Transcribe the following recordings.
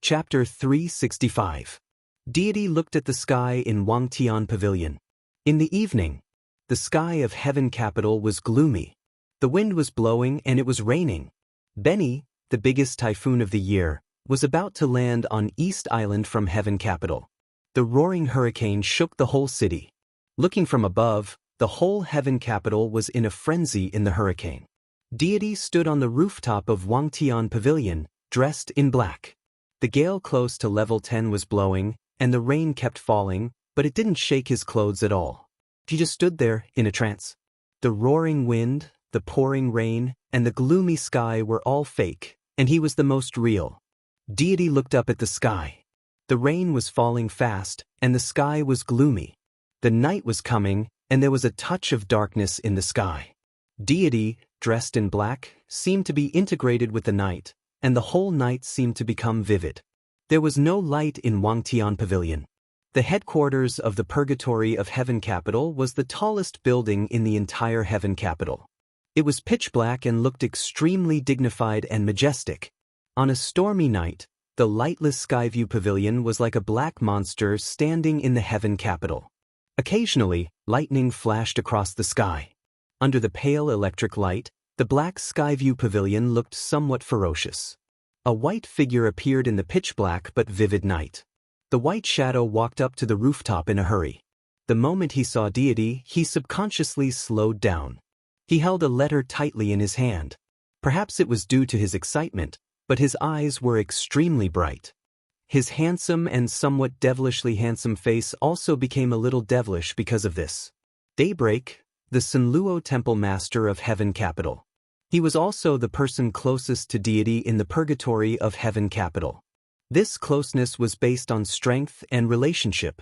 Chapter 365. Deity looked at the sky in Wangtian Pavilion. In the evening, the sky of Heaven Capital was gloomy. The wind was blowing and it was raining. Benny, the biggest typhoon of the year, was about to land on East Island from Heaven Capital. The roaring hurricane shook the whole city. Looking from above, the whole Heaven Capital was in a frenzy in the hurricane. Deity stood on the rooftop of Wangtian Pavilion, dressed in black. The gale close to level 10 was blowing, and the rain kept falling, but it didn't shake his clothes at all. He just stood there, in a trance. The roaring wind, the pouring rain, and the gloomy sky were all fake, and he was the most real. Deity looked up at the sky. The rain was falling fast, and the sky was gloomy. The night was coming, and there was a touch of darkness in the sky. Deity, dressed in black, seemed to be integrated with the night, and the whole night seemed to become vivid. There was no light in Wangtian Pavilion. The headquarters of the Purgatory of Heaven Capital was the tallest building in the entire Heaven Capital. It was pitch black and looked extremely dignified and majestic. On a stormy night, the lightless Skyview Pavilion was like a black monster standing in the Heaven Capital. Occasionally, lightning flashed across the sky. Under the pale electric light, the black Skyview Pavilion looked somewhat ferocious. A white figure appeared in the pitch-black but vivid night. The white shadow walked up to the rooftop in a hurry. The moment he saw Deity, he subconsciously slowed down. He held a letter tightly in his hand. Perhaps it was due to his excitement, but his eyes were extremely bright. His handsome and somewhat devilishly handsome face also became a little devilish because of this. Daybreak, the Sunluo Temple Master of Heaven Capital. He was also the person closest to Deity in the Purgatory of Heaven Capital. This closeness was based on strength and relationship.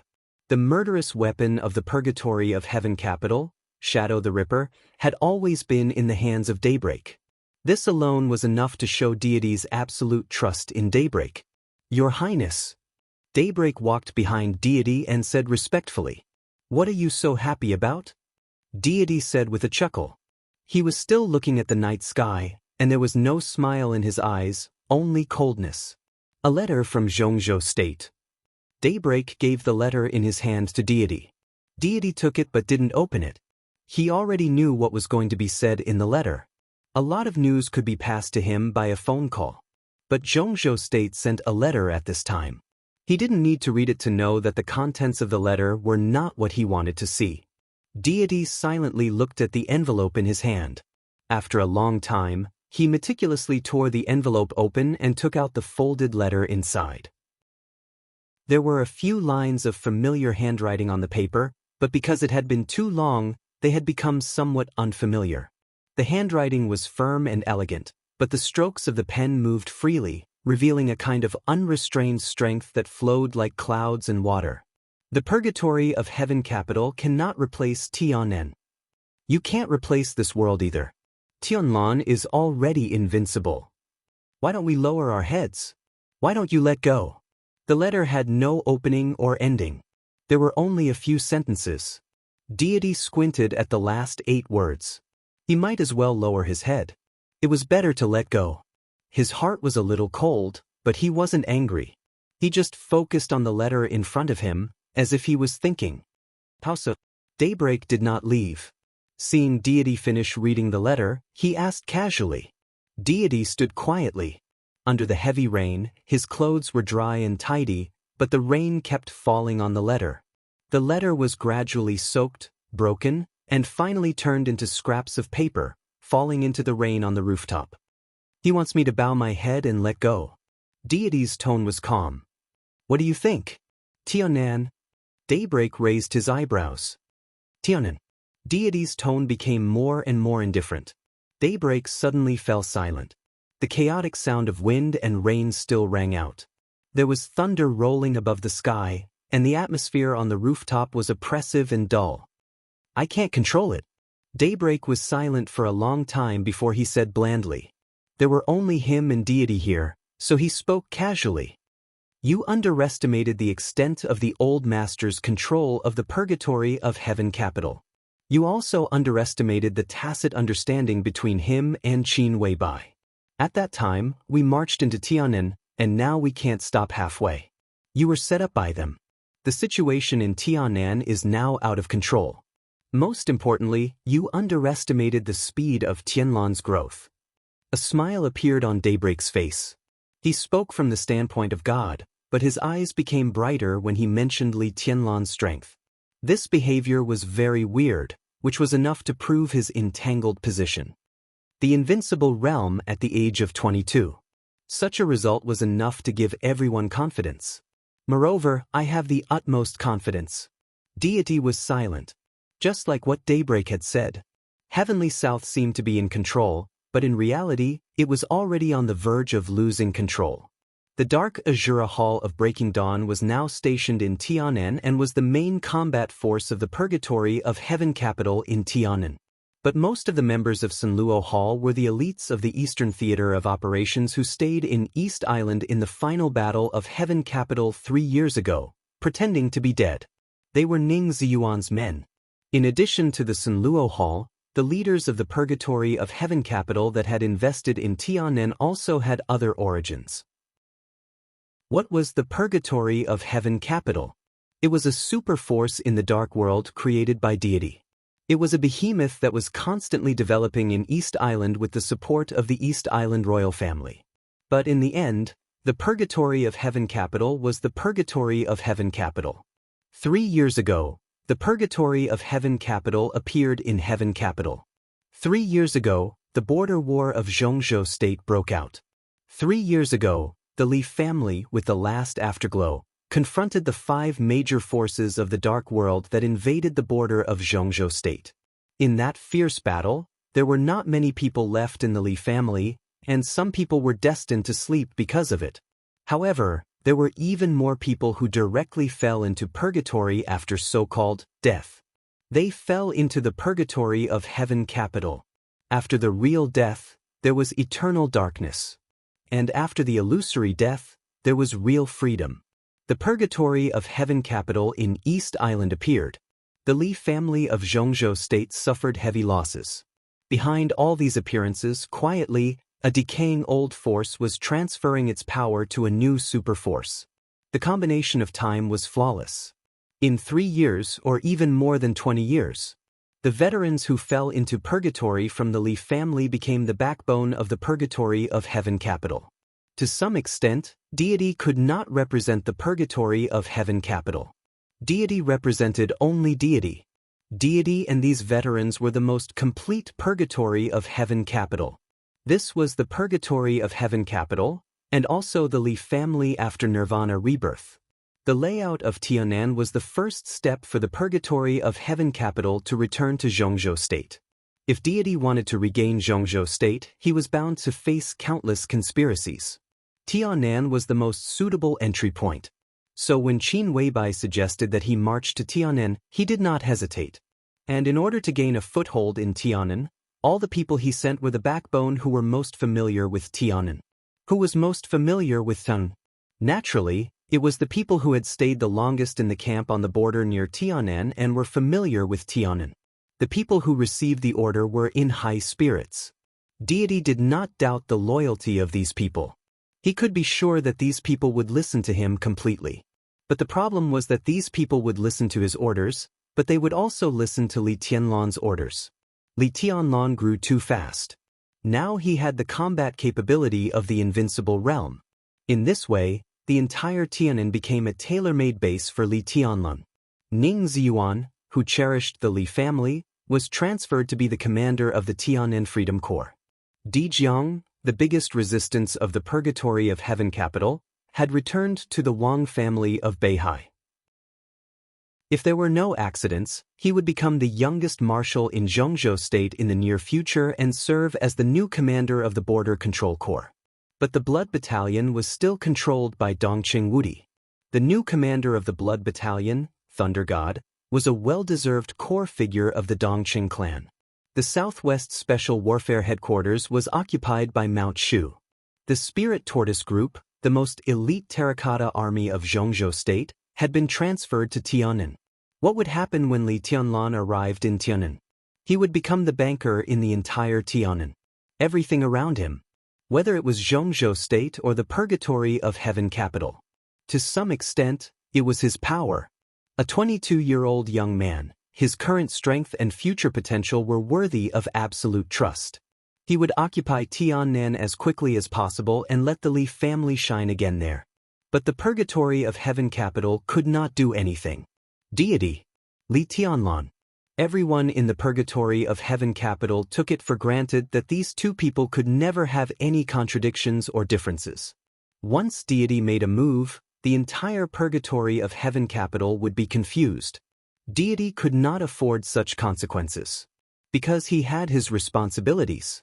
The murderous weapon of the Purgatory of Heaven Capital, Shadow the Ripper, had always been in the hands of Daybreak. This alone was enough to show Deity's absolute trust in Daybreak. "Your Highness." Daybreak walked behind Deity and said respectfully, "What are you so happy about?" Deity said with a chuckle. He was still looking at the night sky, and there was no smile in his eyes, only coldness. "A letter from Zhongzhou State." Daybreak gave the letter in his hand to Deity. Deity took it but didn't open it. He already knew what was going to be said in the letter. A lot of news could be passed to him by a phone call. But Zhongzhou State sent a letter at this time. He didn't need to read it to know that the contents of the letter were not what he wanted to see. Deity silently looked at the envelope in his hand. After a long time, he meticulously tore the envelope open and took out the folded letter inside. There were a few lines of familiar handwriting on the paper, but because it had been too long, they had become somewhat unfamiliar. The handwriting was firm and elegant, but the strokes of the pen moved freely, revealing a kind of unrestrained strength that flowed like clouds and water. "The Purgatory of Heaven Capital cannot replace Tianen. You can't replace this world either. Tianlan is already invincible. Why don't we lower our heads? Why don't you let go?" The letter had no opening or ending. There were only a few sentences. Deity squinted at the last 8 words. He might as well lower his head. It was better to let go. His heart was a little cold, but he wasn't angry. He just focused on the letter in front of him, as if he was thinking. Pausa. Daybreak did not leave. Seeing Deity finish reading the letter, he asked casually. Deity stood quietly. Under the heavy rain, his clothes were dry and tidy, but the rain kept falling on the letter. The letter was gradually soaked, broken, and finally turned into scraps of paper, falling into the rain on the rooftop. "He wants me to bow my head and let go." Deity's tone was calm. "What do you think?" "Tianan." Daybreak raised his eyebrows. "Tianan." Deity's tone became more and more indifferent. Daybreak suddenly fell silent. The chaotic sound of wind and rain still rang out. There was thunder rolling above the sky, and the atmosphere on the rooftop was oppressive and dull. "I can't control it." Daybreak was silent for a long time before he said blandly. There were only him and Deity here, so he spoke casually. "You underestimated the extent of the old master's control of the Purgatory of Heaven Capital. You also underestimated the tacit understanding between him and Qin Weibai. At that time, we marched into Tianan, And now we can't stop halfway. You were set up by them. The situation in Tianan is now out of control. Most importantly, you underestimated the speed of Tianlan's growth. A smile appeared on Daybreak's face. He spoke from the standpoint of God, but his eyes became brighter when he mentioned Li Tianlan's strength. This behavior was very weird, which was enough to prove his entangled position. The invincible realm at the age of 22. Such a result was enough to give everyone confidence. Moreover, I have the utmost confidence. Deity was silent. Just like what Daybreak had said. Heavenly South seemed to be in control, but in reality, it was already on the verge of losing control. The Dark Azura Hall of Breaking Dawn was now stationed in Tianan and was the main combat force of the Purgatory of Heaven Capital in Tianan. But most of the members of Sunluo Hall were the elites of the Eastern Theater of Operations who stayed in East Island in the final battle of Heaven Capital 3 years ago, pretending to be dead. They were Ning Ziyuan's men. In addition to the Sunluo Hall, the leaders of the Purgatory of Heaven Capital that had invested in Tianan also had other origins. What was the Purgatory of Heaven Capital? It was a super force in the dark world created by Deity. It was a behemoth that was constantly developing in East Island with the support of the East Island royal family. But in the end, the Purgatory of Heaven Capital was the Purgatory of Heaven Capital. 3 years ago, the Purgatory of Heaven Capital appeared in Heaven Capital. 3 years ago, the border war of Zhongzhou State broke out. 3 years ago, the Li family, with the last afterglow, confronted the 5 major forces of the dark world that invaded the border of Zhongzhou State. In that fierce battle, there were not many people left in the Li family, and some people were destined to sleep because of it. However, there were even more people who directly fell into purgatory after so-called death. They fell into the Purgatory of Heaven Capital. After the real death, there was eternal darkness. And after the illusory death, there was real freedom. The Purgatory of Heaven Capital in East Island appeared. The Li family of Zhongzhou State suffered heavy losses. Behind all these appearances, quietly, a decaying old force was transferring its power to a new super force. The combination of time was flawless. In 3 years, or even more than 20 years, the veterans who fell into purgatory from the Li family became the backbone of the Purgatory of Heaven Capital. To some extent, Deity could not represent the Purgatory of Heaven Capital. Deity represented only Deity. Deity and these veterans were the most complete Purgatory of Heaven Capital. This was the Purgatory of Heaven Capital, and also the Li family after Nirvana rebirth. The layout of Tianan was the first step for the Purgatory of Heaven Capital to return to Zhongzhou State. If Deity wanted to regain Zhongzhou State, he was bound to face countless conspiracies. Tianan was the most suitable entry point. So when Qin Weibai suggested that he march to Tianan, he did not hesitate. And in order to gain a foothold in Tianan, all the people he sent were the backbone who were most familiar with Tianan. Who was most familiar with Tang? Naturally, it was the people who had stayed the longest in the camp on the border near Tianan and were familiar with Tianan. The people who received the order were in high spirits. Deity did not doubt the loyalty of these people. He could be sure that these people would listen to him completely. But the problem was that these people would listen to his orders, but they would also listen to Li Tianlan's orders. Li Tianlan grew too fast. Now he had the combat capability of the invincible realm. In this way, the entire Tianan became a tailor-made base for Li Tianlan. Ning Ziyuan, who cherished the Li family, was transferred to be the commander of the Tianan Freedom Corps. Di Jiang, the biggest resistance of the Purgatory of Heaven Capital, had returned to the Wang family of Beihai. If there were no accidents, he would become the youngest marshal in Zhongzhou State in the near future and serve as the new commander of the Border Control Corps. But the Blood Battalion was still controlled by Dongqing Wudi. The new commander of the Blood Battalion, Thunder God, was a well-deserved core figure of the Dongqing clan. The Southwest Special Warfare Headquarters was occupied by Mount Shu. The Spirit Tortoise Group, the most elite terracotta army of Zhongzhou State, had been transferred to Tianan. What would happen when Li Tianlan arrived in Tianan? He would become the banker in the entire Tianan. Everything around him. whether it was Zhongzhou State or the purgatory of Heaven Capital. To some extent, it was his power. A 22-year-old young man, his current strength and future potential were worthy of absolute trust. He would occupy Tiannan as quickly as possible and let the Li family shine again there. But the purgatory of Heaven Capital could not do anything. Deity, Li Tianlan. Everyone in the purgatory of Heaven Capital took it for granted that these two people could never have any contradictions or differences. Once Deity made a move, the entire purgatory of Heaven Capital would be confused. Deity could not afford such consequences. Because he had his responsibilities.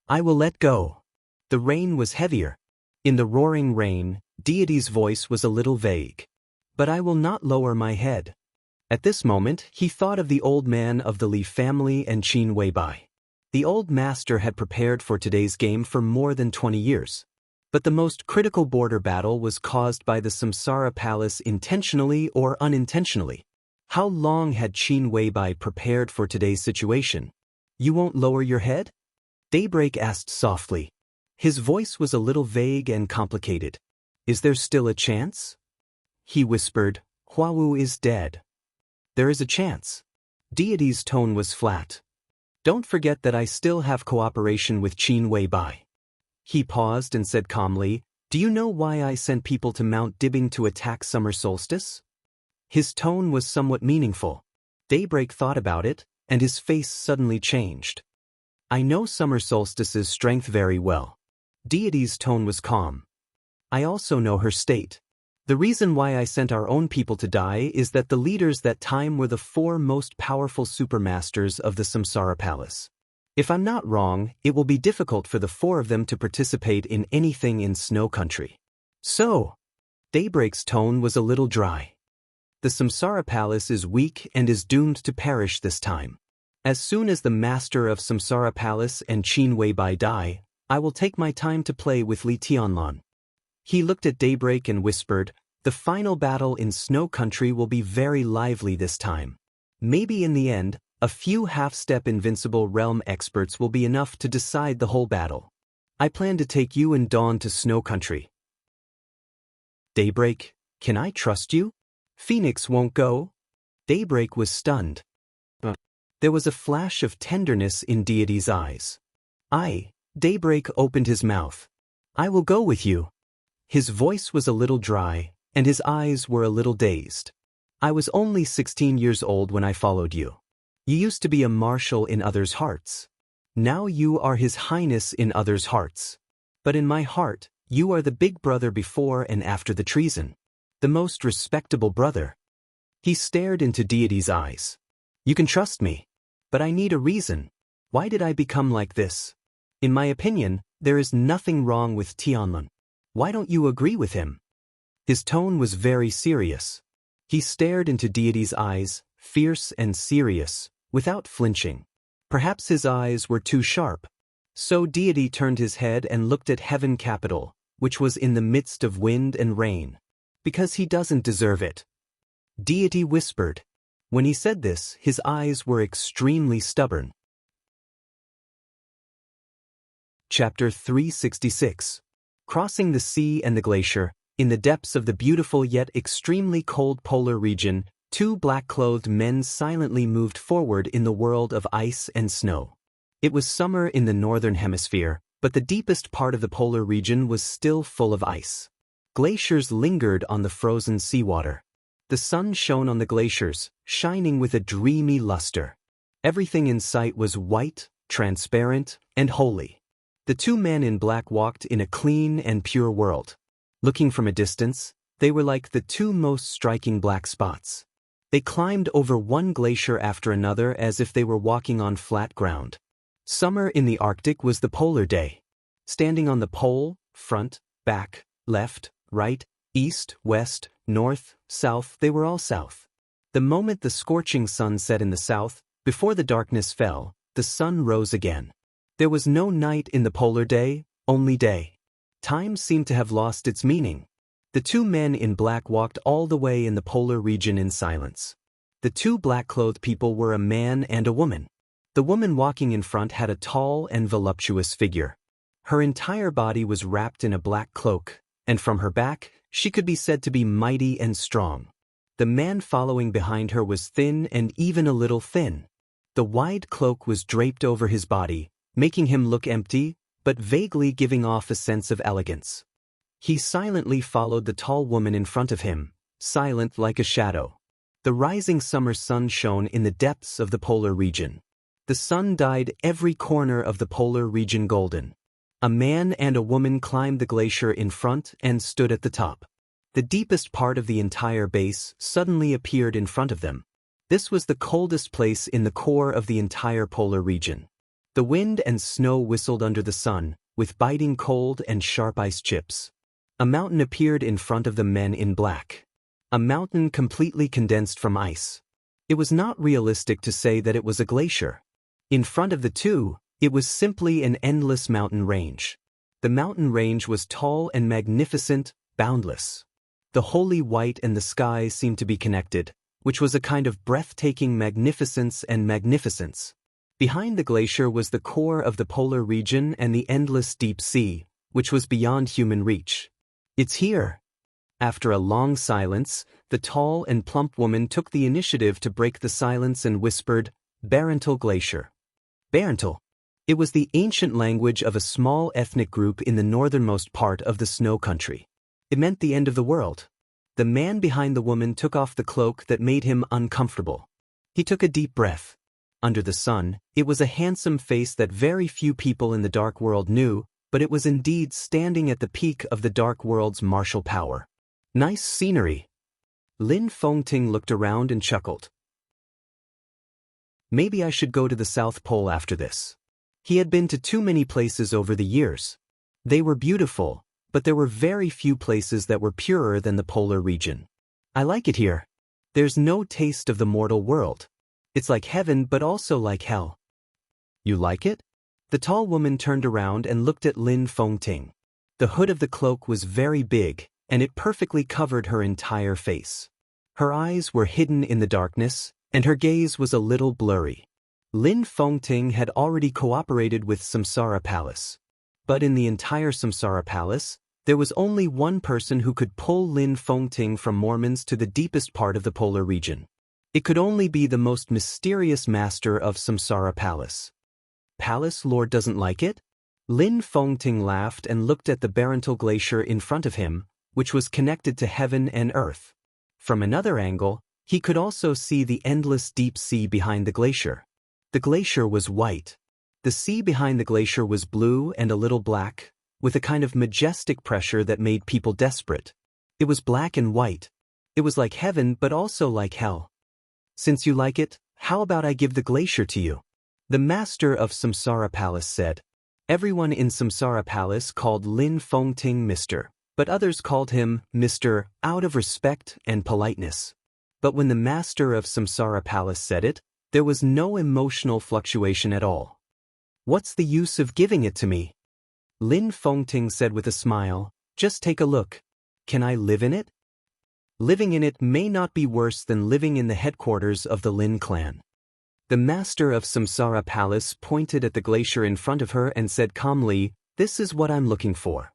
I will let go. The rain was heavier. In the roaring rain, Deity's voice was a little vague. But I will not lower my head. At this moment, he thought of the old man of the Li family and Qin Weibai. The old master had prepared for today's game for more than 20 years. But the most critical border battle was caused by the Samsara Palace intentionally or unintentionally. How long had Qin Weibai prepared for today's situation? You won't lower your head? Daybreak asked softly. His voice was a little vague and complicated. Is there still a chance? He whispered, Huawu is dead. There is a chance. Deity's tone was flat. Don't forget that I still have cooperation with Qin Weibai. He paused and said calmly, Do you know why I sent people to Mount Dibbing to attack summer solstice? His tone was somewhat meaningful. Daybreak thought about it, and his face suddenly changed. I know summer solstice's strength very well. Deity's tone was calm. I also know her state. The reason why I sent our own people to die is that the leaders that time were the 4 most powerful supermasters of the Samsara Palace. If I'm not wrong, it will be difficult for the 4 of them to participate in anything in Snow Country. So, Daybreak's tone was a little dry. The Samsara Palace is weak and is doomed to perish this time. As soon as the master of Samsara Palace and Qin Weibai die, I will take my time to play with Li Tianlan. He looked at Daybreak and whispered, The final battle in Snow Country will be very lively this time. Maybe in the end, a few half-step invincible realm experts will be enough to decide the whole battle. I plan to take you and Dawn to Snow Country. Daybreak, can I trust you? Phoenix won't go? Daybreak was stunned. There was a flash of tenderness in Deity's eyes. Daybreak opened his mouth. I will go with you. His voice was a little dry, and his eyes were a little dazed. I was only 16 years old when I followed you. You used to be a marshal in others' hearts. Now you are His Highness in others' hearts. But in my heart, you are the big brother before and after the treason. The most respectable brother. He stared into Deity's eyes. You can trust me. But I need a reason. Why did I become like this? In my opinion, there is nothing wrong with Tianlan. Why don't you agree with him? His tone was very serious. He stared into Deity's eyes, fierce and serious, without flinching. Perhaps his eyes were too sharp. So Deity turned his head and looked at Heaven Capital, which was in the midst of wind and rain. Because he doesn't deserve it. Deity whispered. When he said this, his eyes were extremely stubborn. Chapter 366. Crossing the sea and the glacier, in the depths of the beautiful yet extremely cold polar region, 2 black-clothed men silently moved forward in the world of ice and snow. It was summer in the northern hemisphere, but the deepest part of the polar region was still full of ice. Glaciers lingered on the frozen seawater. The sun shone on the glaciers, shining with a dreamy luster. Everything in sight was white, transparent, and holy. The 2 men in black walked in a clean and pure world. Looking from a distance, they were like the 2 most striking black spots. They climbed over one glacier after another as if they were walking on flat ground. Summer in the Arctic was the polar day. Standing on the pole, front, back, left, right, east, west, north, south, they were all south. The moment the scorching sun set in the south, before the darkness fell, the sun rose again. There was no night in the polar day, only day. Time seemed to have lost its meaning. The 2 men in black walked all the way in the polar region in silence. The 2 black-clothed people were a man and a woman. The woman walking in front had a tall and voluptuous figure. Her entire body was wrapped in a black cloak, and from her back, she could be said to be mighty and strong. The man following behind her was thin and even a little thin. The wide cloak was draped over his body, making him look empty, but vaguely giving off a sense of elegance. He silently followed the tall woman in front of him, silent like a shadow. The rising summer sun shone in the depths of the polar region. The sun dyed every corner of the polar region golden. A man and a woman climbed the glacier in front and stood at the top. The deepest part of the entire base suddenly appeared in front of them. This was the coldest place in the core of the entire polar region. The wind and snow whistled under the sun, with biting cold and sharp ice chips. A mountain appeared in front of the men in black. A mountain completely condensed from ice. It was not realistic to say that it was a glacier. In front of the two, it was simply an endless mountain range. The mountain range was tall and magnificent, boundless. The holy white and the sky seemed to be connected, which was a kind of breathtaking magnificence and magnificence. Behind the glacier was the core of the polar region and the endless deep sea, which was beyond human reach. "It's here." After a long silence, the tall and plump woman took the initiative to break the silence and whispered, "Barental Glacier." Barental. It was the ancient language of a small ethnic group in the northernmost part of the snow country. It meant the end of the world. The man behind the woman took off the cloak that made him uncomfortable. He took a deep breath. Under the sun, it was a handsome face that very few people in the dark world knew, but it was indeed standing at the peak of the dark world's martial power. "Nice scenery." Lin Fengting looked around and chuckled. Maybe I should go to the South Pole after this. He had been to too many places over the years. They were beautiful, but there were very few places that were purer than the polar region. "I like it here. There's no taste of the mortal world. It's like heaven but also like hell." "You like it?" The tall woman turned around and looked at Lin Fengting. The hood of the cloak was very big, and it perfectly covered her entire face. Her eyes were hidden in the darkness, and her gaze was a little blurry. Lin Fengting had already cooperated with Samsara Palace. But in the entire Samsara Palace, there was only one person who could pull Lin Fengting from Mormons to the deepest part of the polar region. It could only be the most mysterious master of Samsara Palace. "Palace Lord doesn't like it?" Lin Fengting laughed and looked at the Barental Glacier in front of him, which was connected to heaven and earth. From another angle, he could also see the endless deep sea behind the glacier. The glacier was white. The sea behind the glacier was blue and a little black, with a kind of majestic pressure that made people desperate. It was black and white. It was like heaven but also like hell. "Since you like it, how about I give the glacier to you?" The master of Samsara Palace said. Everyone in Samsara Palace called Lin Fengting Mr., but others called him Mr. out of respect and politeness. But when the master of Samsara Palace said it, there was no emotional fluctuation at all. "What's the use of giving it to me?" Lin Fengting said with a smile, "Just take a look. Can I live in it?" Living in it may not be worse than living in the headquarters of the Lin clan. The master of Samsara Palace pointed at the glacier in front of her and said calmly, "This is what I'm looking for."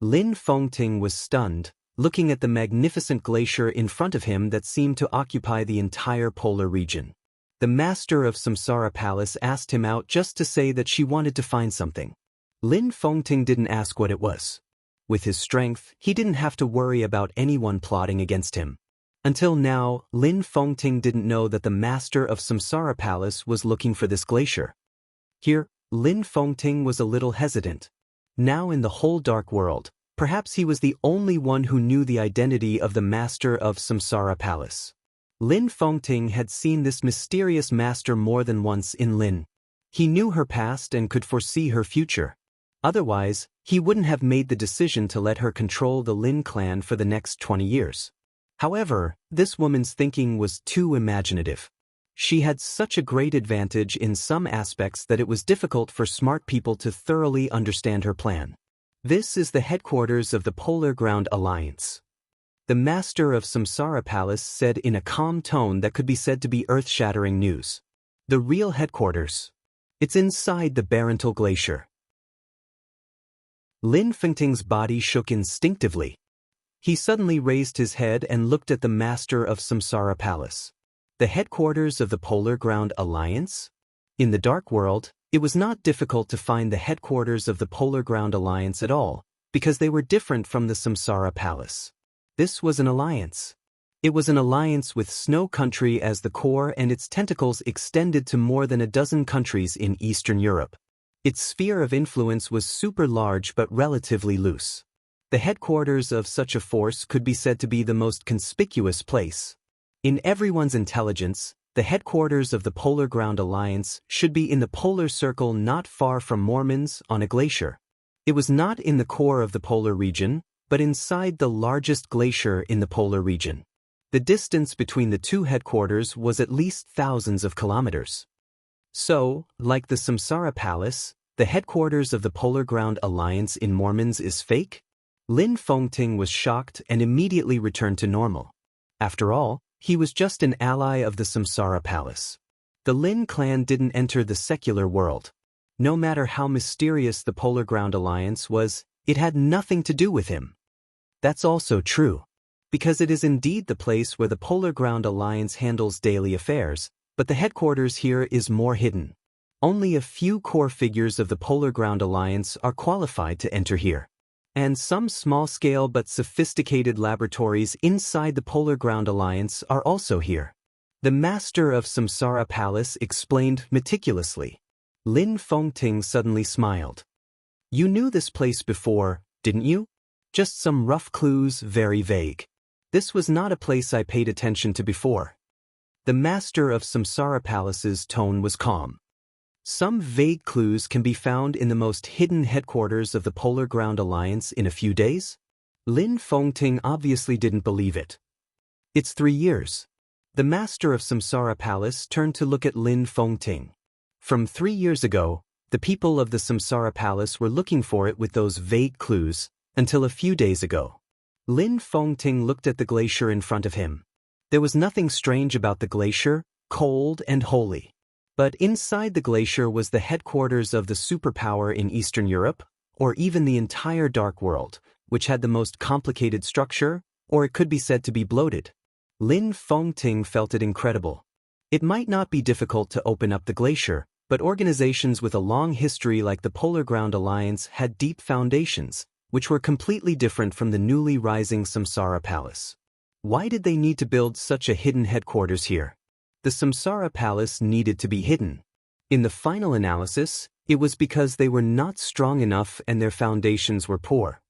Lin Fengting was stunned, looking at the magnificent glacier in front of him that seemed to occupy the entire polar region. The master of Samsara Palace asked him out just to say that she wanted to find something. Lin Fengting didn't ask what it was. With his strength, he didn't have to worry about anyone plotting against him. Until now, Lin Fengting didn't know that the master of Samsara Palace was looking for this glacier. Here, Lin Fengting was a little hesitant. Now in the whole dark world, perhaps he was the only one who knew the identity of the master of Samsara Palace. Lin Fengting had seen this mysterious master more than once in Lin. He knew her past and could foresee her future. Otherwise, he wouldn't have made the decision to let her control the Lin clan for the next 20 years. However, this woman's thinking was too imaginative. She had such a great advantage in some aspects that it was difficult for smart people to thoroughly understand her plan. This is the headquarters of the Polar Ground Alliance. The master of Samsara Palace said in a calm tone that could be said to be earth-shattering news. "The real headquarters. It's inside the Barental Glacier." Lin Fengting's body shook instinctively. He suddenly raised his head and looked at the master of Samsara Palace. The headquarters of the Polar Ground Alliance? In the Dark World, it was not difficult to find the headquarters of the Polar Ground Alliance at all, because they were different from the Samsara Palace. This was an alliance. It was an alliance with Snow Country as the core, and its tentacles extended to more than a dozen countries in Eastern Europe. Its sphere of influence was super large but relatively loose. The headquarters of such a force could be said to be the most conspicuous place. In everyone's intelligence, the headquarters of the Polar Ground Alliance should be in the polar circle not far from Mormons on a glacier. It was not in the core of the polar region, but inside the largest glacier in the polar region. The distance between the two headquarters was at least thousands of kilometers. So, like the Samsara Palace, the headquarters of the Polar Ground Alliance in Mormons is fake? Lin Fengting was shocked and immediately returned to normal. After all, he was just an ally of the Samsara Palace. The Lin clan didn't enter the secular world. No matter how mysterious the Polar Ground Alliance was, it had nothing to do with him. That's also true, because it is indeed the place where the Polar Ground Alliance handles daily affairs, but the headquarters here is more hidden. Only a few core figures of the Polar Ground Alliance are qualified to enter here. And some small-scale but sophisticated laboratories inside the Polar Ground Alliance are also here. The master of Samsara Palace explained meticulously. Lin Fengting suddenly smiled. You knew this place before, didn't you? Just some rough clues, very vague. This was not a place I paid attention to before. The master of Samsara Palace's tone was calm. Some vague clues can be found in the most hidden headquarters of the Polar Ground Alliance in a few days? Lin Fengting obviously didn't believe it. It's 3 years. The master of Samsara Palace turned to look at Lin Fengting. From 3 years ago, the people of the Samsara Palace were looking for it with those vague clues, until a few days ago. Lin Fengting looked at the glacier in front of him. There was nothing strange about the glacier, cold and holy. But inside the glacier was the headquarters of the superpower in Eastern Europe, or even the entire Dark World, which had the most complicated structure, or it could be said to be bloated. Lin Fengting felt it incredible. It might not be difficult to open up the glacier, but organizations with a long history like the Polar Ground Alliance had deep foundations, which were completely different from the newly rising Samsara Palace. Why did they need to build such a hidden headquarters here? The Samsara Palace needed to be hidden. In the final analysis, it was because they were not strong enough and their foundations were poor.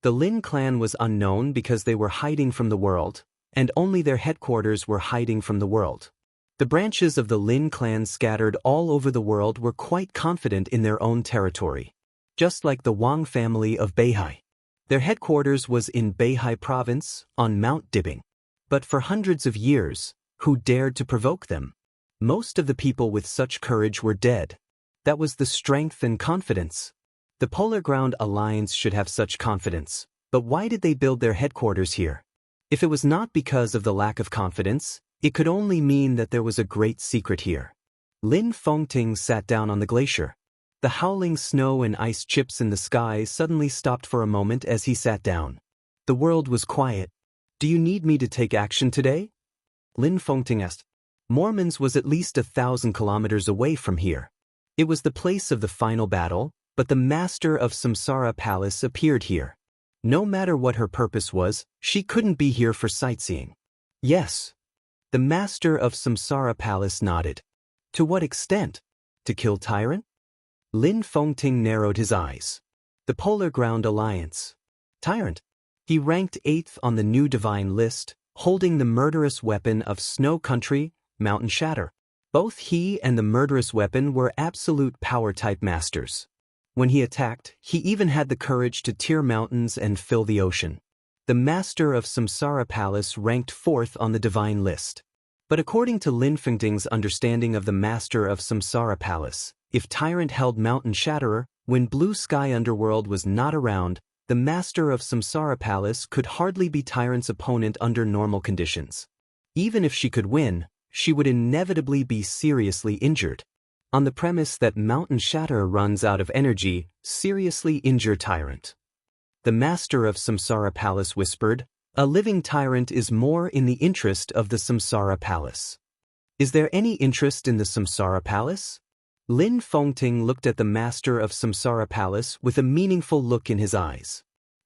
The Lin clan was unknown because they were hiding from the world, and only their headquarters were hiding from the world. The branches of the Lin clan scattered all over the world were quite confident in their own territory. Just like the Wang family of Beihai. Their headquarters was in Beihai province, on Mount Dibbing. But for hundreds of years, who dared to provoke them? Most of the people with such courage were dead. That was the strength and confidence. The Polar Ground Alliance should have such confidence, but why did they build their headquarters here? If it was not because of the lack of confidence, it could only mean that there was a great secret here. Lin Fengting sat down on the glacier. The howling snow and ice chips in the sky suddenly stopped for a moment as he sat down. The world was quiet. Do you need me to take action today? Lin Fengting asked. Mormons was at least 1,000 kilometers away from here. It was the place of the final battle, but the master of Samsara Palace appeared here. No matter what her purpose was, she couldn't be here for sightseeing. Yes. The master of Samsara Palace nodded. To what extent? To kill Tyrant? Lin Fengting narrowed his eyes. The Polar Ground Alliance. Tyrant. He ranked 8th on the new divine list, holding the murderous weapon of Snow Country, Mountain Shatter. Both he and the murderous weapon were absolute power-type masters. When he attacked, he even had the courage to tear mountains and fill the ocean. The master of Samsara Palace ranked 4th on the divine list. But according to Lin Fengting's understanding of the master of Samsara Palace, if Tyrant held Mountain Shatterer, when Blue Sky Underworld was not around, the master of Samsara Palace could hardly be Tyrant's opponent under normal conditions. Even if she could win, she would inevitably be seriously injured. On the premise that mountain shatter runs out of energy, seriously injure tyrant. The master of Samsara Palace whispered, "A living tyrant is more in the interest of the Samsara Palace." Is there any interest in the Samsara Palace? Lin Fengting looked at the master of Samsara Palace with a meaningful look in his eyes.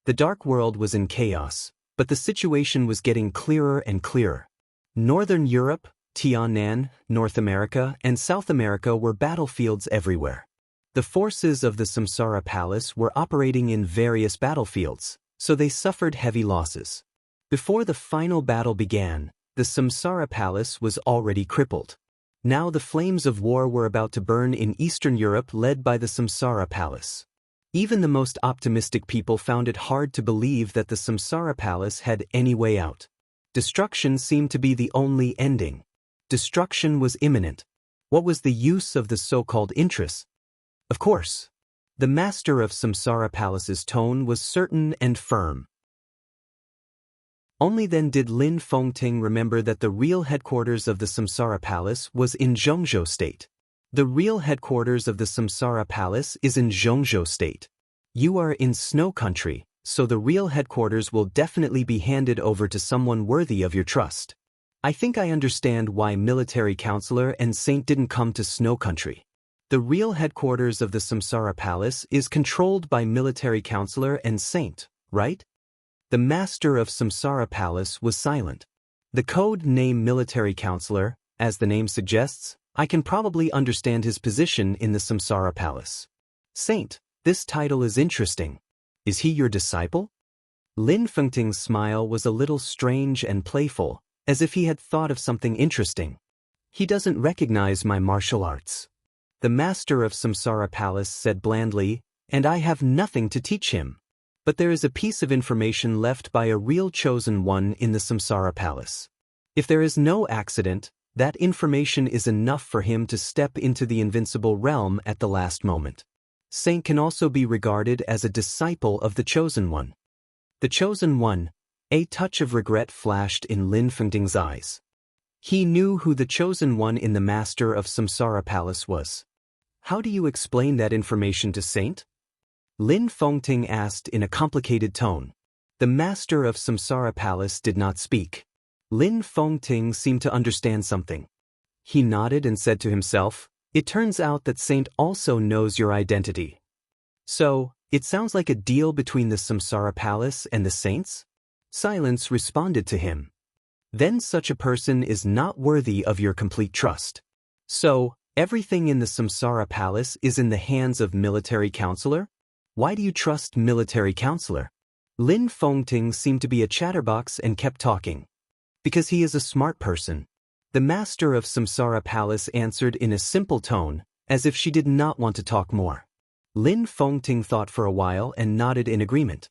The dark world was in chaos, but the situation was getting clearer and clearer. Northern Europe, Tiannan, North America, and South America were battlefields everywhere. The forces of the Samsara Palace were operating in various battlefields, so they suffered heavy losses. Before the final battle began, the Samsara Palace was already crippled. Now the flames of war were about to burn in Eastern Europe, led by the Samsara Palace. Even the most optimistic people found it hard to believe that the Samsara Palace had any way out. Destruction seemed to be the only ending. Destruction was imminent. What was the use of the so-called interest? Of course. The master of Samsara Palace's tone was certain and firm. Only then did Lin Fengting remember that the real headquarters of the Samsara Palace was in Zhongzhou State. The real headquarters of the Samsara Palace is in Zhongzhou State. You are in Snow Country, so the real headquarters will definitely be handed over to someone worthy of your trust. I think I understand why military counselor and saint didn't come to Snow Country. The real headquarters of the Samsara Palace is controlled by military counselor and saint, right? The master of Samsara Palace was silent. The code name military counselor, as the name suggests, I can probably understand his position in the Samsara Palace. Saint, this title is interesting. Is he your disciple? Lin Fengting's smile was a little strange and playful, as if he had thought of something interesting. He doesn't recognize my martial arts. The master of Samsara Palace said blandly, and I have nothing to teach him. But there is a piece of information left by a real chosen one in the Samsara Palace. If there is no accident, that information is enough for him to step into the invincible realm at the last moment. Saint can also be regarded as a disciple of the chosen one. The chosen one, a touch of regret flashed in Lin Fengting's eyes. He knew who the chosen one in the master of Samsara Palace was. How do you explain that information to Saint? Lin Fengting asked in a complicated tone. The master of Samsara Palace did not speak. Lin Fengting seemed to understand something. He nodded and said to himself, "It turns out that Saint also knows your identity. So, it sounds like a deal between the Samsara Palace and the saints?" Silence responded to him. "Then such a person is not worthy of your complete trust. So, everything in the Samsara Palace is in the hands of military counselor? Why do you trust military counselor?" Lin Fengting seemed to be a chatterbox and kept talking. "Because he is a smart person." The master of Samsara Palace answered in a simple tone, as if she did not want to talk more. Lin Fengting thought for a while and nodded in agreement.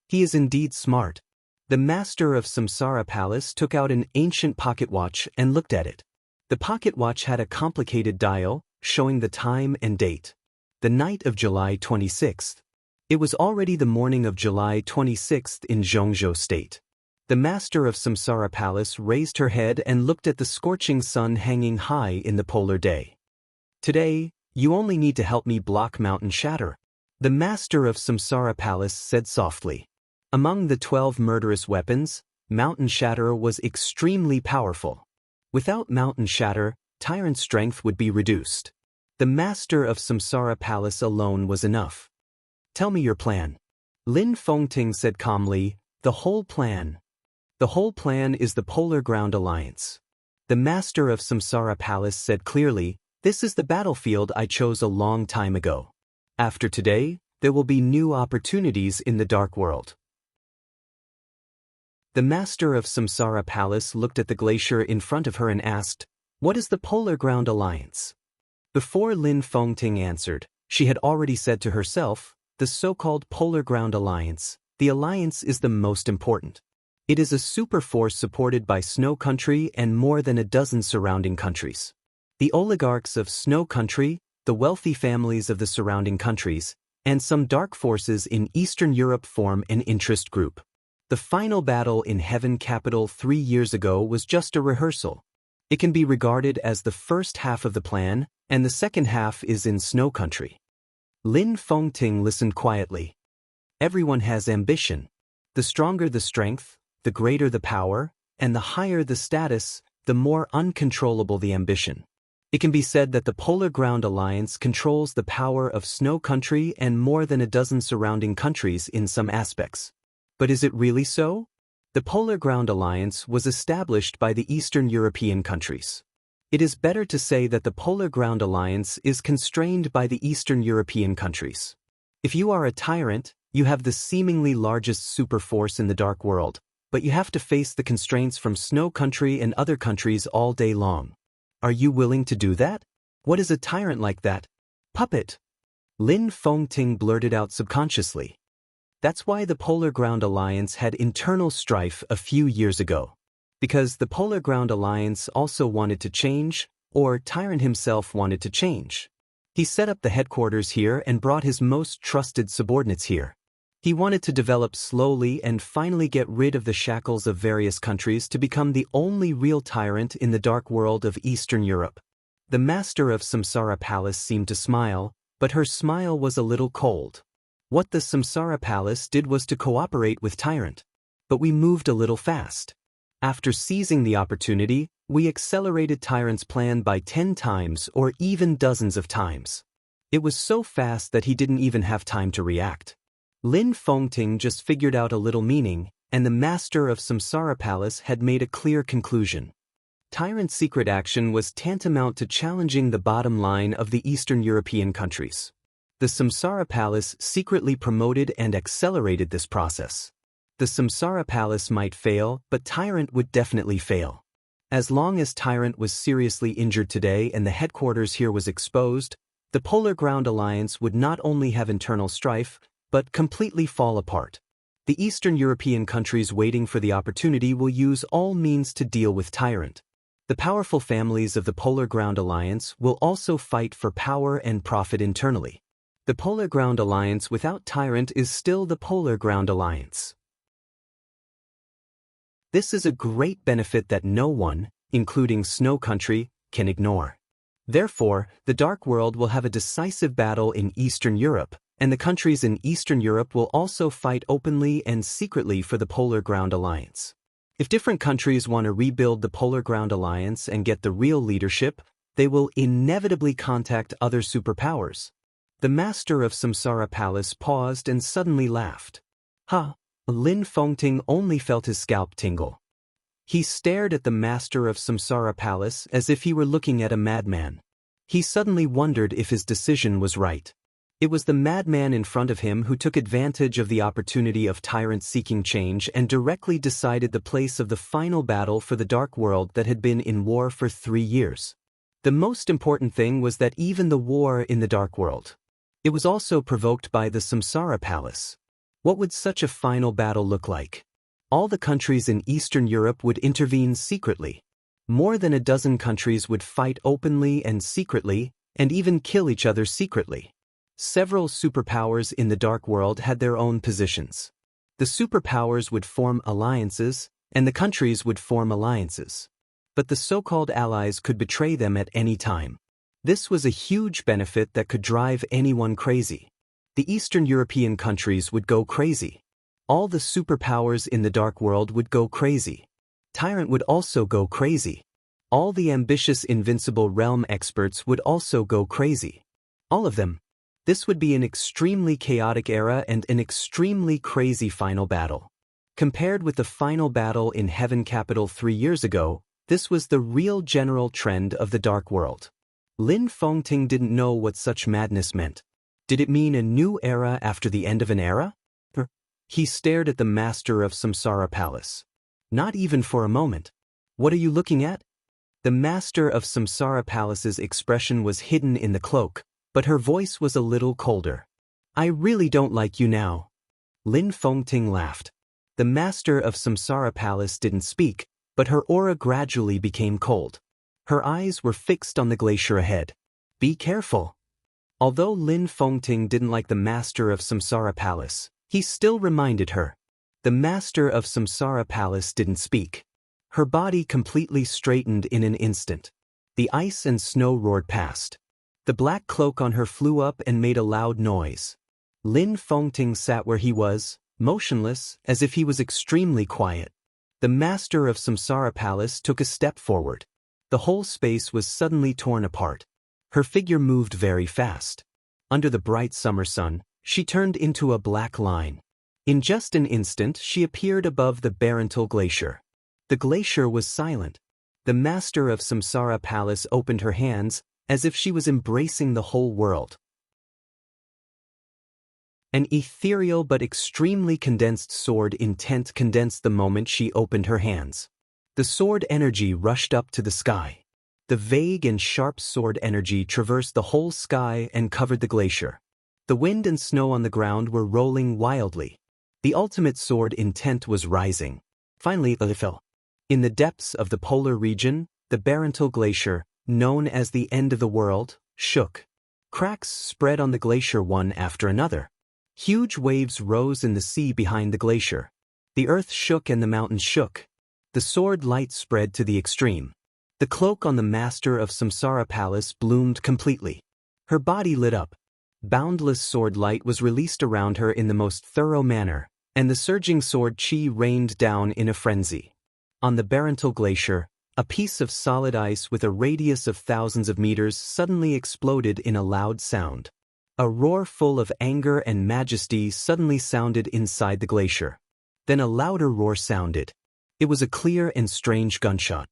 He is indeed smart. The master of Samsara Palace took out an ancient pocket watch and looked at it. The pocket watch had a complicated dial, showing the time and date. The night of July 26th. It was already the morning of July 26th in Zhongzhou State. The master of Samsara Palace raised her head and looked at the scorching sun hanging high in the polar day. "Today, you only need to help me block mountain shatter," the master of Samsara Palace said softly. Among the 12 murderous weapons, mountain shatter was extremely powerful. Without mountain shatter, tyrant's strength would be reduced. The master of Samsara Palace alone was enough. "Tell me your plan." Lin Fengting said calmly, "The whole plan. The whole plan is the Polar Ground Alliance." The master of Samsara Palace said clearly, "This is the battlefield I chose a long time ago. After today, there will be new opportunities in the dark world." The master of Samsara Palace looked at the glacier in front of her and asked, "What is the Polar Ground Alliance?" Before Lin Fengting answered, she had already said to herself, "The so-called Polar Ground Alliance, the alliance is the most important. It is a super force supported by Snow Country and more than a dozen surrounding countries. The oligarchs of Snow Country, the wealthy families of the surrounding countries, and some dark forces in Eastern Europe form an interest group. The final battle in Heaven Capital 3 years ago was just a rehearsal. It can be regarded as the first half of the plan, and the second half is in snow country. Lin Fengting listened quietly. Everyone has ambition. The stronger the strength, the greater the power, and the higher the status, the more uncontrollable the ambition. It can be said that the Polar Ground Alliance controls the power of snow country and more than a dozen surrounding countries in some aspects. But is it really so? The Polar Ground Alliance was established by the Eastern European countries. It is better to say that the Polar Ground Alliance is constrained by the Eastern European countries. If you are a tyrant, you have the seemingly largest superforce in the dark world, but you have to face the constraints from snow country and other countries all day long. Are you willing to do that? What is a tyrant like that? Puppet. Lin Fengting blurted out subconsciously. That's why the Polar Ground Alliance had internal strife a few years ago. Because the Polar Ground Alliance also wanted to change, or Tyrant himself wanted to change. He set up the headquarters here and brought his most trusted subordinates here. He wanted to develop slowly and finally get rid of the shackles of various countries to become the only real tyrant in the dark world of Eastern Europe. The master of Samsara Palace seemed to smile, but her smile was a little cold. What the Samsara Palace did was to cooperate with Tyrant. But we moved a little fast. After seizing the opportunity, we accelerated Tyrant's plan by 10 times or even dozens of times. It was so fast that he didn't even have time to react. Lin Fengting just figured out a little meaning, and the master of Samsara Palace had made a clear conclusion. Tyrant's secret action was tantamount to challenging the bottom line of the Eastern European countries. The Samsara Palace secretly promoted and accelerated this process. The Samsara Palace might fail, but Tyrant would definitely fail. As long as Tyrant was seriously injured today and the headquarters here was exposed, the Polar Ground Alliance would not only have internal strife, but completely fall apart. The Eastern European countries waiting for the opportunity will use all means to deal with Tyrant. The powerful families of the Polar Ground Alliance will also fight for power and profit internally. The Polar Ground Alliance without Tyrant is still the Polar Ground Alliance. This is a great benefit that no one, including Snow Country, can ignore. Therefore, the Dark World will have a decisive battle in Eastern Europe, and the countries in Eastern Europe will also fight openly and secretly for the Polar Ground Alliance. If different countries want to rebuild the Polar Ground Alliance and get the real leadership, they will inevitably contact other superpowers. The master of Samsara Palace paused and suddenly laughed. Ha! Lin Fengting only felt his scalp tingle. He stared at the master of Samsara Palace as if he were looking at a madman. He suddenly wondered if his decision was right. It was the madman in front of him who took advantage of the opportunity of Tyrant seeking change and directly decided the place of the final battle for the Dark World that had been in war for 3 years. The most important thing was that even the war in the Dark World. It was also provoked by the Samsara Palace. What would such a final battle look like? All the countries in Eastern Europe would intervene secretly. More than a dozen countries would fight openly and secretly, and even kill each other secretly. Several superpowers in the Dark World had their own positions. The superpowers would form alliances, and the countries would form alliances. But the so-called allies could betray them at any time. This was a huge benefit that could drive anyone crazy. The Eastern European countries would go crazy. All the superpowers in the Dark World would go crazy. Tyrant would also go crazy. All the ambitious Invincible Realm experts would also go crazy. All of them. This would be an extremely chaotic era and an extremely crazy final battle. Compared with the final battle in Heaven Capital 3 years ago, this was the real general trend of the Dark World. Lin Fengting didn't know what such madness meant. Did it mean a new era after the end of an era? He stared at the master of Samsara Palace. Not even for a moment. What are you looking at? The master of Samsara Palace's expression was hidden in the cloak, but her voice was a little colder. I really don't like you now. Lin Fengting laughed. The master of Samsara Palace didn't speak, but her aura gradually became cold. Her eyes were fixed on the glacier ahead. Be careful. Although Lin Fengting didn't like the master of Samsara Palace, he still reminded her. The master of Samsara Palace didn't speak. Her body completely straightened in an instant. The ice and snow roared past. The black cloak on her flew up and made a loud noise. Lin Fengting sat where he was, motionless, as if he was extremely quiet. The master of Samsara Palace took a step forward. The whole space was suddenly torn apart. Her figure moved very fast. Under the bright summer sun, she turned into a black line. In just an instant, she appeared above the Barental Glacier. The glacier was silent. The master of Samsara Palace opened her hands, as if she was embracing the whole world. An ethereal but extremely condensed sword intent condensed the moment she opened her hands. The sword energy rushed up to the sky. The vague and sharp sword energy traversed the whole sky and covered the glacier. The wind and snow on the ground were rolling wildly. The ultimate sword intent was rising. Finally, it fell. In the depths of the polar region, the Barental Glacier, known as the end of the world, shook. Cracks spread on the glacier one after another. Huge waves rose in the sea behind the glacier. The earth shook and the mountains shook. The sword light spread to the extreme. The cloak on the master of Samsara Palace bloomed completely. Her body lit up. Boundless sword light was released around her in the most thorough manner, and the surging sword chi rained down in a frenzy. On the Barental Glacier, a piece of solid ice with a radius of thousands of meters suddenly exploded in a loud sound. A roar full of anger and majesty suddenly sounded inside the glacier. Then a louder roar sounded. It was a clear and strange gunshot.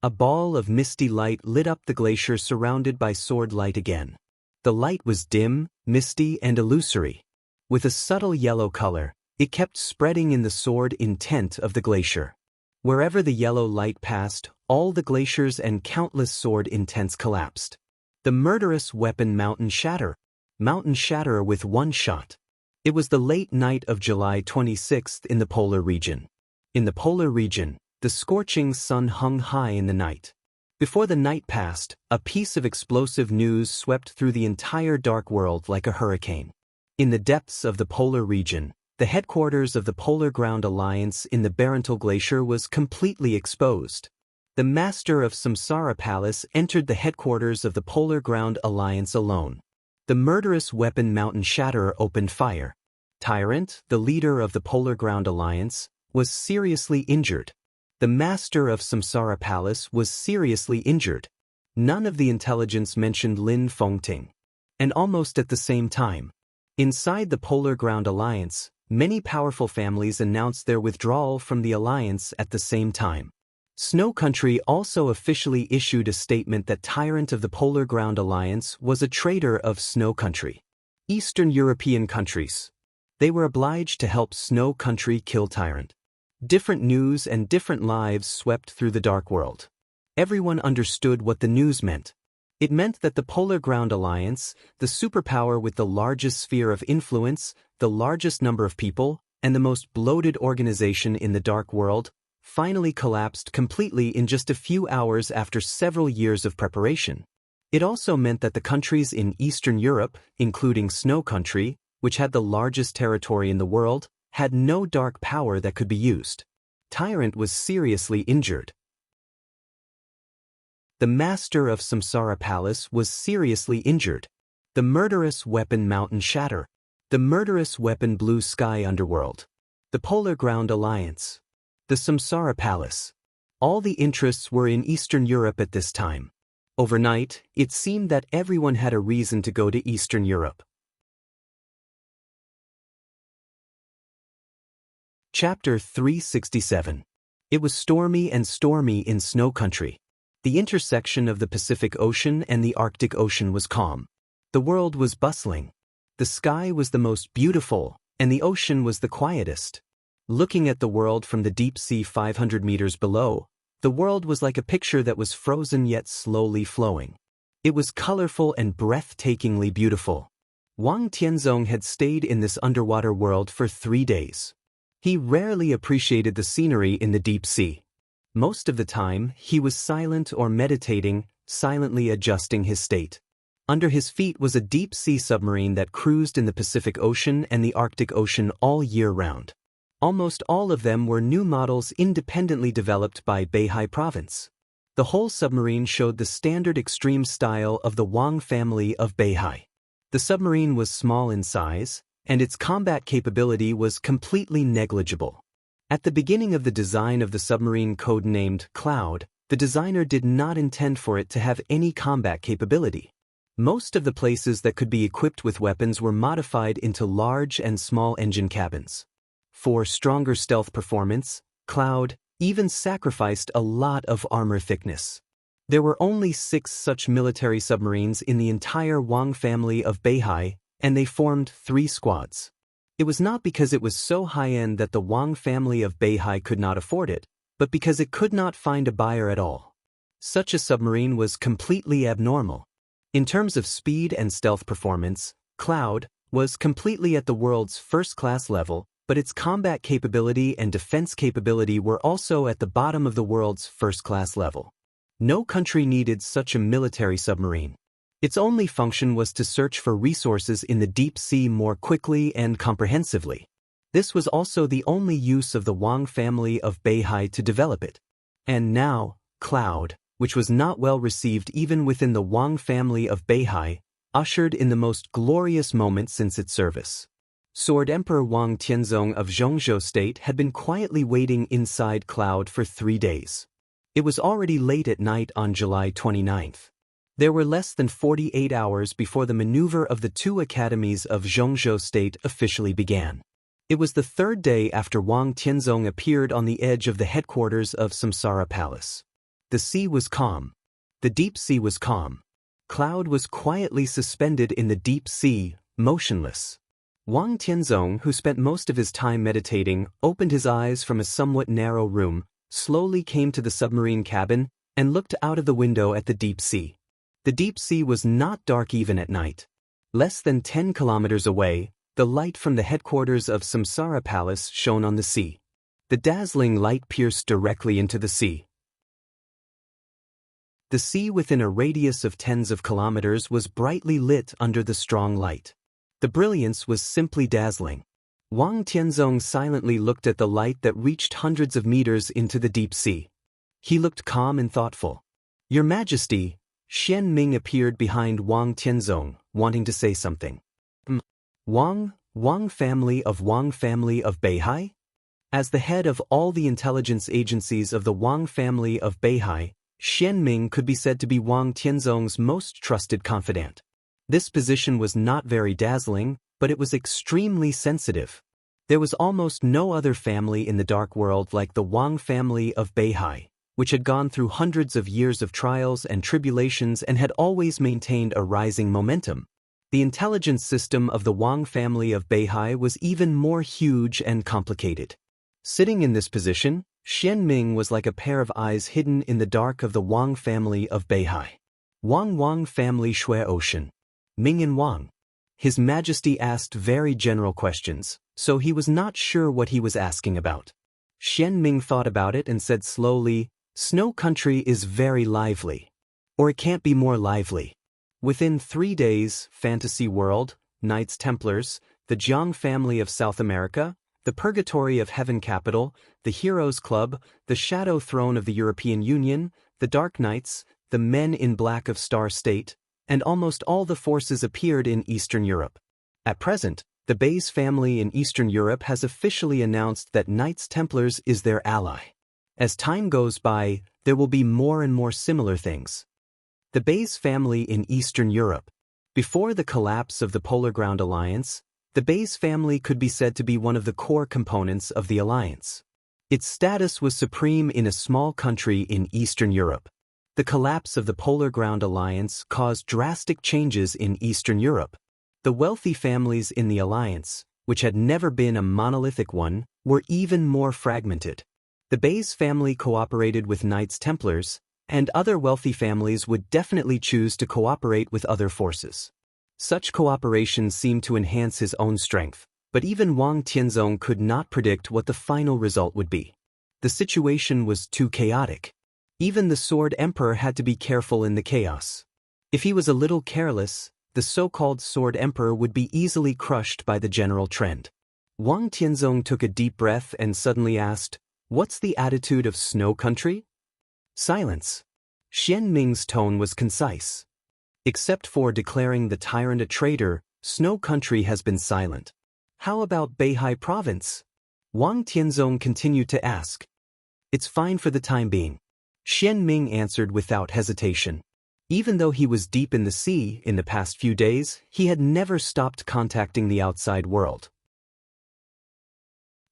A ball of misty light lit up the glacier surrounded by sword light again. The light was dim, misty, and illusory. With a subtle yellow color, it kept spreading in the sword intent of the glacier. Wherever the yellow light passed, all the glaciers and countless sword intents collapsed. The murderous weapon Mountain Shatter with one shot. It was the late night of July 26th in the polar region. In the polar region, the scorching sun hung high in the night. Before the night passed, a piece of explosive news swept through the entire dark world like a hurricane. In the depths of the polar region, the headquarters of the Polar Ground Alliance in the Barental Glacier was completely exposed. The master of Samsara Palace entered the headquarters of the Polar Ground Alliance alone. The murderous weapon Mountain Shatterer opened fire. Tyrant, the leader of the Polar Ground Alliance, was seriously injured. The master of Samsara Palace was seriously injured. None of the intelligence mentioned Lin Fengting. And almost at the same time, inside the Polar Ground Alliance, many powerful families announced their withdrawal from the alliance at the same time. Snow Country also officially issued a statement that Tyrant of the Polar Ground Alliance was a traitor of Snow Country. Eastern European countries. They were obliged to help Snow Country kill Tyrant. Different news and different lives swept through the dark world. Everyone understood what the news meant. It meant that the Polar Ground Alliance, the superpower with the largest sphere of influence, the largest number of people, and the most bloated organization in the dark world, finally collapsed completely in just a few hours after several years of preparation. It also meant that the countries in Eastern Europe, including Snow Country, which had the largest territory in the world, had no dark power that could be used. Tyrant was seriously injured. The master of Samsara Palace was seriously injured. The murderous weapon Mountain Shatter. The murderous weapon Blue Sky Underworld. The Polar Ground Alliance. The Samsara Palace. All the interests were in Eastern Europe at this time. Overnight, it seemed that everyone had a reason to go to Eastern Europe. Chapter 367. It was stormy in Snow Country. The intersection of the Pacific Ocean and the Arctic Ocean was calm. The world was bustling. The sky was the most beautiful, and the ocean was the quietest. Looking at the world from the deep sea 500 meters below, the world was like a picture that was frozen yet slowly flowing. It was colorful and breathtakingly beautiful. Wang Tianzong had stayed in this underwater world for 3 days. He rarely appreciated the scenery in the deep sea. Most of the time, he was silent or meditating, silently adjusting his state. Under his feet was a deep-sea submarine that cruised in the Pacific Ocean and the Arctic Ocean all year round. Almost all of them were new models independently developed by Beihai Province. The whole submarine showed the standard extreme style of the Wang family of Beihai. The submarine was small in size, and its combat capability was completely negligible. At the beginning of the design of the submarine codenamed Cloud, the designer did not intend for it to have any combat capability. Most of the places that could be equipped with weapons were modified into large and small engine cabins. For stronger stealth performance, Cloud even sacrificed a lot of armor thickness. There were only 6 such military submarines in the entire Wang family of Beihai, and they formed 3 squads. It was not because it was so high-end that the Wang family of Beihai could not afford it, but because it could not find a buyer at all. Such a submarine was completely abnormal. In terms of speed and stealth performance, Cloud was completely at the world's first-class level, but its combat capability and defense capability were also at the bottom of the world's first-class level. No country needed such a military submarine. Its only function was to search for resources in the deep sea more quickly and comprehensively. This was also the only use of the Wang family of Beihai to develop it. And now, Cloud, which was not well received even within the Wang family of Beihai, ushered in the most glorious moment since its service. Sword Emperor Wang Tianzong of Zhongzhou State had been quietly waiting inside Cloud for 3 days. It was already late at night on July 29th. There were less than 48 hours before the maneuver of the 2 academies of Zhongzhou State officially began. It was the 3rd day after Wang Tianzong appeared on the edge of the headquarters of Samsara Palace. The sea was calm. The deep sea was calm. Cloud was quietly suspended in the deep sea, motionless. Wang Tianzong, who spent most of his time meditating, opened his eyes from a somewhat narrow room, slowly came to the submarine cabin, and looked out of the window at the deep sea. The deep sea was not dark even at night. Less than 10 kilometers away, the light from the headquarters of Samsara Palace shone on the sea. The dazzling light pierced directly into the sea. The sea within a radius of tens of kilometers was brightly lit under the strong light. The brilliance was simply dazzling. Wang Tianzong silently looked at the light that reached hundreds of meters into the deep sea. He looked calm and thoughtful. "Your Majesty," Xian Ming appeared behind Wang Tianzong, wanting to say something. Wang family of Beihai? As the head of all the intelligence agencies of the Wang family of Beihai, Xian Ming could be said to be Wang Tianzong's most trusted confidant. This position was not very dazzling, but it was extremely sensitive. There was almost no other family in the dark world like the Wang family of Beihai, which had gone through hundreds of years of trials and tribulations and had always maintained a rising momentum. The intelligence system of the Wang family of Beihai was even more huge and complicated. Sitting in this position, Xian Ming was like a pair of eyes hidden in the dark of the Wang family of Beihai. Wang family Shui Ocean. Ming and Wang. His Majesty asked very general questions, so he was not sure what he was asking about. Xian Ming thought about it and said slowly, "Snow Country is very lively. Or it can't be more lively." Within 3 days, Fantasy World, Knights Templars, the Jiang family of South America, the Purgatory of Heaven Capital, the Heroes Club, the Shadow Throne of the European Union, the Dark Knights, the Men in Black of Star State, and almost all the forces appeared in Eastern Europe. At present, the Bays family in Eastern Europe has officially announced that Knights Templars is their ally. As time goes by, there will be more and more similar things. The Bays family in Eastern Europe. Before the collapse of the Polar Ground Alliance, the Bays family could be said to be one of the core components of the alliance. Its status was supreme in a small country in Eastern Europe. The collapse of the Polar Ground Alliance caused drastic changes in Eastern Europe. The wealthy families in the alliance, which had never been a monolithic one, were even more fragmented. The Bays family cooperated with Knights Templars, and other wealthy families would definitely choose to cooperate with other forces. Such cooperation seemed to enhance his own strength, but even Wang Tianzong could not predict what the final result would be. The situation was too chaotic. Even the Sword Emperor had to be careful in the chaos. If he was a little careless, the so-called Sword Emperor would be easily crushed by the general trend. Wang Tianzong took a deep breath and suddenly asked, "What's the attitude of Snow Country?" Silence. Xian Ming's tone was concise. Except for declaring the tyrant a traitor, Snow Country has been silent. How about Beihai Province? Wang Tianzong continued to ask. It's fine for the time being. Xian Ming answered without hesitation. Even though he was deep in the sea in the past few days, he had never stopped contacting the outside world.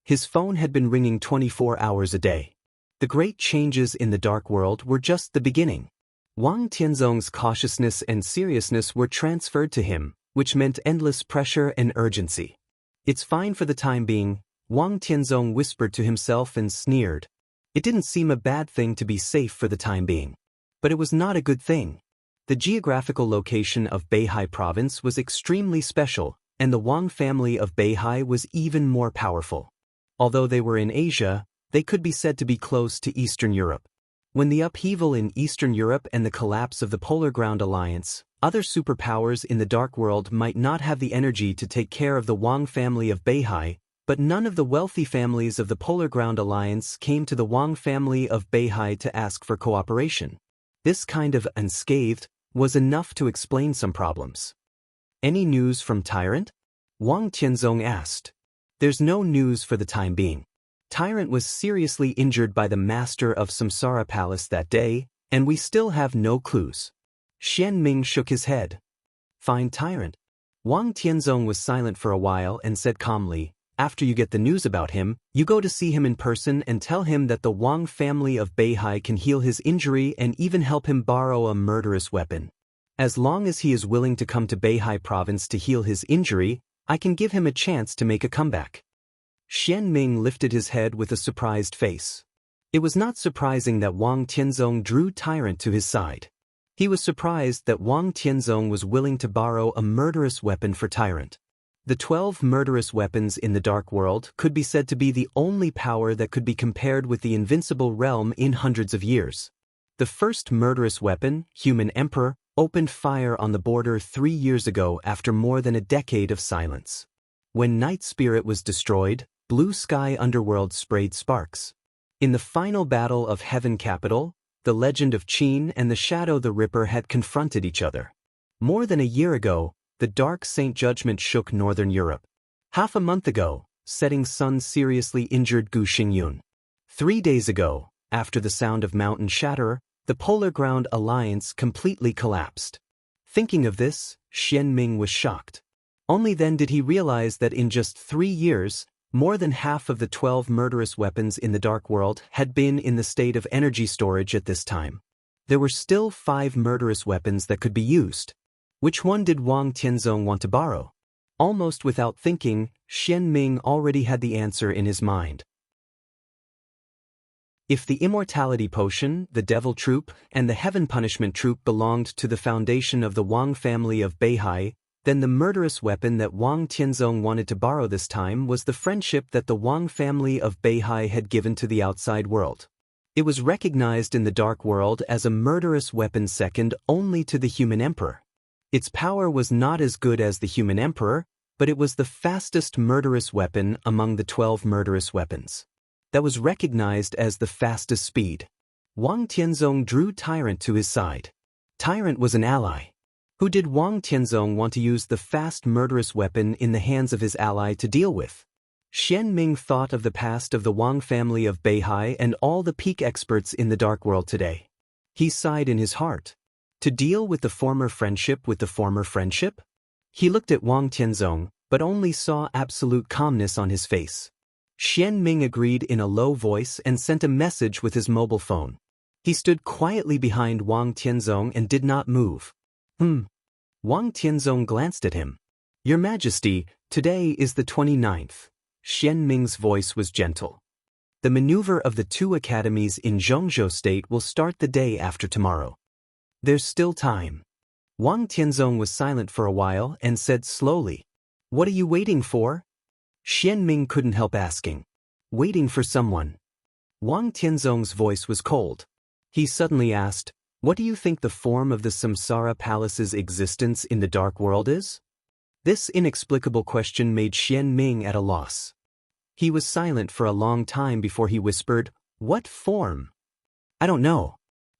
His phone had been ringing 24 hours a day. The great changes in the dark world were just the beginning. Wang Tianzong's cautiousness and seriousness were transferred to him, which meant endless pressure and urgency. It's fine for the time being, Wang Tianzong whispered to himself and sneered. It didn't seem a bad thing to be safe for the time being. But it was not a good thing. The geographical location of Beihai Province was extremely special, and the Wang family of Beihai was even more powerful. Although they were in Asia, they could be said to be close to Eastern Europe. When the upheaval in Eastern Europe and the collapse of the Polar Ground Alliance, other superpowers in the Dark World might not have the energy to take care of the Wang family of Beihai, but none of the wealthy families of the Polar Ground Alliance came to the Wang family of Beihai to ask for cooperation. This kind of unscathed was enough to explain some problems. Any news from Tyrant? Wang Tianzong asked. There's no news for the time being. Tyrant was seriously injured by the master of Samsara Palace that day, and we still have no clues. Xian Ming shook his head. Fine Tyrant. Wang Tianzong was silent for a while and said calmly, after you get the news about him, you go to see him in person and tell him that the Wang family of Beihai can heal his injury and even help him borrow a murderous weapon. As long as he is willing to come to Beihai Province to heal his injury, I can give him a chance to make a comeback. Xian Ming lifted his head with a surprised face. It was not surprising that Wang Tianzong drew Tyrant to his side. He was surprised that Wang Tianzong was willing to borrow a murderous weapon for Tyrant. The 12 murderous weapons in the Dark World could be said to be the only power that could be compared with the invincible realm in hundreds of years. The first murderous weapon, Human Emperor, opened fire on the border 3 years ago after more than a decade of silence. When Night Spirit was destroyed, Blue Sky Underworld sprayed sparks. In the final battle of Heaven Capital, the legend of Qin and the Shadow the Ripper had confronted each other. More than a year ago, the Dark Saint Judgment shook Northern Europe. Half a month ago, Setting Sun seriously injured Gu Xingyun. 3 days ago, after the sound of Mountain Shatter, the Polar Ground Alliance completely collapsed. Thinking of this, Xian Ming was shocked. Only then did he realize that in just 3 years, more than half of the 12 murderous weapons in the Dark World had been in the state of energy storage at this time. There were still 5 murderous weapons that could be used. Which one did Wang Tianzong want to borrow? Almost without thinking, Xian Ming already had the answer in his mind. If the Immortality Potion, the Devil Troop, and the Heaven Punishment Troop belonged to the foundation of the Wang family of Beihai, then the murderous weapon that Wang Tianzong wanted to borrow this time was the friendship that the Wang family of Beihai had given to the outside world. It was recognized in the Dark World as a murderous weapon second only to the Human Emperor. Its power was not as good as the Human Emperor, but it was the fastest murderous weapon among the 12 murderous weapons. That was recognized as the fastest speed. Wang Tianzong drew Tyrant to his side. Tyrant was an ally. Who did Wang Tianzong want to use the fast murderous weapon in the hands of his ally to deal with? Xian Ming thought of the past of the Wang family of Beihai and all the peak experts in the Dark World today. He sighed in his heart. To deal with the former friendship with the former friendship? He looked at Wang Tianzong, but only saw absolute calmness on his face. Xian Ming agreed in a low voice and sent a message with his mobile phone. He stood quietly behind Wang Tianzong and did not move. Wang Tianzong glanced at him. Your Majesty, today is the 29th. Xian Ming's voice was gentle. The maneuver of the 2 academies in Zhongzhou State will start the day after tomorrow. There's still time. Wang Tianzong was silent for a while and said slowly, What are you waiting for? Xian Ming couldn't help asking. Waiting for someone. Wang Tianzong's voice was cold. He suddenly asked, What do you think the form of the Samsara Palace's existence in the Dark World is? This inexplicable question made Xian Ming at a loss. He was silent for a long time before he whispered, What form? I don't know.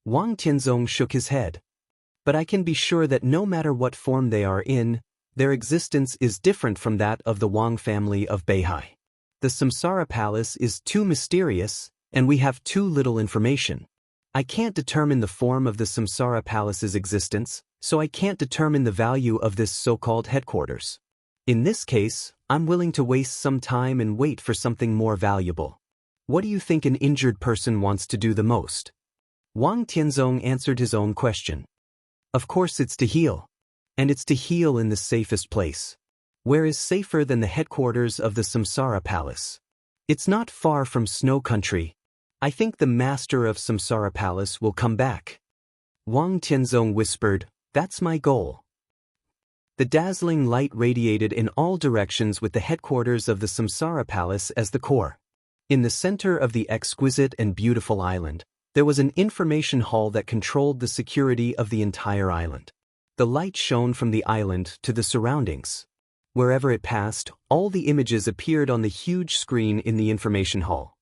Wang Tianzong shook his head. But I can be sure that no matter what form they are in, their existence is different from that of the Wang family of Beihai. The Samsara Palace is too mysterious, and we have too little information. I can't determine the form of the Samsara Palace's existence, so I can't determine the value of this so-called headquarters. In this case, I'm willing to waste some time and wait for something more valuable. What do you think an injured person wants to do the most? Wang Tianzong answered his own question. Of course it's to heal. And it's to heal in the safest place. Where is safer than the headquarters of the Samsara Palace? It's not far from Snow Country. I think the master of Samsara Palace will come back. Wang Tianzong whispered, that's my goal. The dazzling light radiated in all directions with the headquarters of the Samsara Palace as the core. In the center of the exquisite and beautiful island, there was an information hall that controlled the security of the entire island. The light shone from the island to the surroundings. Wherever it passed, all the images appeared on the huge screen in the information hall.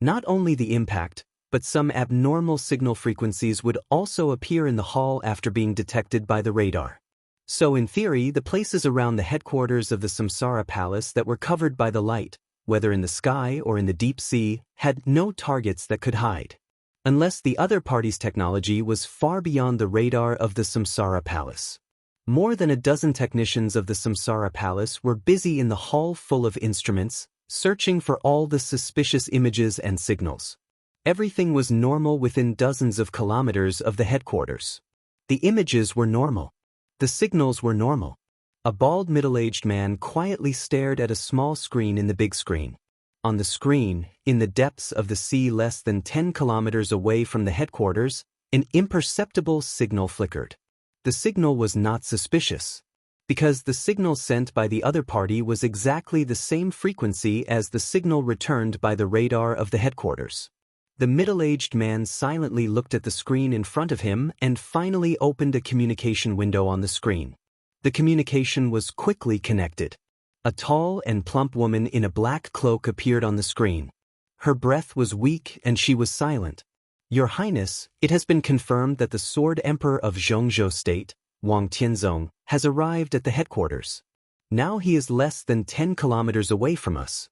Not only the impact, but some abnormal signal frequencies would also appear in the hall after being detected by the radar. So in theory, the places around the headquarters of the Samsara Palace that were covered by the light, whether in the sky or in the deep sea, had no targets that could hide. Unless the other party's technology was far beyond the radar of the Samsara Palace. More than a dozen technicians of the Samsara Palace were busy in the hall full of instruments, searching for all the suspicious images and signals. Everything was normal within dozens of kilometers of the headquarters. The images were normal. The signals were normal. A bald middle-aged man quietly stared at a small screen in the big screen. On the screen, in the depths of the sea less than 10 kilometers away from the headquarters, an imperceptible signal flickered. The signal was not suspicious, because the signal sent by the other party was exactly the same frequency as the signal returned by the radar of the headquarters. The middle-aged man silently looked at the screen in front of him and finally opened a communication window on the screen. The communication was quickly connected. A tall and plump woman in a black cloak appeared on the screen. Her breath was weak and she was silent. Your Highness, it has been confirmed that the Sword Emperor of Zhongzhou State, Wang Tianzong, has arrived at the headquarters. Now he is less than 10 kilometers away from us.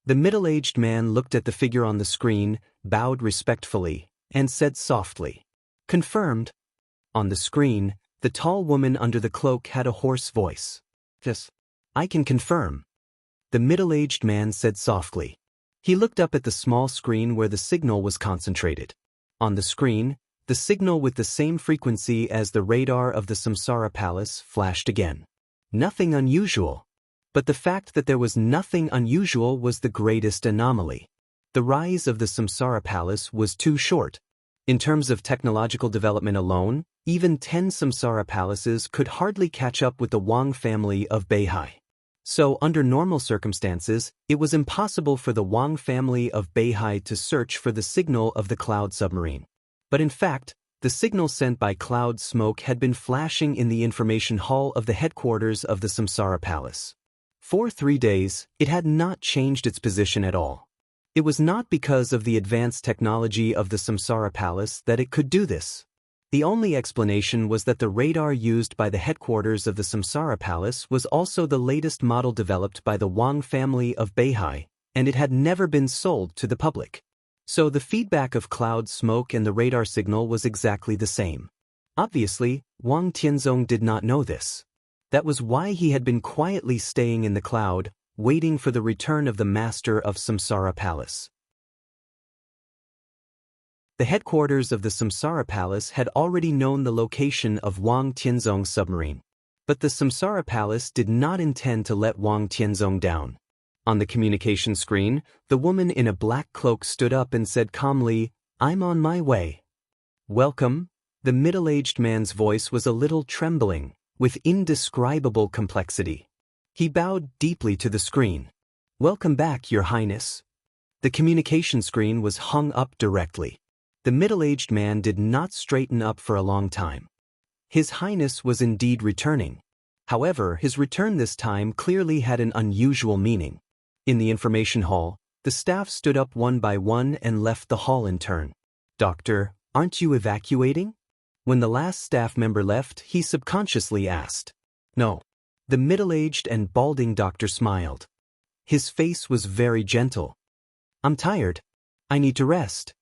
The middle-aged man looked at the figure on the screen, bowed respectfully, and said softly, confirmed. On the screen, the tall woman under the cloak had a hoarse voice. Yes, I can confirm. The middle-aged man said softly. He looked up at the small screen where the signal was concentrated. On the screen, the signal with the same frequency as the radar of the Samsara Palace flashed again. Nothing unusual. But the fact that there was nothing unusual was the greatest anomaly. The rise of the Samsara Palace was too short. In terms of technological development alone, even 10 Samsara Palaces could hardly catch up with the Wang family of Beihai. So, under normal circumstances, it was impossible for the Wang family of Beihai to search for the signal of the cloud submarine. But in fact, the signal sent by cloud smoke had been flashing in the information hall of the headquarters of the Samsara Palace. For 3 days, it had not changed its position at all. It was not because of the advanced technology of the Samsara Palace that it could do this. The only explanation was that the radar used by the headquarters of the Samsara Palace was also the latest model developed by the Wang family of Beihai, and it had never been sold to the public. So the feedback of cloud smoke and the radar signal was exactly the same. Obviously, Wang Tianzong did not know this. That was why he had been quietly staying in the cloud, waiting for the return of the master of Samsara Palace. The headquarters of the Samsara Palace had already known the location of Wang Tianzong's submarine. But the Samsara Palace did not intend to let Wang Tianzong down. On the communication screen, the woman in a black cloak stood up and said calmly, "I'm on my way." "Welcome." The middle-aged man's voice was a little trembling, with indescribable complexity. He bowed deeply to the screen. "Welcome back, Your Highness." The communication screen was hung up directly. The middle-aged man did not straighten up for a long time. His Highness was indeed returning. However, his return this time clearly had an unusual meaning. In the information hall, the staff stood up one by one and left the hall in turn. "Doctor, aren't you evacuating?" When the last staff member left, he subconsciously asked. "No." The middle-aged and balding doctor smiled. His face was very gentle. "I'm tired. I need to rest."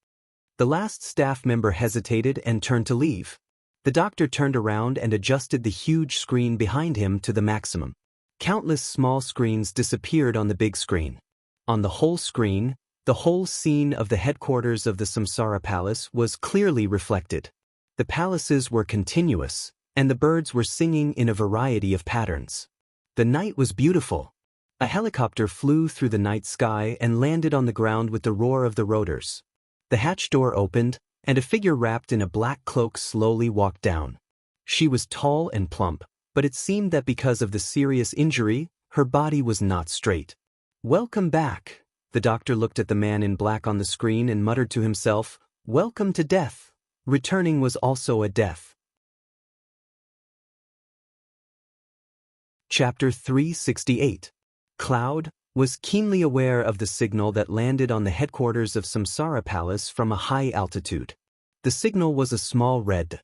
The last staff member hesitated and turned to leave. The doctor turned around and adjusted the huge screen behind him to the maximum. Countless small screens disappeared on the big screen. On the whole screen, the whole scene of the headquarters of the Samsara Palace was clearly reflected. The palaces were continuous, and the birds were singing in a variety of patterns. The night was beautiful. A helicopter flew through the night sky and landed on the ground with the roar of the rotors. The hatch door opened, and a figure wrapped in a black cloak slowly walked down. She was tall and plump, but it seemed that because of the serious injury, her body was not straight. "Welcome back." The doctor looked at the man in black on the screen and muttered to himself, "Welcome to death." Returning was also a death. Chapter 368. Cloud was keenly aware of the signal that landed on the headquarters of Samsara Palace from a high altitude. The signal was a small red.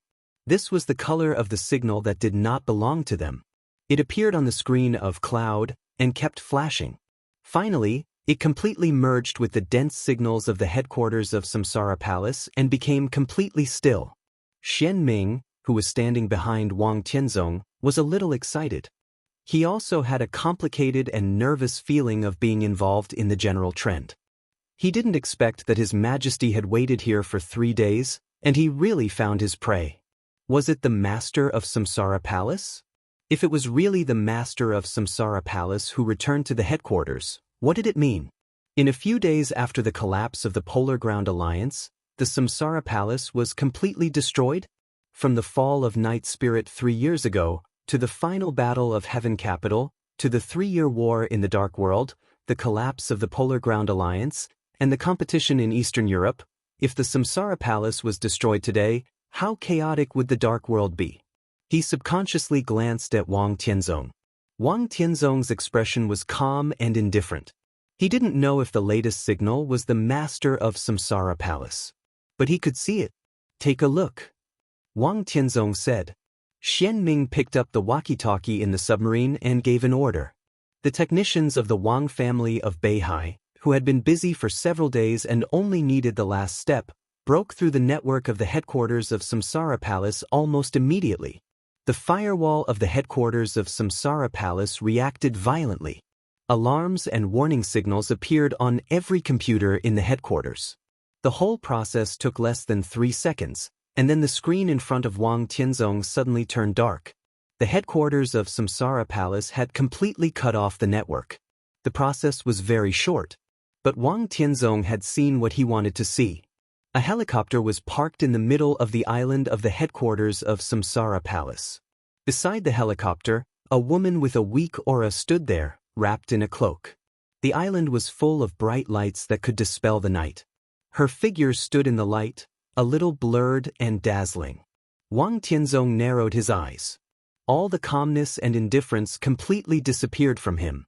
This was the color of the signal that did not belong to them. It appeared on the screen of Cloud and kept flashing. Finally, it completely merged with the dense signals of the headquarters of Samsara Palace and became completely still. Xian Ming, who was standing behind Wang Tianzong, was a little excited. He also had a complicated and nervous feeling of being involved in the general trend. He didn't expect that His Majesty had waited here for 3 days, and he really found his prey. Was it the master of Samsara Palace? If it was really the master of Samsara Palace who returned to the headquarters, what did it mean? In a few days after the collapse of the Polar Ground Alliance, the Samsara Palace was completely destroyed? From the fall of Night Spirit 3 years ago, to the final battle of Heaven Capital, to the 3-year war in the Dark World, the collapse of the Polar Ground Alliance, and the competition in Eastern Europe, if the Samsara Palace was destroyed today, how chaotic would the Dark World be? He subconsciously glanced at Wang Tianzong. Wang Tianzong's expression was calm and indifferent. He didn't know if the latest signal was the master of Samsara Palace. But he could see it. "Take a look," Wang Tianzong said. Xian Ming picked up the walkie-talkie in the submarine and gave an order. The technicians of the Wang family of Beihai, who had been busy for several days and only needed the last step, broke through the network of the headquarters of Samsara Palace almost immediately. The firewall of the headquarters of Samsara Palace reacted violently. Alarms and warning signals appeared on every computer in the headquarters. The whole process took less than 3 seconds, and then the screen in front of Wang Tianzong suddenly turned dark. The headquarters of Samsara Palace had completely cut off the network. The process was very short. But Wang Tianzong had seen what he wanted to see. A helicopter was parked in the middle of the island of the headquarters of Samsara Palace. Beside the helicopter, a woman with a weak aura stood there, wrapped in a cloak. The island was full of bright lights that could dispel the night. Her figure stood in the light, a little blurred and dazzling. Wang Tianzong narrowed his eyes. All the calmness and indifference completely disappeared from him.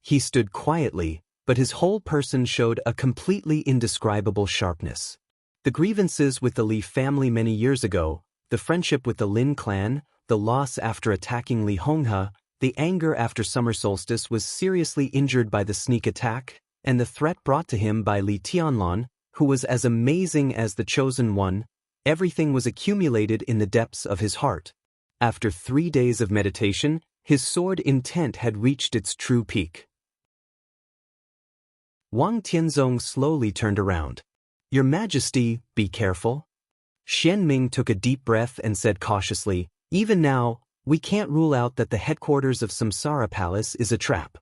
He stood quietly, but his whole person showed a completely indescribable sharpness. The grievances with the Li family many years ago, the friendship with the Lin clan, the loss after attacking Li Honghe, the anger after summer solstice was seriously injured by the sneak attack, and the threat brought to him by Li Tianlan, who was as amazing as the chosen one, everything was accumulated in the depths of his heart. After 3 days of meditation, his sword intent had reached its true peak. Wang Tianzong slowly turned around. "Your Majesty, be careful." Xian Ming took a deep breath and said cautiously, "Even now, we can't rule out that the headquarters of Samsara Palace is a trap."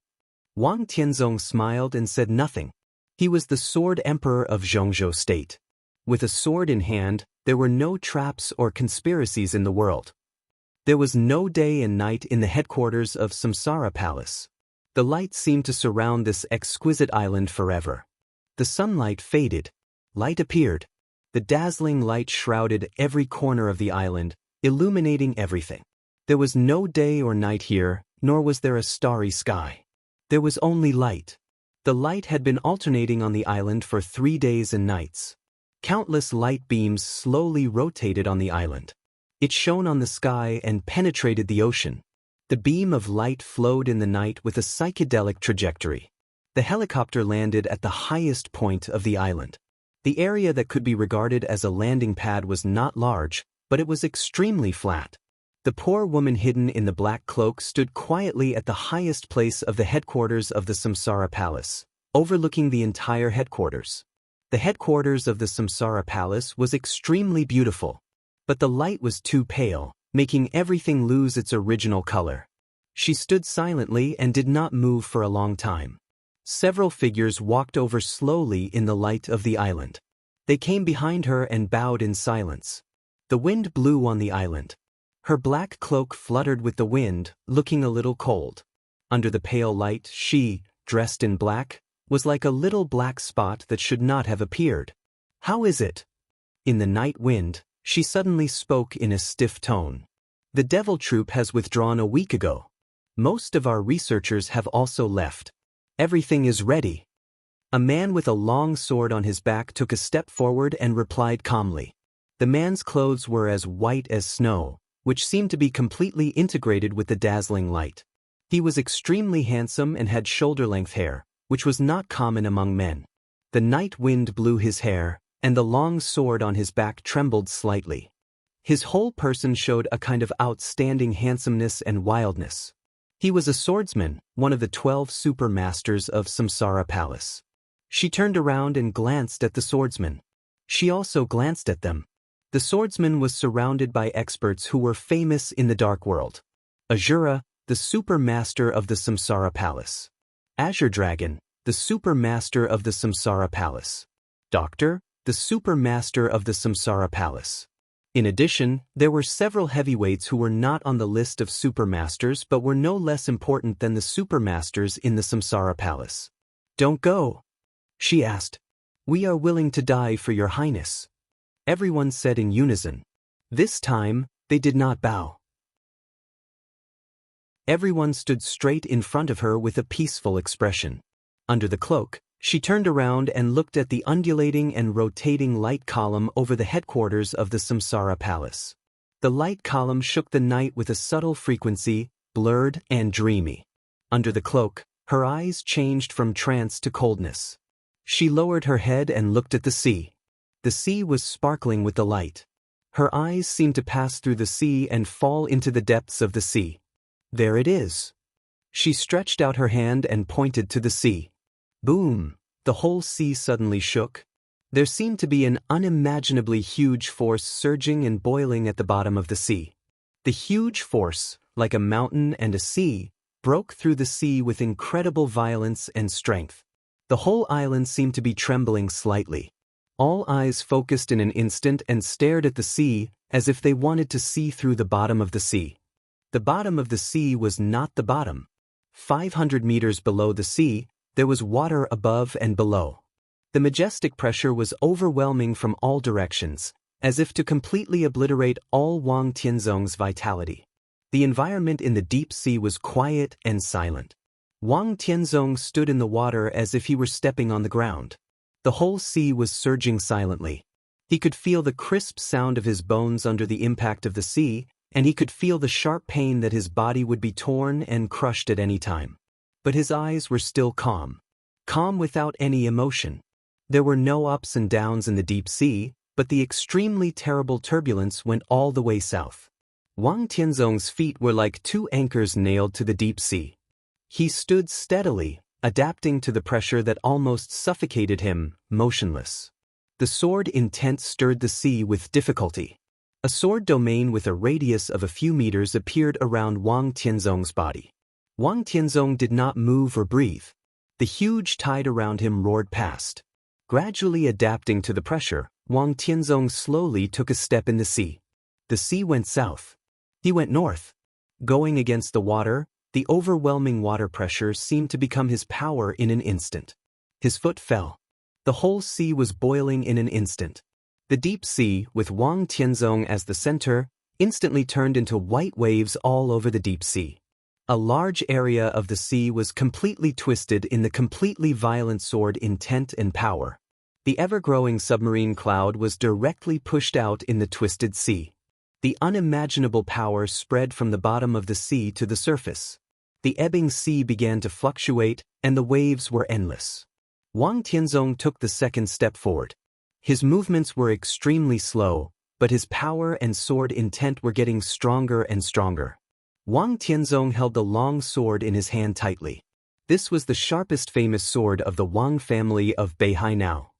Wang Tianzong smiled and said nothing. He was the Sword Emperor of Zhongzhou State. With a sword in hand, there were no traps or conspiracies in the world. There was no day and night in the headquarters of Samsara Palace. The light seemed to surround this exquisite island forever. The sunlight faded. Light appeared. The dazzling light shrouded every corner of the island, illuminating everything. There was no day or night here, nor was there a starry sky. There was only light. The light had been alternating on the island for 3 days and nights. Countless light beams slowly rotated on the island. It shone on the sky and penetrated the ocean. The beam of light flowed in the night with a psychedelic trajectory. The helicopter landed at the highest point of the island. The area that could be regarded as a landing pad was not large, but it was extremely flat. The poor woman hidden in the black cloak stood quietly at the highest place of the headquarters of the Samsara Palace, overlooking the entire headquarters. The headquarters of the Samsara Palace was extremely beautiful, but the light was too pale, making everything lose its original color. She stood silently and did not move for a long time. Several figures walked over slowly in the light of the island. They came behind her and bowed in silence. The wind blew on the island. Her black cloak fluttered with the wind, looking a little cold. Under the pale light, she, dressed in black, was like a little black spot that should not have appeared. "How is it?" In the night wind, she suddenly spoke in a stiff tone. "The Devil Troop has withdrawn a week ago. Most of our researchers have also left. Everything is ready." A man with a long sword on his back took a step forward and replied calmly. The man's clothes were as white as snow, which seemed to be completely integrated with the dazzling light. He was extremely handsome and had shoulder-length hair, which was not common among men. The night wind blew his hair, and the long sword on his back trembled slightly. His whole person showed a kind of outstanding handsomeness and wildness. He was a swordsman, one of the 12 super masters of Samsara Palace. She turned around and glanced at the swordsman. She also glanced at them. The swordsman was surrounded by experts who were famous in the dark world. Azura, the super master of the Samsara Palace. Azure Dragon, the super master of the Samsara Palace. Doctor, the super master of the Samsara Palace. In addition, there were several heavyweights who were not on the list of supermasters but were no less important than the supermasters in the Samsara Palace. "Don't go," she asked. "We are willing to die for your highness." Everyone said in unison. This time, they did not bow. Everyone stood straight in front of her with a peaceful expression. Under the cloak, she turned around and looked at the undulating and rotating light column over the headquarters of the Samsara Palace. The light column shook the night with a subtle frequency, blurred and dreamy. Under the cloak, her eyes changed from trance to coldness. She lowered her head and looked at the sea. The sea was sparkling with the light. Her eyes seemed to pass through the sea and fall into the depths of the sea. "There it is." She stretched out her hand and pointed to the sea. Boom! The whole sea suddenly shook. There seemed to be an unimaginably huge force surging and boiling at the bottom of the sea. The huge force, like a mountain and a sea, broke through the sea with incredible violence and strength. The whole island seemed to be trembling slightly. All eyes focused in an instant and stared at the sea, as if they wanted to see through the bottom of the sea. The bottom of the sea was not the bottom. 500 meters below the sea, there was water above and below. The majestic pressure was overwhelming from all directions, as if to completely obliterate all Wang Tianzong's vitality. The environment in the deep sea was quiet and silent. Wang Tianzong stood in the water as if he were stepping on the ground. The whole sea was surging silently. He could feel the crisp sound of his bones under the impact of the sea, and he could feel the sharp pain that his body would be torn and crushed at any time. But his eyes were still calm. Calm without any emotion. There were no ups and downs in the deep sea, but the extremely terrible turbulence went all the way south. Wang Tianzong's feet were like two anchors nailed to the deep sea. He stood steadily, adapting to the pressure that almost suffocated him, motionless. The sword intent stirred the sea with difficulty. A sword domain with a radius of a few meters appeared around Wang Tianzong's body. Wang Tianzong did not move or breathe. The huge tide around him roared past. Gradually adapting to the pressure, Wang Tianzong slowly took a step in the sea. The sea went south. He went north. Going against the water, the overwhelming water pressure seemed to become his power in an instant. His foot fell. The whole sea was boiling in an instant. The deep sea, with Wang Tianzong as the center, instantly turned into white waves all over the deep sea. A large area of the sea was completely twisted in the completely violent sword intent and power. The ever-growing submarine cloud was directly pushed out in the twisted sea. The unimaginable power spread from the bottom of the sea to the surface. The ebbing sea began to fluctuate, and the waves were endless. Wang Tianzong took the second step forward. His movements were extremely slow, but his power and sword intent were getting stronger and stronger. Wang Tianzong held the long sword in his hand tightly. This was the sharpest famous sword of the Wang family of Beihai now.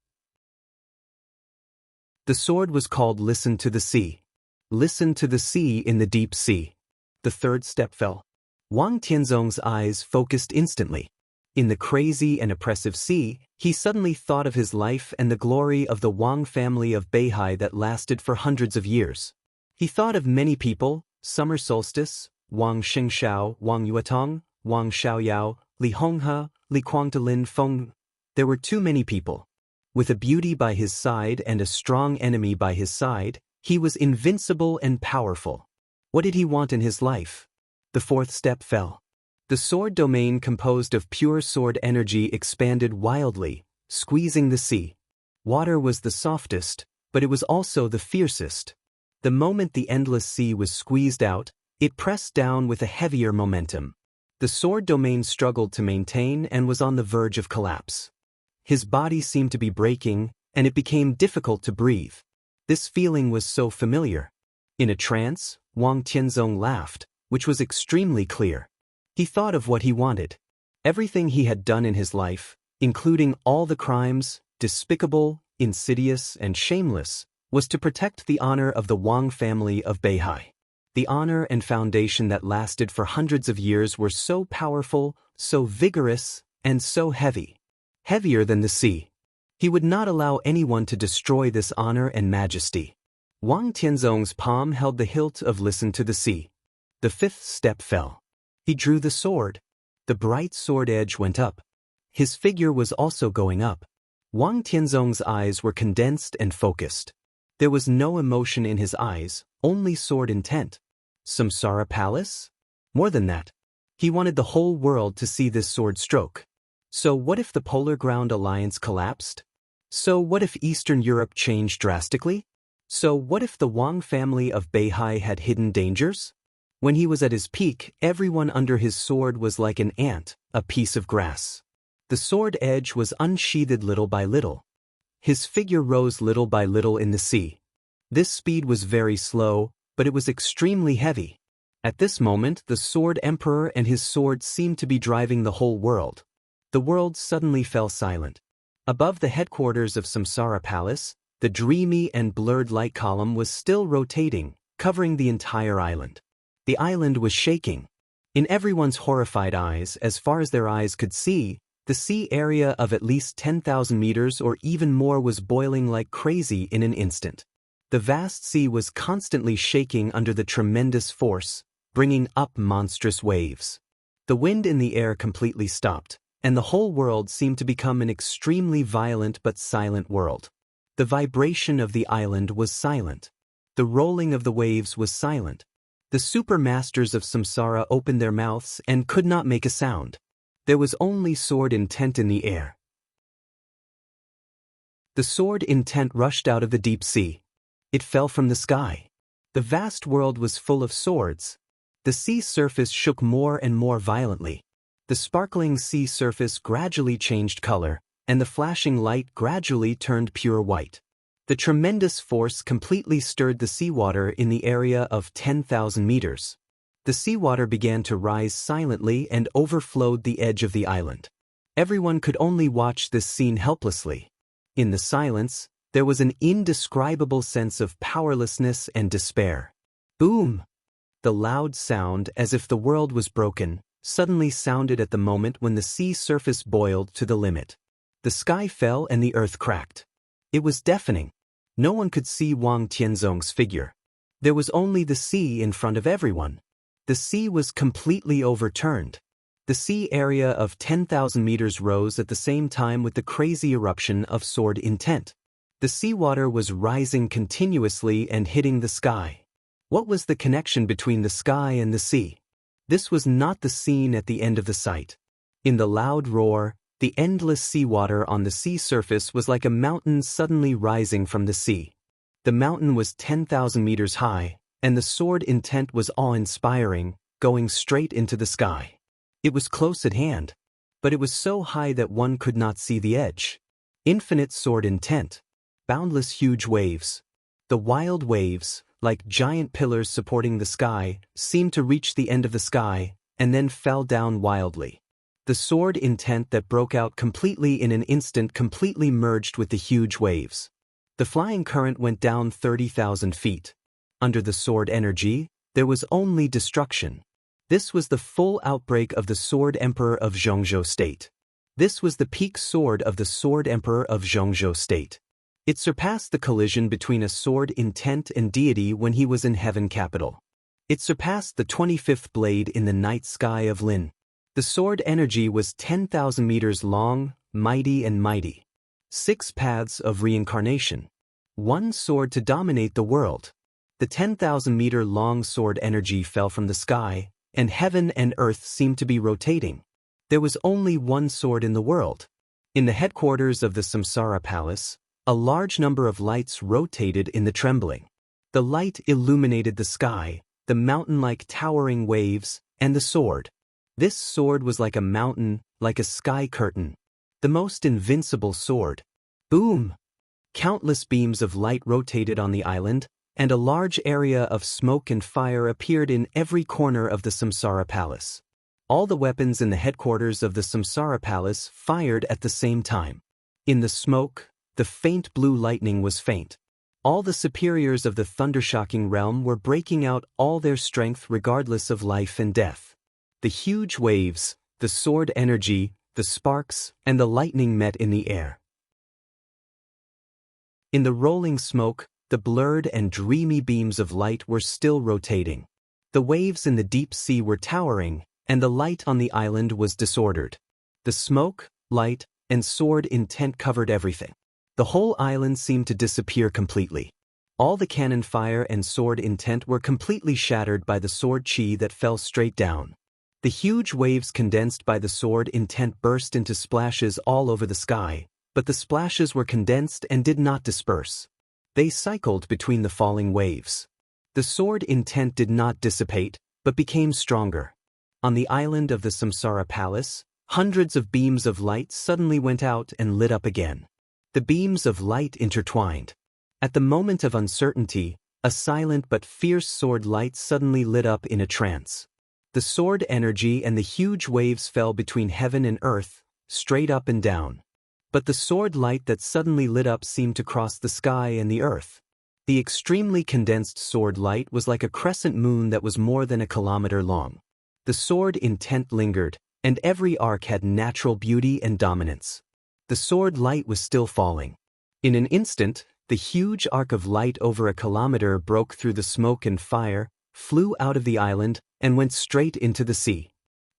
The sword was called Listen to the Sea. Listen to the sea in the deep sea. The third step fell. Wang Tianzong's eyes focused instantly. In the crazy and oppressive sea, he suddenly thought of his life and the glory of the Wang family of Beihai that lasted for hundreds of years. He thought of many people: Summer Solstice, Wang Xingshao, Wang Yuetong, Wang Xiaoyao, Li Honghe, Li Guangdelin Feng. There were too many people. With a beauty by his side and a strong enemy by his side, he was invincible and powerful. What did he want in his life? The fourth step fell. The sword domain composed of pure sword energy expanded wildly, squeezing the sea. Water was the softest, but it was also the fiercest. The moment the endless sea was squeezed out, it pressed down with a heavier momentum. The sword domain struggled to maintain and was on the verge of collapse. His body seemed to be breaking, and it became difficult to breathe. This feeling was so familiar. In a trance, Wang Tianzong laughed, which was extremely clear. He thought of what he wanted. Everything he had done in his life, including all the crimes, despicable, insidious, and shameless, was to protect the honor of the Wang family of Beihai. The honor and foundation that lasted for hundreds of years were so powerful, so vigorous, and so heavy. Heavier than the sea. He would not allow anyone to destroy this honor and majesty. Wang Tianzong's palm held the hilt of Listen to the Sea. The fifth step fell. He drew the sword. The bright sword edge went up. His figure was also going up. Wang Tianzong's eyes were condensed and focused. There was no emotion in his eyes, only sword intent. Samsara Palace? More than that. He wanted the whole world to see this sword stroke. So what if the Polar Ground Alliance collapsed? So what if Eastern Europe changed drastically? So what if the Wang family of Beihai had hidden dangers? When he was at his peak, everyone under his sword was like an ant, a piece of grass. The sword edge was unsheathed little by little. His figure rose little by little in the sea. This speed was very slow, but it was extremely heavy. At this moment, the Sword Emperor and his sword seemed to be driving the whole world. The world suddenly fell silent. Above the headquarters of Samsara Palace, the dreamy and blurred light column was still rotating, covering the entire island. The island was shaking. In everyone's horrified eyes, as far as their eyes could see, the sea area of at least 10,000 meters or even more was boiling like crazy in an instant. The vast sea was constantly shaking under the tremendous force, bringing up monstrous waves. The wind in the air completely stopped, and the whole world seemed to become an extremely violent but silent world. The vibration of the island was silent. The rolling of the waves was silent. The supermasters of Samsara opened their mouths and could not make a sound. There was only sword intent in the air. The sword intent rushed out of the deep sea. It fell from the sky. The vast world was full of swords. The sea surface shook more and more violently. The sparkling sea surface gradually changed color, and the flashing light gradually turned pure white. The tremendous force completely stirred the seawater in the area of 10,000 meters. The seawater began to rise silently and overflowed the edge of the island. Everyone could only watch this scene helplessly. In the silence, there was an indescribable sense of powerlessness and despair. Boom! The loud sound, as if the world was broken, suddenly sounded at the moment when the sea surface boiled to the limit. The sky fell and the earth cracked. It was deafening. No one could see Wang Tianzong's figure. There was only the sea in front of everyone. The sea was completely overturned. The sea area of 10,000 meters rose at the same time with the crazy eruption of sword intent. The seawater was rising continuously and hitting the sky. What was the connection between the sky and the sea? This was not the scene at the end of the sight. In the loud roar, The endless seawater on the sea surface was like a mountain suddenly rising from the sea. The mountain was 10,000 meters high, and the sword intent was awe-inspiring, going straight into the sky. It was close at hand, but it was so high that one could not see the edge. Infinite sword intent. Boundless huge waves. The wild waves, like giant pillars supporting the sky, seemed to reach the end of the sky, and then fell down wildly. The sword intent that broke out completely in an instant completely merged with the huge waves. The flying current went down 30,000 feet. Under the sword energy, there was only destruction. This was the full outbreak of the Sword Emperor of Zhongzhou State. This was the peak sword of the Sword Emperor of Zhongzhou State. It surpassed the collision between a sword intent and deity when he was in heaven capital. It surpassed the 25th blade in the night sky of Lin. The sword energy was 10,000 meters long, mighty and mighty. 6 paths of reincarnation. One sword to dominate the world. The 10,000-meter long sword energy fell from the sky, and heaven and earth seemed to be rotating. There was only one sword in the world. In the headquarters of the Samsara Palace, a large number of lights rotated in the trembling. The light illuminated the sky, the mountain-like towering waves, and the sword. This sword was like a mountain, like a sky curtain. The most invincible sword. Boom! Countless beams of light rotated on the island, and a large area of smoke and fire appeared in every corner of the Samsara Palace. All the weapons in the headquarters of the Samsara Palace fired at the same time. In the smoke, the faint blue lightning was faint. All the superiors of the thundershocking realm were breaking out all their strength regardless of life and death. The huge waves, the sword energy, the sparks, and the lightning met in the air. In the rolling smoke, the blurred and dreamy beams of light were still rotating. The waves in the deep sea were towering, and the light on the island was disordered. The smoke, light, and sword intent covered everything. The whole island seemed to disappear completely. All the cannon fire and sword intent were completely shattered by the sword chi that fell straight down. The huge waves condensed by the sword intent burst into splashes all over the sky, but the splashes were condensed and did not disperse. They cycled between the falling waves. The sword intent did not dissipate, but became stronger. On the island of the Samsara Palace, hundreds of beams of light suddenly went out and lit up again. The beams of light intertwined. At the moment of uncertainty, a silent but fierce sword light suddenly lit up in a trance. The sword energy and the huge waves fell between heaven and earth, straight up and down. But the sword light that suddenly lit up seemed to cross the sky and the earth. The extremely condensed sword light was like a crescent moon that was more than a kilometer long. The sword intent lingered, and every arc had natural beauty and dominance. The sword light was still falling. In an instant, the huge arc of light over a kilometer broke through the smoke and fire, flew out of the island, and went straight into the sea.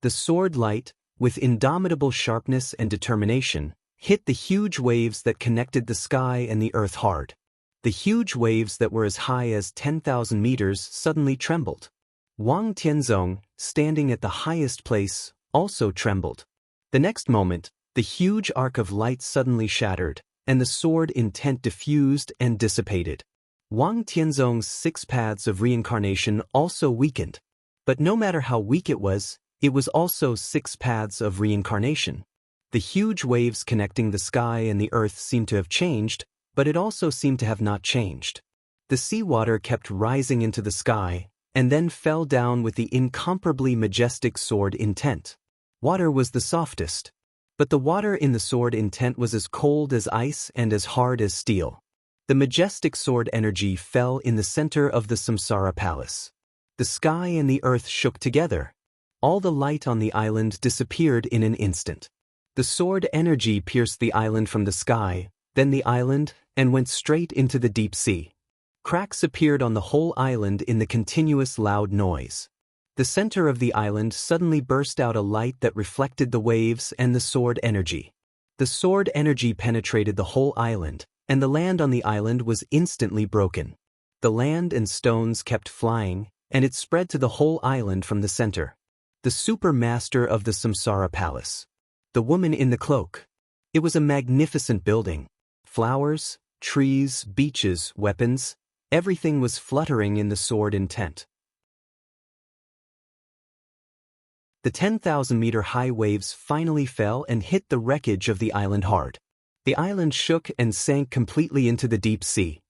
The sword light, with indomitable sharpness and determination, hit the huge waves that connected the sky and the earth hard. The huge waves that were as high as 10,000 meters suddenly trembled. Wang Tianzong, standing at the highest place, also trembled. The next moment, the huge arc of light suddenly shattered, and the sword intent diffused and dissipated. Wang Tianzong's 6 paths of reincarnation also weakened. But no matter how weak it was also 6 paths of reincarnation. The huge waves connecting the sky and the earth seemed to have changed, but it also seemed to have not changed. The seawater kept rising into the sky, and then fell down with the incomparably majestic sword intent. Water was the softest, but the water in the sword intent was as cold as ice and as hard as steel. The majestic sword energy fell in the center of the Samsara Palace. The sky and the earth shook together. All the light on the island disappeared in an instant. The sword energy pierced the island from the sky, then the island, and went straight into the deep sea. Cracks appeared on the whole island in the continuous loud noise. The center of the island suddenly burst out a light that reflected the waves and the sword energy. The sword energy penetrated the whole island, and the land on the island was instantly broken. The land and stones kept flying, and it spread to the whole island from the center. The super master of the Samsara Palace. The woman in the cloak. It was a magnificent building. Flowers, trees, beaches, weapons, everything was fluttering in the sword intent. The 10,000-meter-high waves finally fell and hit the wreckage of the island hard. The island shook and sank completely into the deep sea.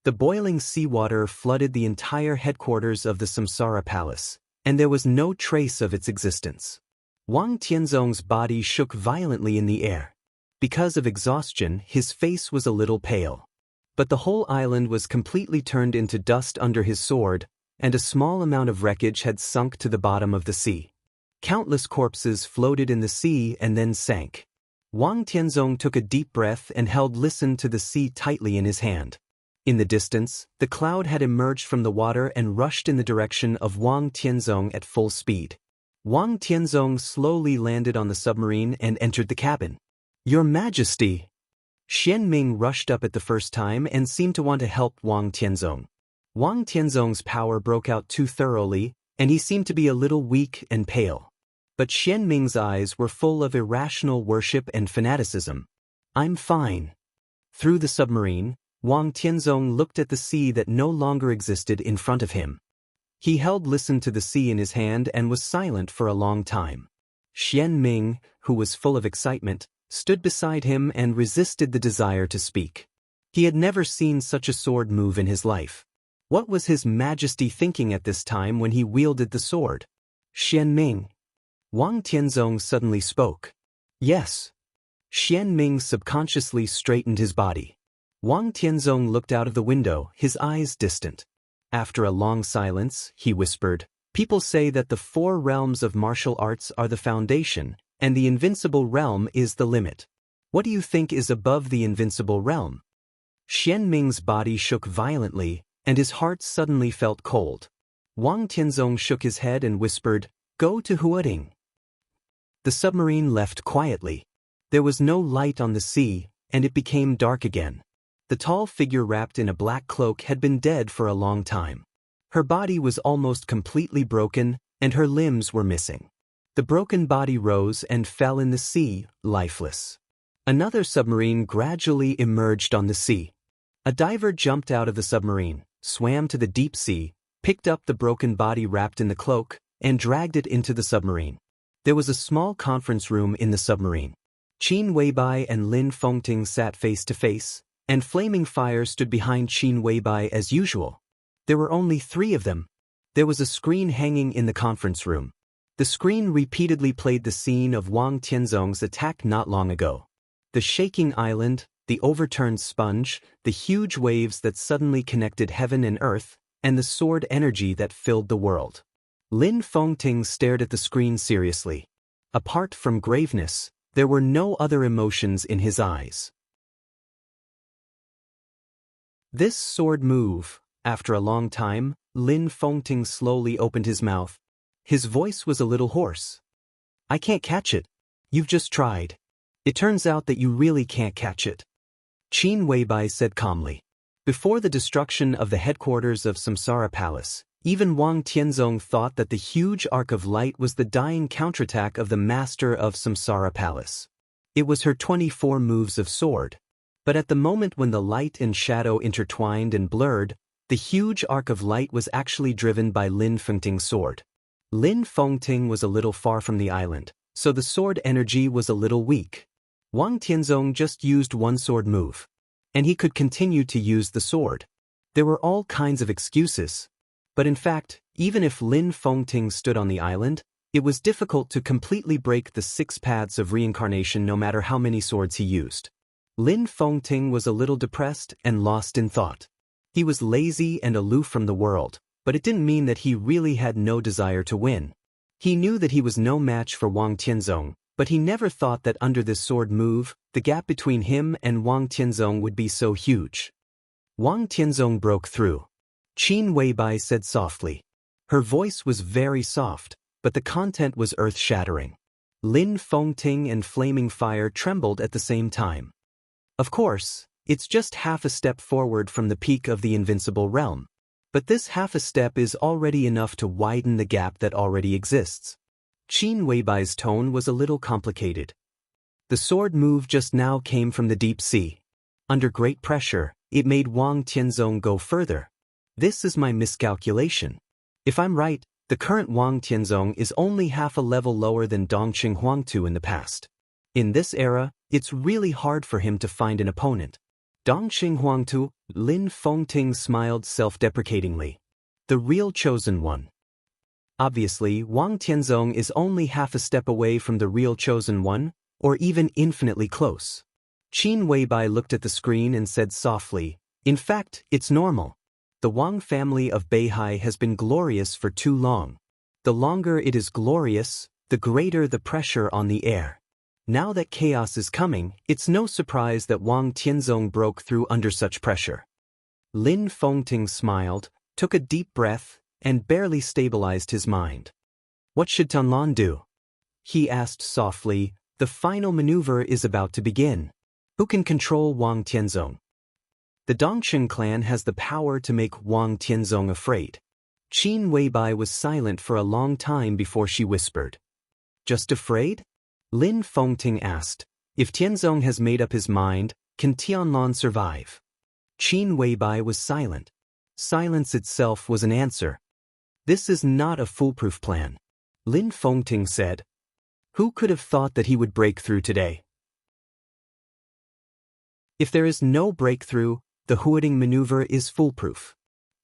The boiling seawater flooded the entire headquarters of the Samsara Palace, and there was no trace of its existence. Wang Tianzong's body shook violently in the air. Because of exhaustion, his face was a little pale. But the whole island was completely turned into dust under his sword, and a small amount of wreckage had sunk to the bottom of the sea. Countless corpses floated in the sea and then sank. Wang Tianzong took a deep breath and listened to the sea tightly in his hand. In the distance, the cloud had emerged from the water and rushed in the direction of Wang Tianzong at full speed. Wang Tianzong slowly landed on the submarine and entered the cabin. "Your Majesty!" Xian Ming rushed up at the first time and seemed to want to help Wang Tianzong. Wang Tianzong's power broke out too thoroughly, and he seemed to be a little weak and pale. But Xian Ming's eyes were full of irrational worship and fanaticism. "I'm fine." Through the submarine, Wang Tianzong looked at the sea that no longer existed in front of him. He listened to the sea in his hand and was silent for a long time. Xian Ming, who was full of excitement, stood beside him and resisted the desire to speak. He had never seen such a sword move in his life. What was His Majesty thinking at this time when he wielded the sword? "Xian Ming." Wang Tianzong suddenly spoke. "Yes." Xian Ming subconsciously straightened his body. Wang Tianzong looked out of the window, his eyes distant. After a long silence, he whispered, "People say that the 4 realms of martial arts are the foundation, and the invincible realm is the limit. What do you think is above the invincible realm?" Xian Ming's body shook violently, and his heart suddenly felt cold. Wang Tianzong shook his head and whispered, "Go to Huading." The submarine left quietly. There was no light on the sea, and it became dark again. The tall figure wrapped in a black cloak had been dead for a long time. Her body was almost completely broken, and her limbs were missing. The broken body rose and fell in the sea, lifeless. Another submarine gradually emerged on the sea. A diver jumped out of the submarine, swam to the deep sea, picked up the broken body wrapped in the cloak, and dragged it into the submarine. There was a small conference room in the submarine. Qin Weibai and Lin Fengting sat face to face, and flaming fire stood behind Qin Weibai as usual. There were only 3 of them. There was a screen hanging in the conference room. The screen repeatedly played the scene of Wang Tianzong's attack not long ago. The shaking island, the overturned sponge, the huge waves that suddenly connected heaven and earth, and the sword energy that filled the world. Lin Fengting stared at the screen seriously. Apart from graveness, there were no other emotions in his eyes. This sword move, after a long time, Lin Fengting slowly opened his mouth. His voice was a little hoarse. "I can't catch it. You've just tried. It turns out that you really can't catch it." Qin Weibai said calmly. Before the destruction of the headquarters of Samsara Palace, even Wang Tianzong thought that the huge arc of light was the dying counterattack of the master of Samsara Palace. It was her 24 moves of sword. But at the moment when the light and shadow intertwined and blurred, the huge arc of light was actually driven by Lin Fengting's sword. Lin Fengting was a little far from the island, so the sword energy was a little weak. Wang Tianzong just used one sword move, and he could continue to use the sword. There were all kinds of excuses. But in fact, even if Lin Fengting stood on the island, it was difficult to completely break the 6 paths of reincarnation no matter how many swords he used. Lin Fengting was a little depressed and lost in thought. He was lazy and aloof from the world, but it didn't mean that he really had no desire to win. He knew that he was no match for Wang Tianzong, but he never thought that under this sword move, the gap between him and Wang Tianzong would be so huge. Wang Tianzong broke through. Qin Weibai said softly. Her voice was very soft, but the content was earth-shattering. Lin Fengting and Flaming Fire trembled at the same time. Of course, it's just half a step forward from the peak of the invincible realm. But this half a step is already enough to widen the gap that already exists. Qin Weibai's tone was a little complicated. The sword move just now came from the deep sea. Under great pressure, it made Wang Tianzong go further. This is my miscalculation. If I'm right, the current Wang Tianzong is only half a level lower than Dongqing Huangtu in the past. In this era, it's really hard for him to find an opponent. Dongqing Huangtu, Lin Fengting smiled self-deprecatingly. The real chosen one. Obviously, Wang Tianzong is only half a step away from the real chosen one, or even infinitely close. Qin Weibai looked at the screen and said softly, "In fact, it's normal. The Wang family of Beihai has been glorious for too long. The longer it is glorious, the greater the pressure on the air. Now that chaos is coming, it's no surprise that Wang Tianzong broke through under such pressure." Lin Fengting smiled, took a deep breath, and barely stabilized his mind. "What should Tanlan do?" he asked softly. "The final maneuver is about to begin. Who can control Wang Tianzong?" The Dongqing clan has the power to make Wang Tianzong afraid. Qin Weibai was silent for a long time before she whispered. "Just afraid?" Lin Fengting asked. "If Tianzong has made up his mind, can Tianlan survive?" Qin Weibai was silent. Silence itself was an answer. "This is not a foolproof plan," Lin Fengting said. "Who could have thought that he would break through today?" If there is no breakthrough, the Huading maneuver is foolproof.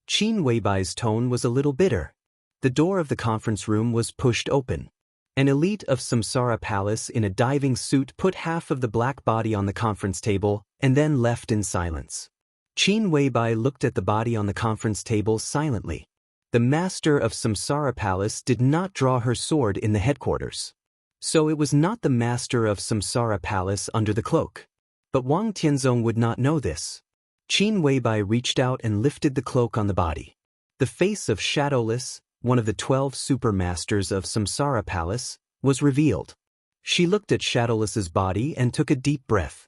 Qin Weibai's tone was a little bitter. The door of the conference room was pushed open. An elite of Samsara Palace in a diving suit put half of the black body on the conference table and then left in silence. Qin Weibai looked at the body on the conference table silently. The master of Samsara Palace did not draw her sword in the headquarters. So it was not the master of Samsara Palace under the cloak. But Wang Tianzong would not know this. Qin Weibai reached out and lifted the cloak on the body. The face of Shadowless, one of the 12 super masters of Samsara Palace, was revealed. She looked at Shadowless's body and took a deep breath.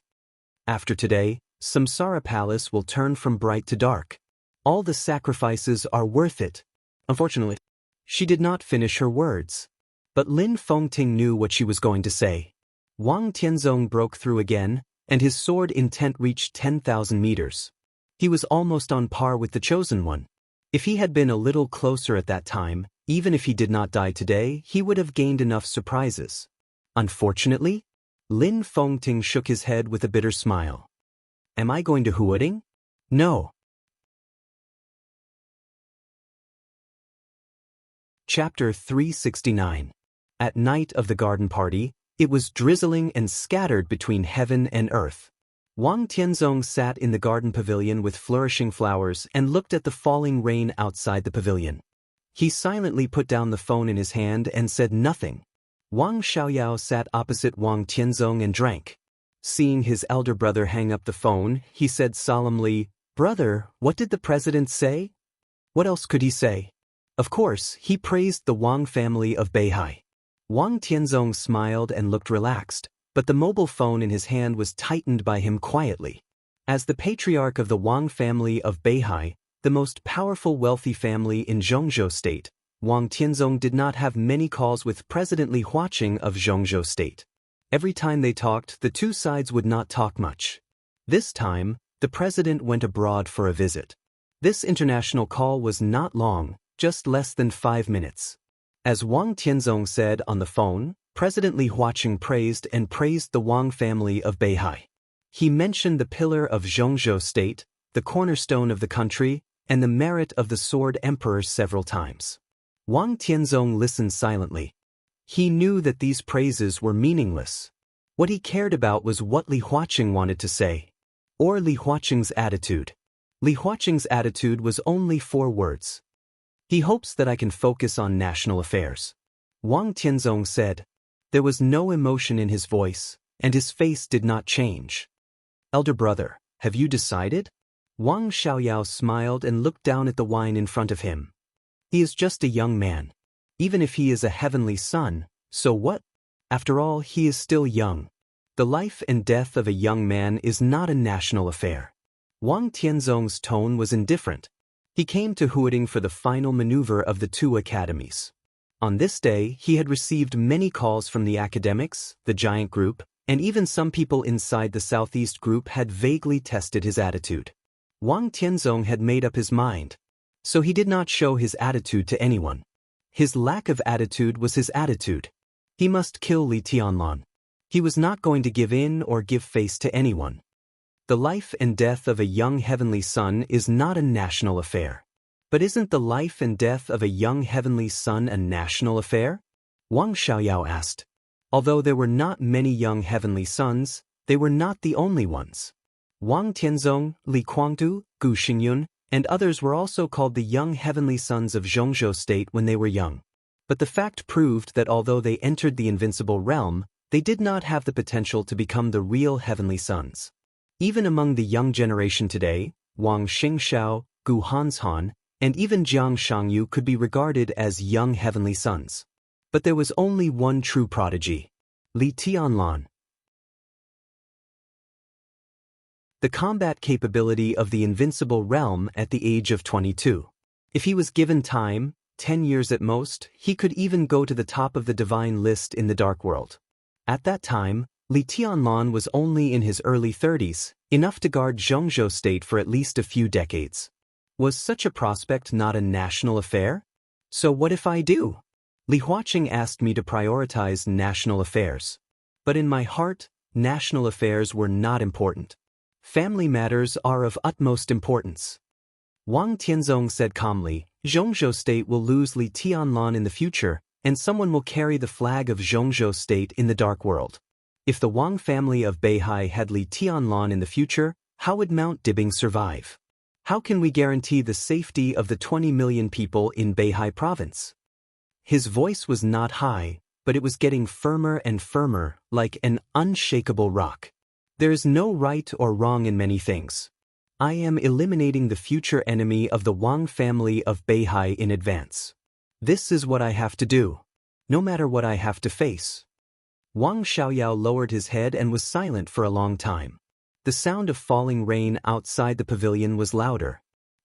After today, Samsara Palace will turn from bright to dark. All the sacrifices are worth it. Unfortunately, she did not finish her words. But Lin Fengting knew what she was going to say. Wang Tianzong broke through again, and his sword intent reached 10,000 meters. He was almost on par with the chosen one. If he had been a little closer at that time, even if he did not die today, he would have gained enough surprises. Unfortunately, Lin Fengting shook his head with a bitter smile. "Am I going to Huading? No." Chapter 369. At night of the garden party, it was drizzling and scattered between heaven and earth. Wang Tianzong sat in the garden pavilion with flourishing flowers and looked at the falling rain outside the pavilion. He silently put down the phone in his hand and said nothing. Wang Xiaoyao sat opposite Wang Tianzong and drank. Seeing his elder brother hang up the phone, he said solemnly, "Brother, what did the president say?" What else could he say? Of course, he praised the Wang family of Beihai. Wang Tianzong smiled and looked relaxed, but the mobile phone in his hand was tightened by him quietly. As the patriarch of the Wang family of Beihai, the most powerful wealthy family in Zhongzhou State, Wang Tianzong did not have many calls with President Li Huaqing of Zhongzhou State. Every time they talked, the two sides would not talk much. This time, the president went abroad for a visit. This international call was not long, just less than 5 minutes. As Wang Tianzong said on the phone, President Li Huaqing praised the Wang family of Beihai. He mentioned the pillar of Zhongzhou State, the cornerstone of the country, and the merit of the Sword Emperor several times. Wang Tianzong listened silently. He knew that these praises were meaningless. What he cared about was what Li Huaqing wanted to say, or Li Huaqing's attitude. Li Huaqing's attitude was only 4 words. "He hopes that I can focus on national affairs." Wang Tianzong said. There was no emotion in his voice, and his face did not change. "Elder brother, have you decided?" Wang Xiaoyao smiled and looked down at the wine in front of him. "He is just a young man. Even if he is a heavenly son, so what? After all, he is still young. The life and death of a young man is not a national affair." Wang Tianzong's tone was indifferent. He came to Huading for the final maneuver of the 2 academies. On this day, he had received many calls from the academics, the giant group, And even some people inside the Southeast group had vaguely tested his attitude. Wang Tianzong had made up his mind. So he did not show his attitude to anyone. His lack of attitude was his attitude. He must kill Li Tianlan. He was not going to give in or give face to anyone. The life and death of a young heavenly son is not a national affair. But isn't the life and death of a young heavenly son a national affair? Wang Xiaoyao asked. Although there were not many young heavenly sons, they were not the only ones. Wang Tianzong, Li Kuangdu, Gu Xingyun, and others were also called the young heavenly sons of Zhongzhou state when they were young. But the fact proved that although they entered the invincible realm, they did not have the potential to become the real heavenly sons. Even among the young generation today, Wang Xingxiao, Gu Hanshan, and even Jiang Shangyu could be regarded as young heavenly sons. But there was only one true prodigy, Li Tianlan. The combat capability of the invincible realm at the age of 22. If he was given time, 10 years at most, he could even go to the top of the divine list in the dark world. At that time, Li Tianlan was only in his early 30s, enough to guard Zhongzhou state for at least a few decades. Was such a prospect not a national affair? So what if I do? Li Huaqing asked me to prioritize national affairs. But in my heart, national affairs were not important. Family matters are of utmost importance. Wang Tianzong said calmly, Zhongzhou state will lose Li Tianlan in the future, and someone will carry the flag of Zhongzhou state in the dark world. If the Wang family of Beihai had Li Tianlan in the future, how would Mount Dibing survive? How can we guarantee the safety of the 20 million people in Beihai province? His voice was not high, but it was getting firmer and firmer, like an unshakable rock. There is no right or wrong in many things. I am eliminating the future enemy of the Wang family of Beihai in advance. This is what I have to do, no matter what I have to face. Wang Xiaoyao lowered his head and was silent for a long time. The sound of falling rain outside the pavilion was louder.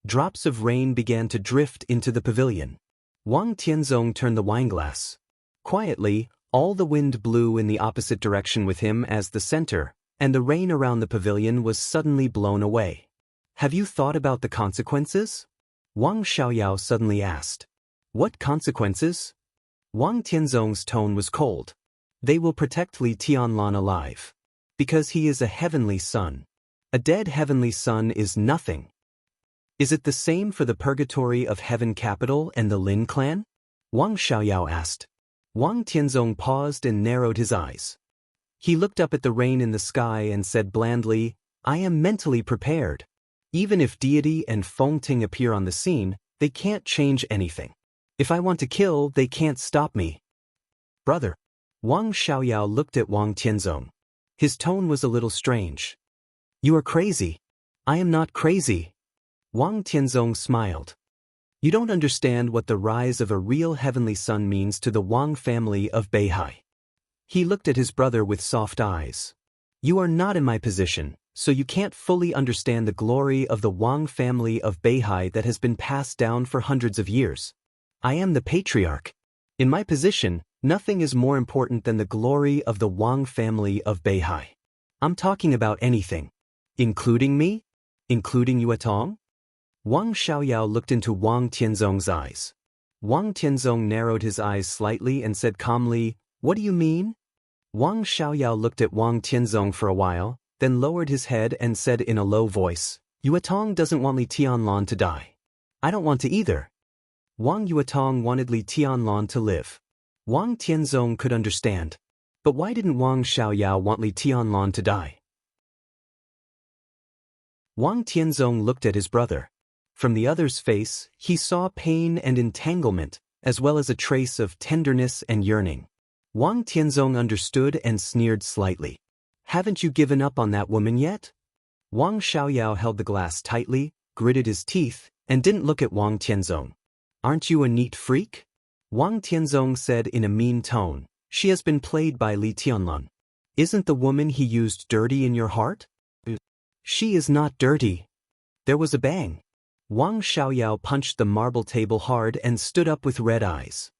Drops of rain began to drift into the pavilion. Wang Tianzong turned the wineglass. Quietly, all the wind blew in the opposite direction with him as the center, and the rain around the pavilion was suddenly blown away. Have you thought about the consequences? Wang Xiaoyao suddenly asked. What consequences? Wang Tianzong's tone was cold. They will protect Li Tianlan alive. Because he is a heavenly son. A dead heavenly son is nothing. Is it the same for the purgatory of Heaven Capital and the Lin clan? Wang Xiaoyao asked. Wang Tianzong paused and narrowed his eyes. He looked up at the rain in the sky and said blandly, I am mentally prepared. Even if deity and Fengting appear on the scene, they can't change anything. If I want to kill, they can't stop me. Brother. Wang Xiaoyao looked at Wang Tianzong. His tone was a little strange. You are crazy. I am not crazy. Wang Tianzong smiled. You don't understand what the rise of a real heavenly son means to the Wang family of Beihai. He looked at his brother with soft eyes. You are not in my position, so you can't fully understand the glory of the Wang family of Beihai that has been passed down for hundreds of years. I am the patriarch. In my position, nothing is more important than the glory of the Wang family of Beihai. I'm talking about anything. Including me? Including Yuetong? Wang Xiaoyao looked into Wang Tianzong's eyes. Wang Tianzong narrowed his eyes slightly and said calmly, What do you mean? Wang Xiaoyao looked at Wang Tianzong for a while, then lowered his head and said in a low voice, Yuetong doesn't want Li Tianlan to die. I don't want to either. Wang Yuetong wanted Li Tianlan to live. Wang Tianzong could understand. But why didn't Wang Xiaoyao want Li Tianlan to die? Wang Tianzong looked at his brother. From the other's face, he saw pain and entanglement, as well as a trace of tenderness and yearning. Wang Tianzong understood and sneered slightly. Haven't you given up on that woman yet? Wang Xiaoyao held the glass tightly, gritted his teeth, and didn't look at Wang Tianzong. Aren't you a neat freak? Wang Tianzong said in a mean tone, She has been played by Li Tianlan. Isn't the woman he used dirty in your heart? She is not dirty. There was a bang. Wang Xiaoyao punched the marble table hard and stood up with red eyes.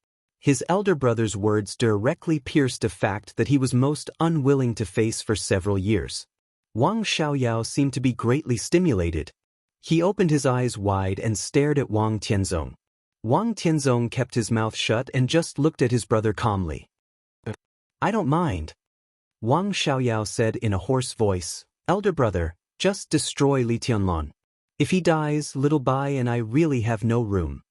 His elder brother's words directly pierced a fact that he was most unwilling to face for several years. Wang Xiaoyao seemed to be greatly stimulated. He opened his eyes wide and stared at Wang Tianzong. Wang Tianzong kept his mouth shut and just looked at his brother calmly. "I don't mind," Wang Xiaoyao said in a hoarse voice. "Elder brother, just destroy Li Tianlan. If he dies, little Bai and I really have no room."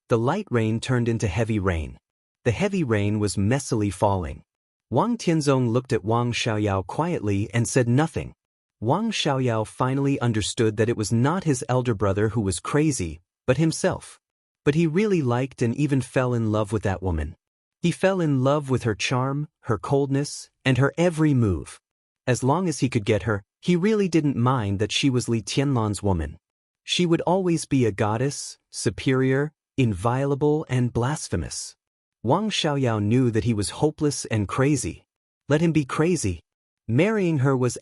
The light rain turned into heavy rain. The heavy rain was messily falling. Wang Tianzong looked at Wang Xiaoyao quietly and said nothing. Wang Xiaoyao finally understood that it was not his elder brother who was crazy, but himself. But he really liked and even fell in love with that woman. He fell in love with her charm, her coldness, and her every move. As long as he could get her, he really didn't mind that she was Li Tianlan's woman. She would always be a goddess, superior, inviolable, and blasphemous. Wang Xiaoyao knew that he was hopeless and crazy. Let him be crazy. Marrying her was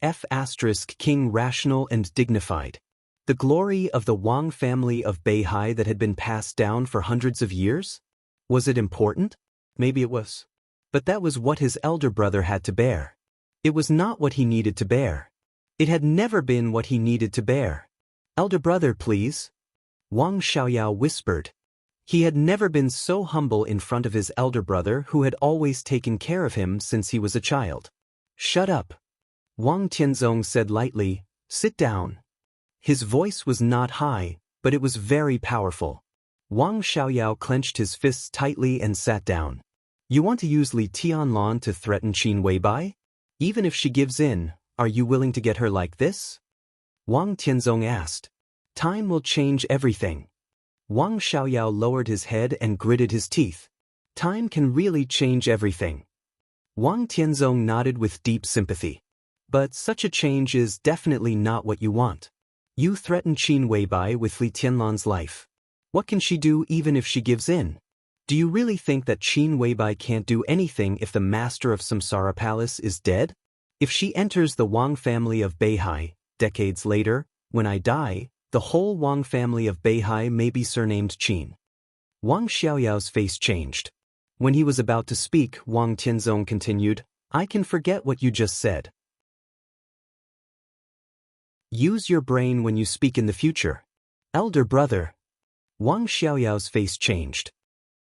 King rational and dignified. The glory of the Wang family of Beihai that had been passed down for hundreds of years? Was it important? Maybe it was. But that was what his elder brother had to bear. It was not what he needed to bear. It had never been what he needed to bear. "Elder brother, please," Wang Xiaoyao whispered. He had never been so humble in front of his elder brother who had always taken care of him since he was a child. "Shut up," Wang Tianzong said lightly. "Sit down." His voice was not high, but it was very powerful. Wang Xiaoyao clenched his fists tightly and sat down. "You want to use Li Tianlan to threaten Qin Weibai? Even if she gives in, are you willing to get her like this?" Wang Tianzong asked. "Time will change everything." Wang Xiaoyao lowered his head and gritted his teeth. "Time can really change everything." Wang Tianzong nodded with deep sympathy. "But such a change is definitely not what you want. You threaten Qin Weibai with Li Tianlan's life. What can she do even if she gives in? Do you really think that Qin Weibai can't do anything if the master of Samsara Palace is dead? If she enters the Wang family of Beihai, decades later, when I die, the whole Wang family of Beihai may be surnamed Qin." Wang Xiaoyao's face changed. When he was about to speak, Wang Tianzong continued, "I can forget what you just said. Use your brain when you speak in the future. Elder brother." Wang Xiaoyao's face changed.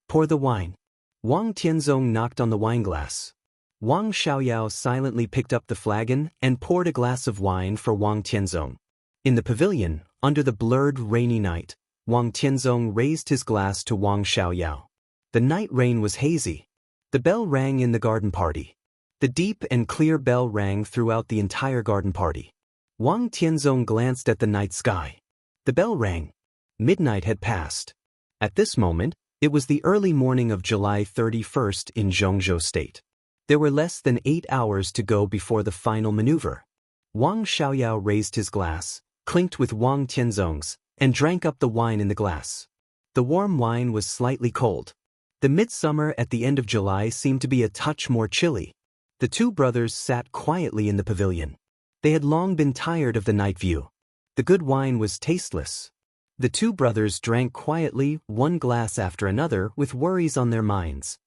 "Pour the wine." Wang Tianzong knocked on the wineglass. Wang Xiaoyao silently picked up the flagon and poured a glass of wine for Wang Tianzong. In the pavilion, under the blurred, rainy night, Wang Tianzong raised his glass to Wang Xiaoyao. The night rain was hazy. The bell rang in the garden party. The deep and clear bell rang throughout the entire garden party. Wang Tianzong glanced at the night sky. The bell rang. Midnight had passed. At this moment, it was the early morning of July 31st in Zhongzhou State. There were less than 8 hours to go before the final maneuver. Wang Xiaoyao raised his glass, clinked with Wang Tianzong's, and drank up the wine in the glass. The warm wine was slightly cold. The midsummer at the end of July seemed to be a touch more chilly. The two brothers sat quietly in the pavilion. They had long been tired of the night view. The good wine was tasteless. The two brothers drank quietly, one glass after another, with worries on their minds.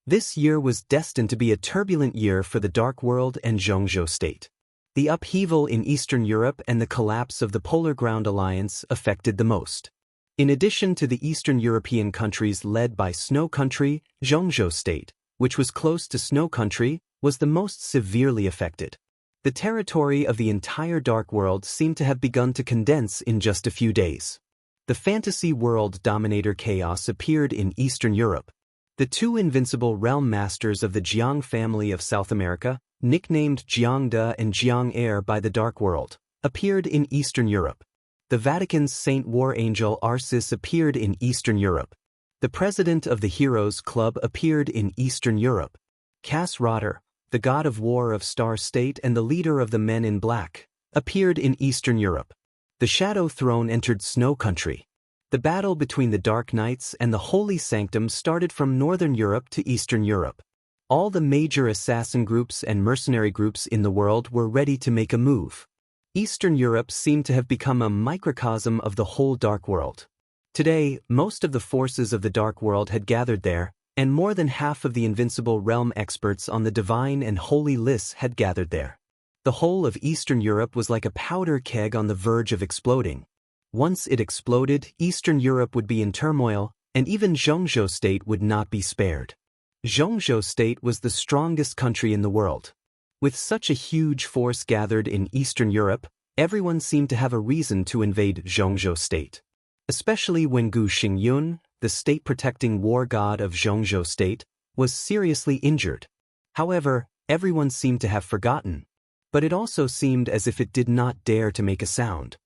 This year was destined to be a turbulent year for the Dark World and Zhongzhou State. The upheaval in Eastern Europe and the collapse of the Polar Ground Alliance affected the most. In addition to the Eastern European countries led by Snow Country, Zhongzhou State, which was close to Snow Country, was the most severely affected. The territory of the entire Dark World seemed to have begun to condense in just a few days. The fantasy world dominator Chaos appeared in Eastern Europe. The two invincible realm masters of the Jiang family of South America, nicknamed Jiangde and Jiang by the Dark World, appeared in Eastern Europe. The Vatican's Saint War Angel Arcis appeared in Eastern Europe. The president of the Heroes Club appeared in Eastern Europe. Cass Rotter, the god of war of Star State and the leader of the Men in Black, appeared in Eastern Europe. The Shadow Throne entered Snow Country. The battle between the Dark Knights and the Holy Sanctum started from Northern Europe to Eastern Europe. All the major assassin groups and mercenary groups in the world were ready to make a move. Eastern Europe seemed to have become a microcosm of the whole Dark World. Today, most of the forces of the Dark World had gathered there, and more than half of the Invincible Realm experts on the divine and holy lists had gathered there. The whole of Eastern Europe was like a powder keg on the verge of exploding. Once it exploded, Eastern Europe would be in turmoil, and even Zhongzhou State would not be spared. Zhongzhou State was the strongest country in the world. With such a huge force gathered in Eastern Europe, everyone seemed to have a reason to invade Zhongzhou State. Especially when Gu Xingyun, the state-protecting war god of Zhongzhou State, was seriously injured. However, everyone seemed to have forgotten. But it also seemed as if it did not dare to make a sound.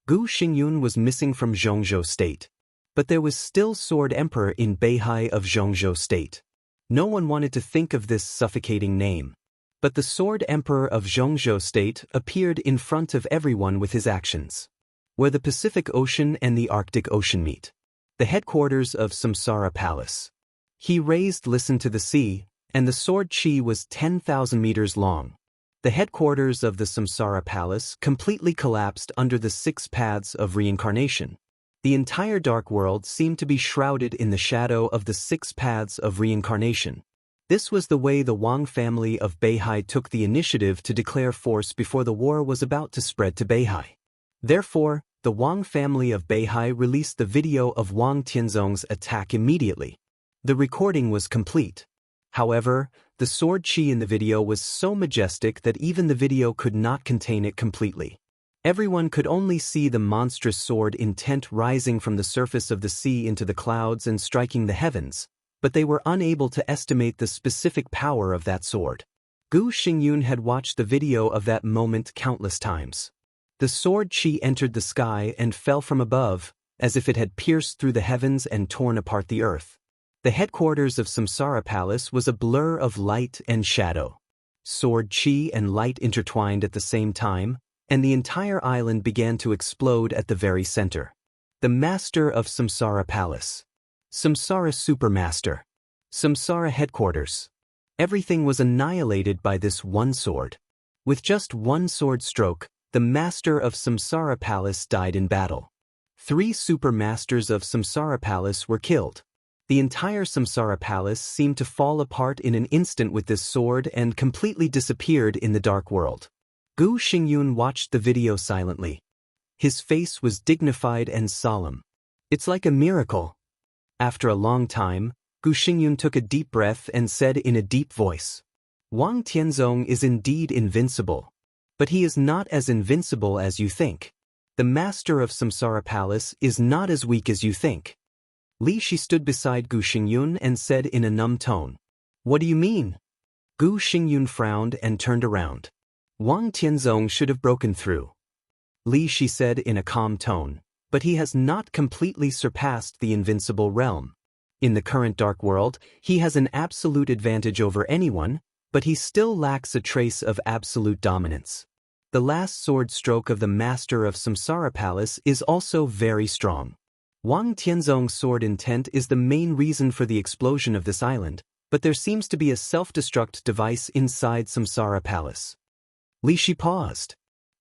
Gu Xingyun was missing from Zhongzhou State. But there was still Sword Emperor in Beihai of Zhongzhou State. No one wanted to think of this suffocating name. But the Sword Emperor of Zhongzhou State appeared in front of everyone with his actions. Where the Pacific Ocean and the Arctic Ocean meet. The headquarters of Samsara Palace. He raised Listen to the Sea, and the sword chi was 10,000 meters long. The headquarters of the Samsara Palace completely collapsed under the 6 paths of reincarnation. The entire dark world seemed to be shrouded in the shadow of the 6 paths of reincarnation. This was the way the Wang family of Beihai took the initiative to declare force before the war was about to spread to Beihai. Therefore, the Wang family of Beihai released the video of Wang Tianzong's attack immediately. The recording was complete. However, the sword chi in the video was so majestic that even the video could not contain it completely. Everyone could only see the monstrous sword intent rising from the surface of the sea into the clouds and striking the heavens, but they were unable to estimate the specific power of that sword. Gu Xingyun had watched the video of that moment countless times. The sword chi entered the sky and fell from above, as if it had pierced through the heavens and torn apart the earth. The headquarters of Samsara Palace was a blur of light and shadow. Sword chi and light intertwined at the same time, and the entire island began to explode at the very center. The Master of Samsara Palace. Samsara Supermaster. Samsara Headquarters. Everything was annihilated by this one sword. With just one sword stroke, the Master of Samsara Palace died in battle. 3 Supermasters of Samsara Palace were killed. The entire Samsara Palace seemed to fall apart in an instant with this sword and completely disappeared in the dark world. Gu Xingyun watched the video silently. His face was dignified and solemn. It's like a miracle. After a long time, Gu Xingyun took a deep breath and said in a deep voice, Wang Tianzong is indeed invincible. But he is not as invincible as you think. The Master of Samsara Palace is not as weak as you think. Li Shi stood beside Gu Xingyun and said in a numb tone, What do you mean? Gu Xingyun frowned and turned around. Wang Tianzong should have broken through. Li Shi said in a calm tone, but he has not completely surpassed the invincible realm. In the current dark world, he has an absolute advantage over anyone, but he still lacks a trace of absolute dominance. The last sword stroke of the Master of Samsara Palace is also very strong. Wang Tianzong's sword intent is the main reason for the explosion of this island, but there seems to be a self-destruct device inside Samsara Palace. Li Shi paused.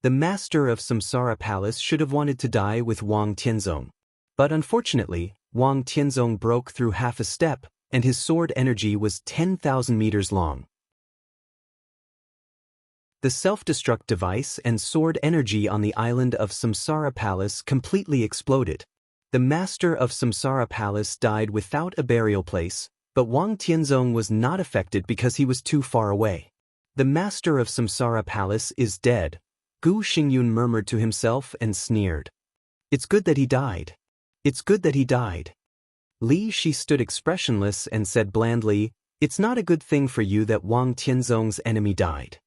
The Master of Samsara Palace should have wanted to die with Wang Tianzong. But unfortunately, Wang Tianzong broke through half a step, and his sword energy was 10,000 meters long. The self-destruct device and sword energy on the island of Samsara Palace completely exploded. The Master of Samsara Palace died without a burial place, but Wang Tianzong was not affected because he was too far away. The Master of Samsara Palace is dead, Gu Xingyun murmured to himself and sneered. It's good that he died. It's good that he died. Li Shi stood expressionless and said blandly, It's not a good thing for you that Wang Tianzong's enemy died.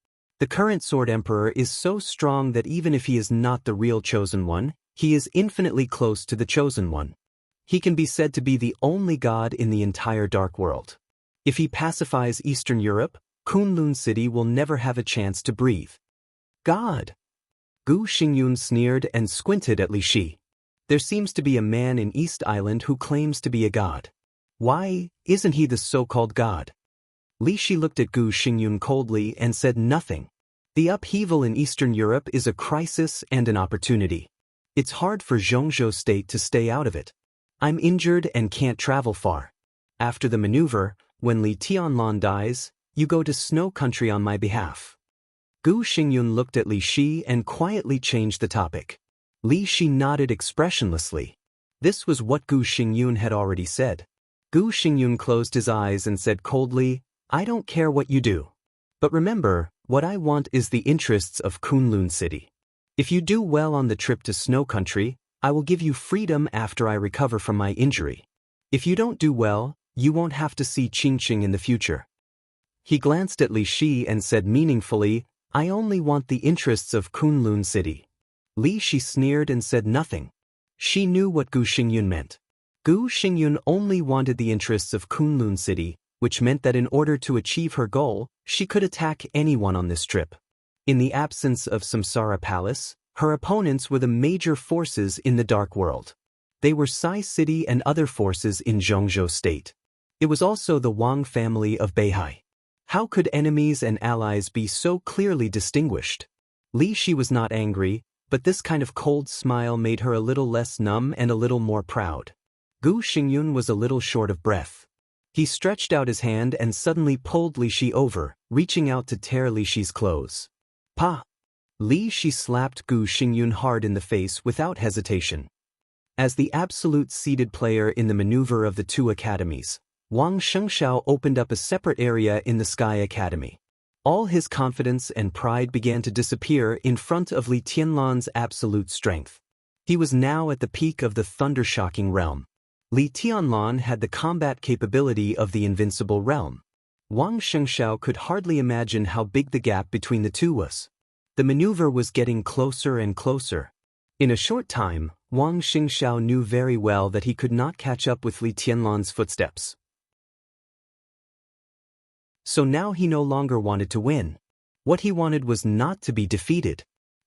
The current Sword Emperor is so strong that even if he is not the real Chosen One, he is infinitely close to the Chosen One. He can be said to be the only god in the entire Dark World. If he pacifies Eastern Europe, Kunlun City will never have a chance to breathe. God! Gu Xingyun sneered and squinted at Li Shi. There seems to be a man in East Island who claims to be a god. Why isn't he the so-called god? Li Shi looked at Gu Xingyun coldly and said nothing. The upheaval in Eastern Europe is a crisis and an opportunity. It's hard for Zhongzhou State to stay out of it. I'm injured and can't travel far. After the maneuver, when Li Tianlan dies, you go to snow country on my behalf. Gu Xingyun looked at Li Shi and quietly changed the topic. Li Shi nodded expressionlessly. This was what Gu Xingyun had already said. Gu Xingyun closed his eyes and said coldly, I don't care what you do. But remember, what I want is the interests of Kunlun City. If you do well on the trip to snow country, I will give you freedom after I recover from my injury. If you don't do well, you won't have to see Qingqing in the future. He glanced at Li Shi and said meaningfully, I only want the interests of Kunlun City. Li Shi sneered and said nothing. She knew what Gu Xingyun meant. Gu Xingyun only wanted the interests of Kunlun City, which meant that in order to achieve her goal, she could attack anyone on this trip. In the absence of Samsara Palace, her opponents were the major forces in the Dark World. They were Sai City and other forces in Zhongzhou State. It was also the Wang family of Beihai. How could enemies and allies be so clearly distinguished? Li Shi was not angry, but this kind of cold smile made her a little less numb and a little more proud. Gu Xingyun was a little short of breath. He stretched out his hand and suddenly pulled Li Shi over, reaching out to tear Li Shi's clothes. Pa! Li Shi slapped Gu Xingyun hard in the face without hesitation. As the absolute seeded player in the maneuver of the two academies, Wang Shengxiao opened up a separate area in the Sky Academy. All his confidence and pride began to disappear in front of Li Tianlan's absolute strength. He was now at the peak of the thunder-shocking realm. Li Tianlan had the combat capability of the invincible realm. Wang Shengxiao could hardly imagine how big the gap between the two was. The maneuver was getting closer and closer. In a short time, Wang Shengxiao knew very well that he could not catch up with Li Tianlan's footsteps. So now he no longer wanted to win. What he wanted was not to be defeated.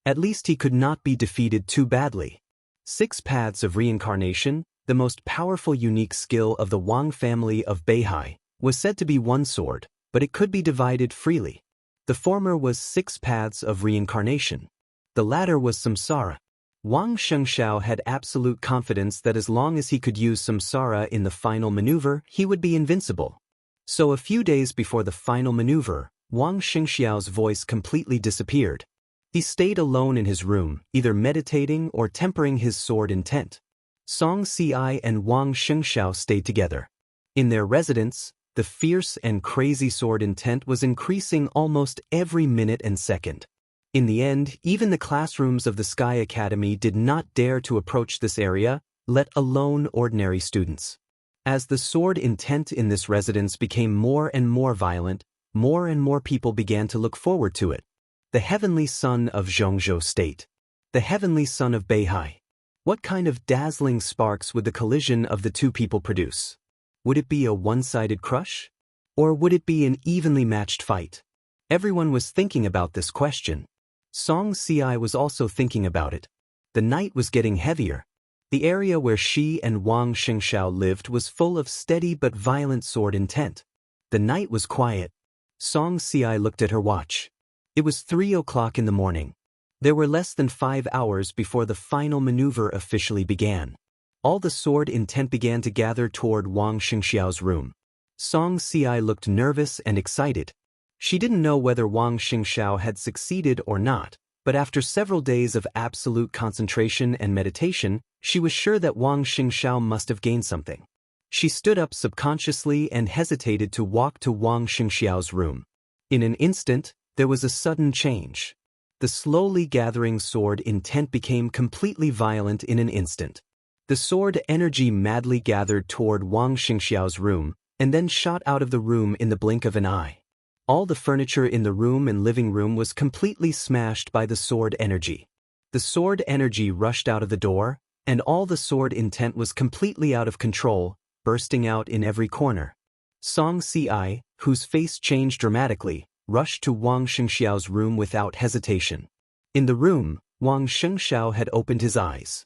At least he could not be defeated too badly. 6 paths of reincarnation, the most powerful unique skill of the Wang family of Beihai, was said to be one sword, but it could be divided freely. The former was 6 paths of reincarnation. The latter was samsara. Wang Shengxiao had absolute confidence that as long as he could use samsara in the final maneuver, he would be invincible. So a few days before the final maneuver, Wang Shengxiao's voice completely disappeared. He stayed alone in his room, either meditating or tempering his sword intent. Song Si and Wang Shengxiao stayed together. In their residence, the fierce and crazy sword intent was increasing almost every minute and second. In the end, even the classrooms of the Sky Academy did not dare to approach this area, let alone ordinary students. As the sword intent in this residence became more and more violent, more and more people began to look forward to it. The heavenly sun of Zhongzhou State. The heavenly sun of Beihai. What kind of dazzling sparks would the collision of the two people produce? Would it be a one-sided crush? Or would it be an evenly matched fight? Everyone was thinking about this question. Song Si was also thinking about it. The night was getting heavier. The area where she and Wang Shengxiao lived was full of steady but violent sword intent. The night was quiet. Song Si looked at her watch. It was 3 o'clock in the morning. There were less than 5 hours before the final maneuver officially began. All the sword intent began to gather toward Wang Shengxiao's room. Song Si looked nervous and excited. She didn't know whether Wang Shengxiao had succeeded or not, but after several days of absolute concentration and meditation, she was sure that Wang Shengxiao must have gained something. She stood up subconsciously and hesitated to walk to Wang Shengxiao's room. In an instant, there was a sudden change. The slowly gathering sword intent became completely violent in an instant. The sword energy madly gathered toward Wang Shengxiao's room, and then shot out of the room in the blink of an eye. All the furniture in the room and living room was completely smashed by the sword energy. The sword energy rushed out of the door, and all the sword intent was completely out of control, bursting out in every corner. Song Si, whose face changed dramatically, rushed to Wang Shengxiao's room without hesitation. In the room, Wang Shengxiao had opened his eyes.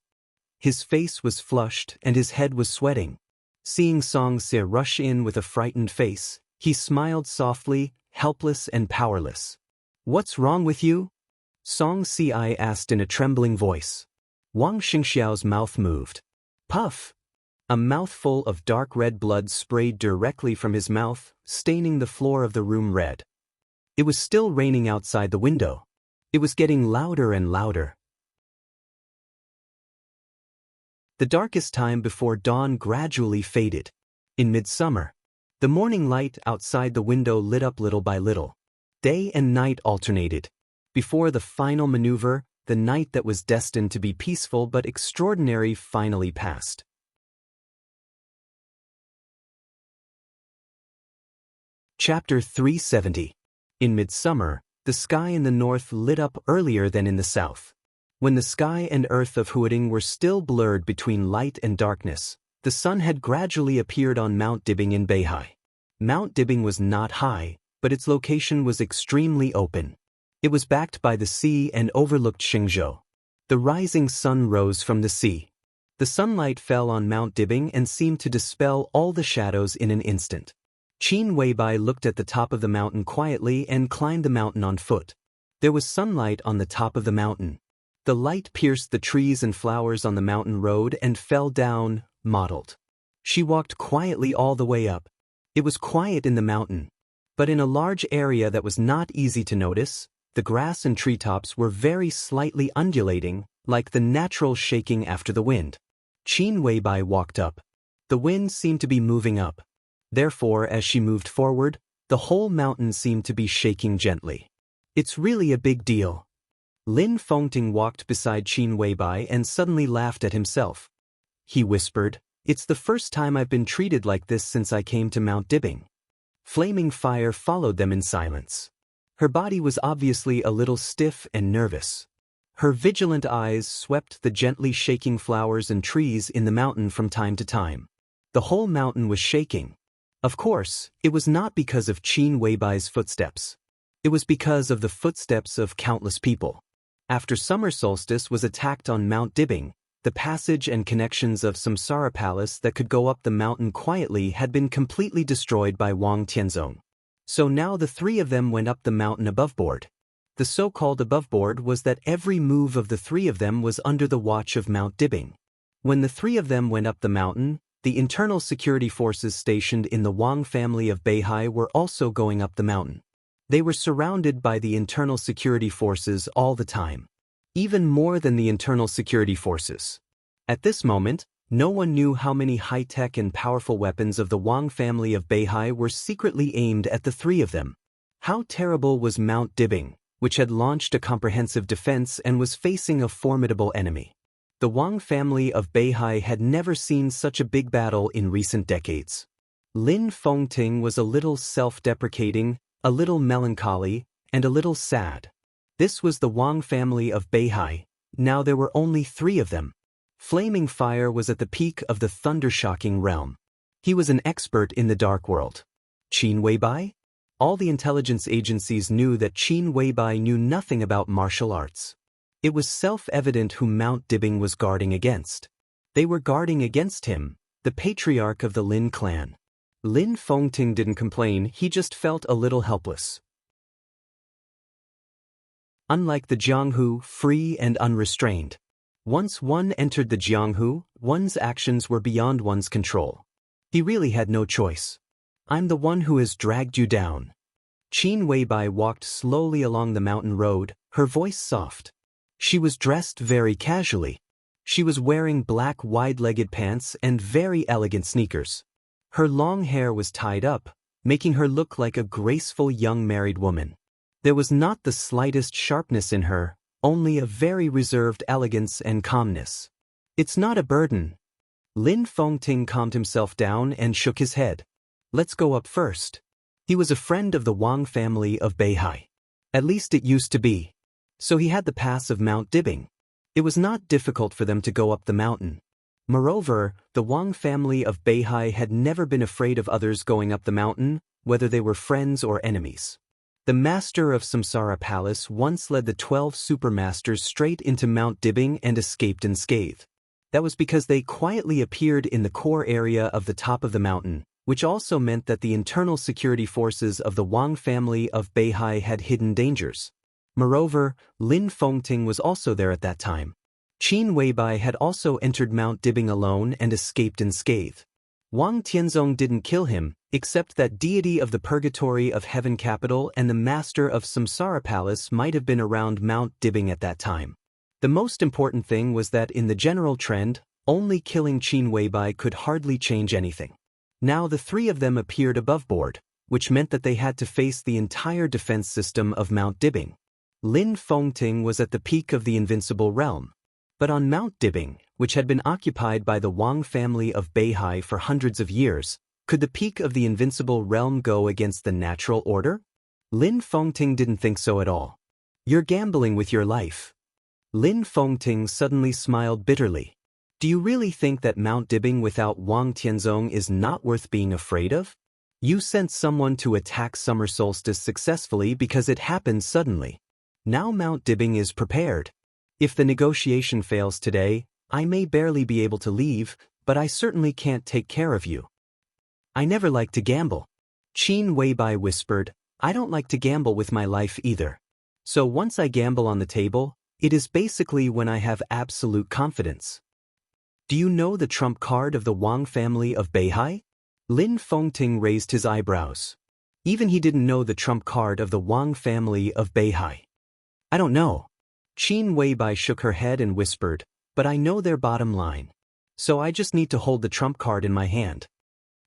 His face was flushed and his head was sweating. Seeing Song Si rush in with a frightened face, he smiled softly, helpless and powerless. "What's wrong with you?" Song Si asked in a trembling voice. Wang Shengxiao's mouth moved. "Puff." A mouthful of dark red blood sprayed directly from his mouth, staining the floor of the room red. It was still raining outside the window. It was getting louder and louder. The darkest time before dawn gradually faded. In midsummer, the morning light outside the window lit up little by little. Day and night alternated. Before the final maneuver, the night that was destined to be peaceful but extraordinary finally passed. Chapter 370. In midsummer, the sky in the north lit up earlier than in the south. When the sky and earth of Huading were still blurred between light and darkness, the sun had gradually appeared on Mount Dibing in Beihai. Mount Dibing was not high, but its location was extremely open. It was backed by the sea and overlooked Xingzhou. The rising sun rose from the sea. The sunlight fell on Mount Dibing and seemed to dispel all the shadows in an instant. Qin Weibai looked at the top of the mountain quietly and climbed the mountain on foot. There was sunlight on the top of the mountain. The light pierced the trees and flowers on the mountain road and fell down, mottled. She walked quietly all the way up. It was quiet in the mountain, but in a large area that was not easy to notice, the grass and treetops were very slightly undulating, like the natural shaking after the wind. Qin Weibai walked up. The wind seemed to be moving up. Therefore, as she moved forward, the whole mountain seemed to be shaking gently. It's really a big deal. Lin Fengting walked beside Qin Weibai and suddenly laughed at himself. He whispered, "It's the first time I've been treated like this since I came to Mount Dibing." Flaming fire followed them in silence. Her body was obviously a little stiff and nervous. Her vigilant eyes swept the gently shaking flowers and trees in the mountain from time to time. The whole mountain was shaking. Of course, it was not because of Qin Weibai's footsteps. It was because of the footsteps of countless people. After summer solstice was attacked on Mount Dibing, the passage and connections of Samsara Palace that could go up the mountain quietly had been completely destroyed by Wang Tianzong. So now the three of them went up the mountain aboveboard. The so-called aboveboard was that every move of the three of them was under the watch of Mount Dibing. When the three of them went up the mountain, the internal security forces stationed in the Wang family of Beihai were also going up the mountain. They were surrounded by the internal security forces all the time, even more than the internal security forces. At this moment, no one knew how many high-tech and powerful weapons of the Wang family of Beihai were secretly aimed at the three of them. How terrible was Mount Dibing, which had launched a comprehensive defense and was facing a formidable enemy. The Wang family of Beihai had never seen such a big battle in recent decades. Lin Fengting was a little self-deprecating, a little melancholy, and a little sad. This was the Wang family of Beihai. Now there were only three of them. Flaming Fire was at the peak of the thunder-shocking realm. He was an expert in the dark world. Qin Weibai? All the intelligence agencies knew that Qin Weibai knew nothing about martial arts. It was self-evident who Mount Dibing was guarding against. They were guarding against him, the patriarch of the Lin clan. Lin Fengting didn't complain, he just felt a little helpless. Unlike the Jianghu, free and unrestrained. Once one entered the Jianghu, one's actions were beyond one's control. He really had no choice. "I'm the one who has dragged you down." Qin Weibai walked slowly along the mountain road, her voice soft. She was dressed very casually. She was wearing black wide-legged pants and very elegant sneakers. Her long hair was tied up, making her look like a graceful young married woman. There was not the slightest sharpness in her, only a very reserved elegance and calmness. "It's not a burden." Lin Fengting calmed himself down and shook his head. "Let's go up first." He was a friend of the Wang family of Beihai. At least it used to be. So he had the pass of Mount Dibing. It was not difficult for them to go up the mountain. Moreover, the Wang family of Beihai had never been afraid of others going up the mountain, whether they were friends or enemies. The master of Samsara Palace once led the 12 supermasters straight into Mount Dibing and escaped unscathed. That was because they quietly appeared in the core area of the top of the mountain, which also meant that the internal security forces of the Wang family of Beihai had hidden dangers. Moreover, Lin Fengting was also there at that time. Qin Weibai had also entered Mount Dibing alone and escaped unscathed. Wang Tianzong didn't kill him, except that deity of the purgatory of heaven capital and the master of Samsara Palace might have been around Mount Dibing at that time. The most important thing was that in the general trend, only killing Qin Weibai could hardly change anything. Now the three of them appeared above board, which meant that they had to face the entire defense system of Mount Dibing. Lin Fengting was at the peak of the invincible realm. But on Mount Dibing, which had been occupied by the Wang family of Beihai for hundreds of years, could the peak of the invincible realm go against the natural order? Lin Fengting didn't think so at all. You're gambling with your life. Lin Fengting suddenly smiled bitterly. Do you really think that Mount Dibing without Wang Tianzong is not worth being afraid of? You sent someone to attack summer solstice successfully because it happened suddenly. Now Mount Dibing is prepared. If the negotiation fails today, I may barely be able to leave, but I certainly can't take care of you. I never like to gamble. Qin Weibai whispered, I don't like to gamble with my life either. So once I gamble on the table, it is basically when I have absolute confidence. Do you know the trump card of the Wang family of Beihai? Lin Fengting raised his eyebrows. Even he didn't know the trump card of the Wang family of Beihai. I don't know. Qin Weibai shook her head and whispered, but I know their bottom line. So I just need to hold the trump card in my hand.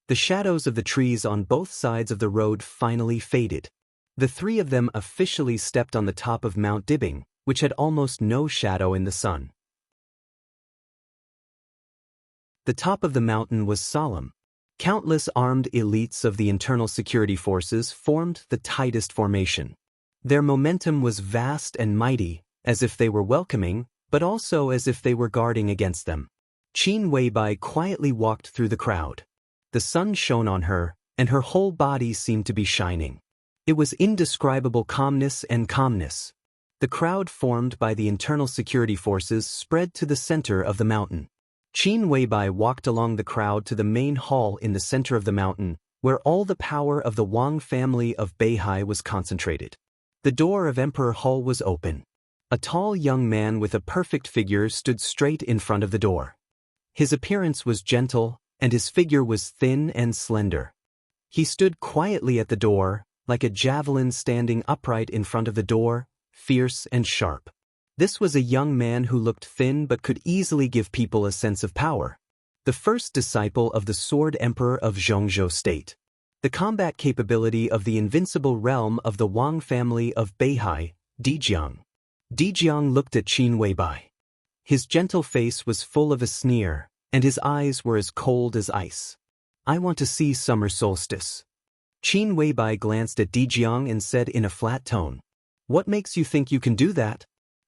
The shadows of the trees on both sides of the road finally faded. The three of them officially stepped on the top of Mount Dibing, which had almost no shadow in the sun. The top of the mountain was solemn. Countless armed elites of the internal security forces formed the tightest formation. Their momentum was vast and mighty, as if they were welcoming, but also as if they were guarding against them. Qin Weibai quietly walked through the crowd. The sun shone on her, and her whole body seemed to be shining. It was indescribable calmness and calmness. The crowd formed by the internal security forces spread to the center of the mountain. Qin Weibai walked along the crowd to the main hall in the center of the mountain, where all the power of the Wang family of Beihai was concentrated. The door of Emperor Hall was open. A tall young man with a perfect figure stood straight in front of the door. His appearance was gentle, and his figure was thin and slender. He stood quietly at the door, like a javelin standing upright in front of the door, fierce and sharp. This was a young man who looked thin but could easily give people a sense of power. The first disciple of the Sword Emperor of Zhongzhou State. The combat capability of the invincible realm of the Wang family of Beihai, Dijiang. Dijiang looked at Qin Weibai. His gentle face was full of a sneer, and his eyes were as cold as ice. I want to see summer solstice. Qin Weibai glanced at Dijiang and said in a flat tone, What makes you think you can do that?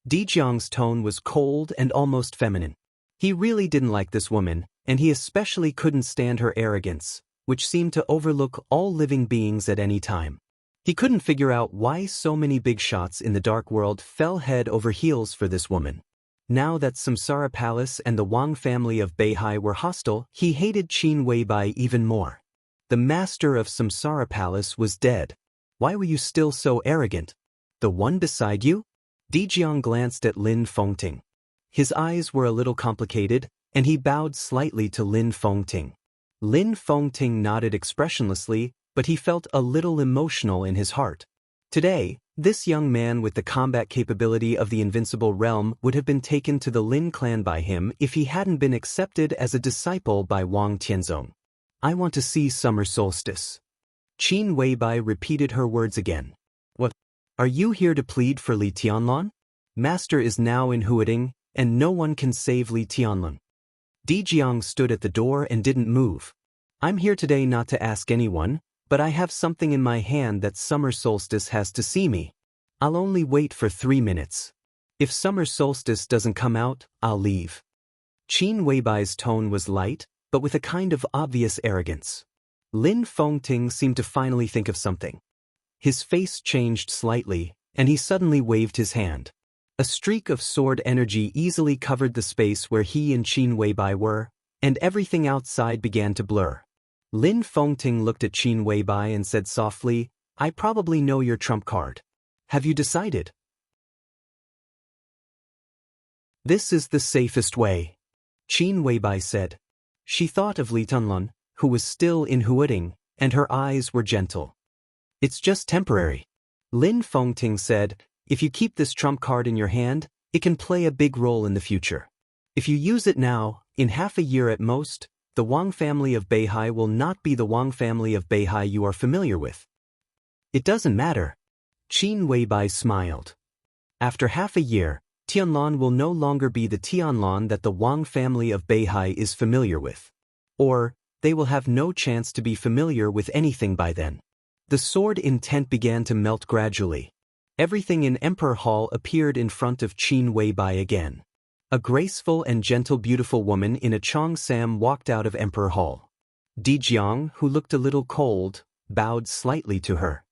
Dijiang's tone was cold and almost feminine. He really didn't like this woman, and he especially couldn't stand her arrogance, which seemed to overlook all living beings at any time. He couldn't figure out why so many big shots in the dark world fell head over heels for this woman. Now that Samsara Palace and the Wang family of Beihai were hostile, he hated Qin Weibai even more. The master of Samsara Palace was dead. Why were you still so arrogant? The one beside you? Dijiang glanced at Lin Fengting. His eyes were a little complicated, and he bowed slightly to Lin Fengting. Lin Fengting nodded expressionlessly, but he felt a little emotional in his heart. Today, this young man with the combat capability of the invincible realm would have been taken to the Lin clan by him if he hadn't been accepted as a disciple by Wang Tianzong. I want to see summer solstice. Qin Weibai repeated her words again. What? Are you here to plead for Li Tianlan? Master is now in Huading, and no one can save Li Tianlan. Dijiang stood at the door and didn't move. I'm here today not to ask anyone, but I have something in my hand that summer solstice has to see me. I'll only wait for 3 minutes. If summer solstice doesn't come out, I'll leave. Qin Weibai's tone was light, but with a kind of obvious arrogance. Lin Fengting seemed to finally think of something. His face changed slightly, and he suddenly waved his hand. A streak of sword energy easily covered the space where he and Qin Weibai were, and everything outside began to blur. Lin Fengting looked at Qin Weibai and said softly, I probably know your trump card. Have you decided? This is the safest way, Qin Weibai said. She thought of Li Tianlan, who was still in Huading, and her eyes were gentle. It's just temporary. Lin Fengting said, if you keep this trump card in your hand, it can play a big role in the future. If you use it now, in half a year at most, the Wang family of Beihai will not be the Wang family of Beihai you are familiar with. It doesn't matter. Qin Weibai smiled. After half a year, Tianlan will no longer be the Tianlan that the Wang family of Beihai is familiar with. Or, they will have no chance to be familiar with anything by then. The sword in tent began to melt gradually. Everything in Emperor Hall appeared in front of Qin Weibai again. A graceful and gentle beautiful woman in a cheongsam walked out of Emperor Hall. Di Jiang, who looked a little cold, bowed slightly to her.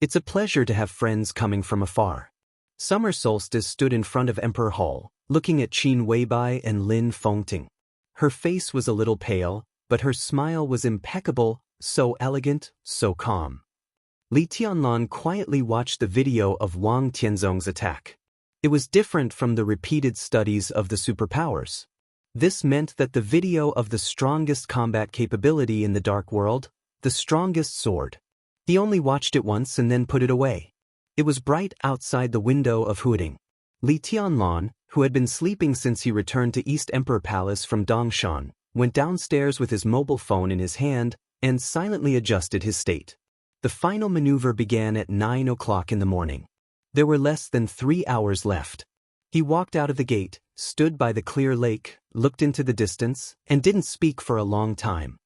It's a pleasure to have friends coming from afar. Summer Solstice stood in front of Emperor Hall, looking at Qin Weibai and Lin Fengting. Her face was a little pale, but her smile was impeccable, so elegant, so calm. Li Tianlan quietly watched the video of Wang Tianzong's attack. It was different from the repeated studies of the superpowers. This meant that the video of the strongest combat capability in the dark world, the strongest sword. He only watched it once and then put it away. It was bright outside the window of Huading. Li Tianlan, who had been sleeping since he returned to East Emperor Palace from Dongshan, went downstairs with his mobile phone in his hand and silently adjusted his state. The final maneuver began at 9 o'clock in the morning. There were less than 3 hours left. He walked out of the gate, stood by the clear lake, looked into the distance, and didn't speak for a long time.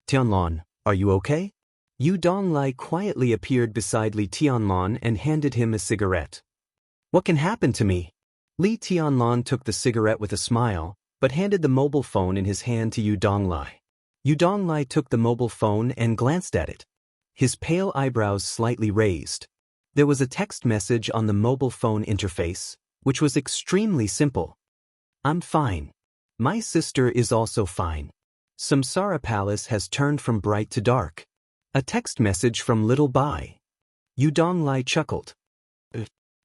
Tianlan, are you okay? Yu Donglai quietly appeared beside Li Tianlan and handed him a cigarette. What can happen to me? Li Tianlan took the cigarette with a smile, but handed the mobile phone in his hand to Yu Donglai. Yu Donglai took the mobile phone and glanced at it. His pale eyebrows slightly raised. There was a text message on the mobile phone interface, which was extremely simple. I'm fine. My sister is also fine. Samsara Palace has turned from bright to dark. A text message from Little Bai. Yu Donglai chuckled.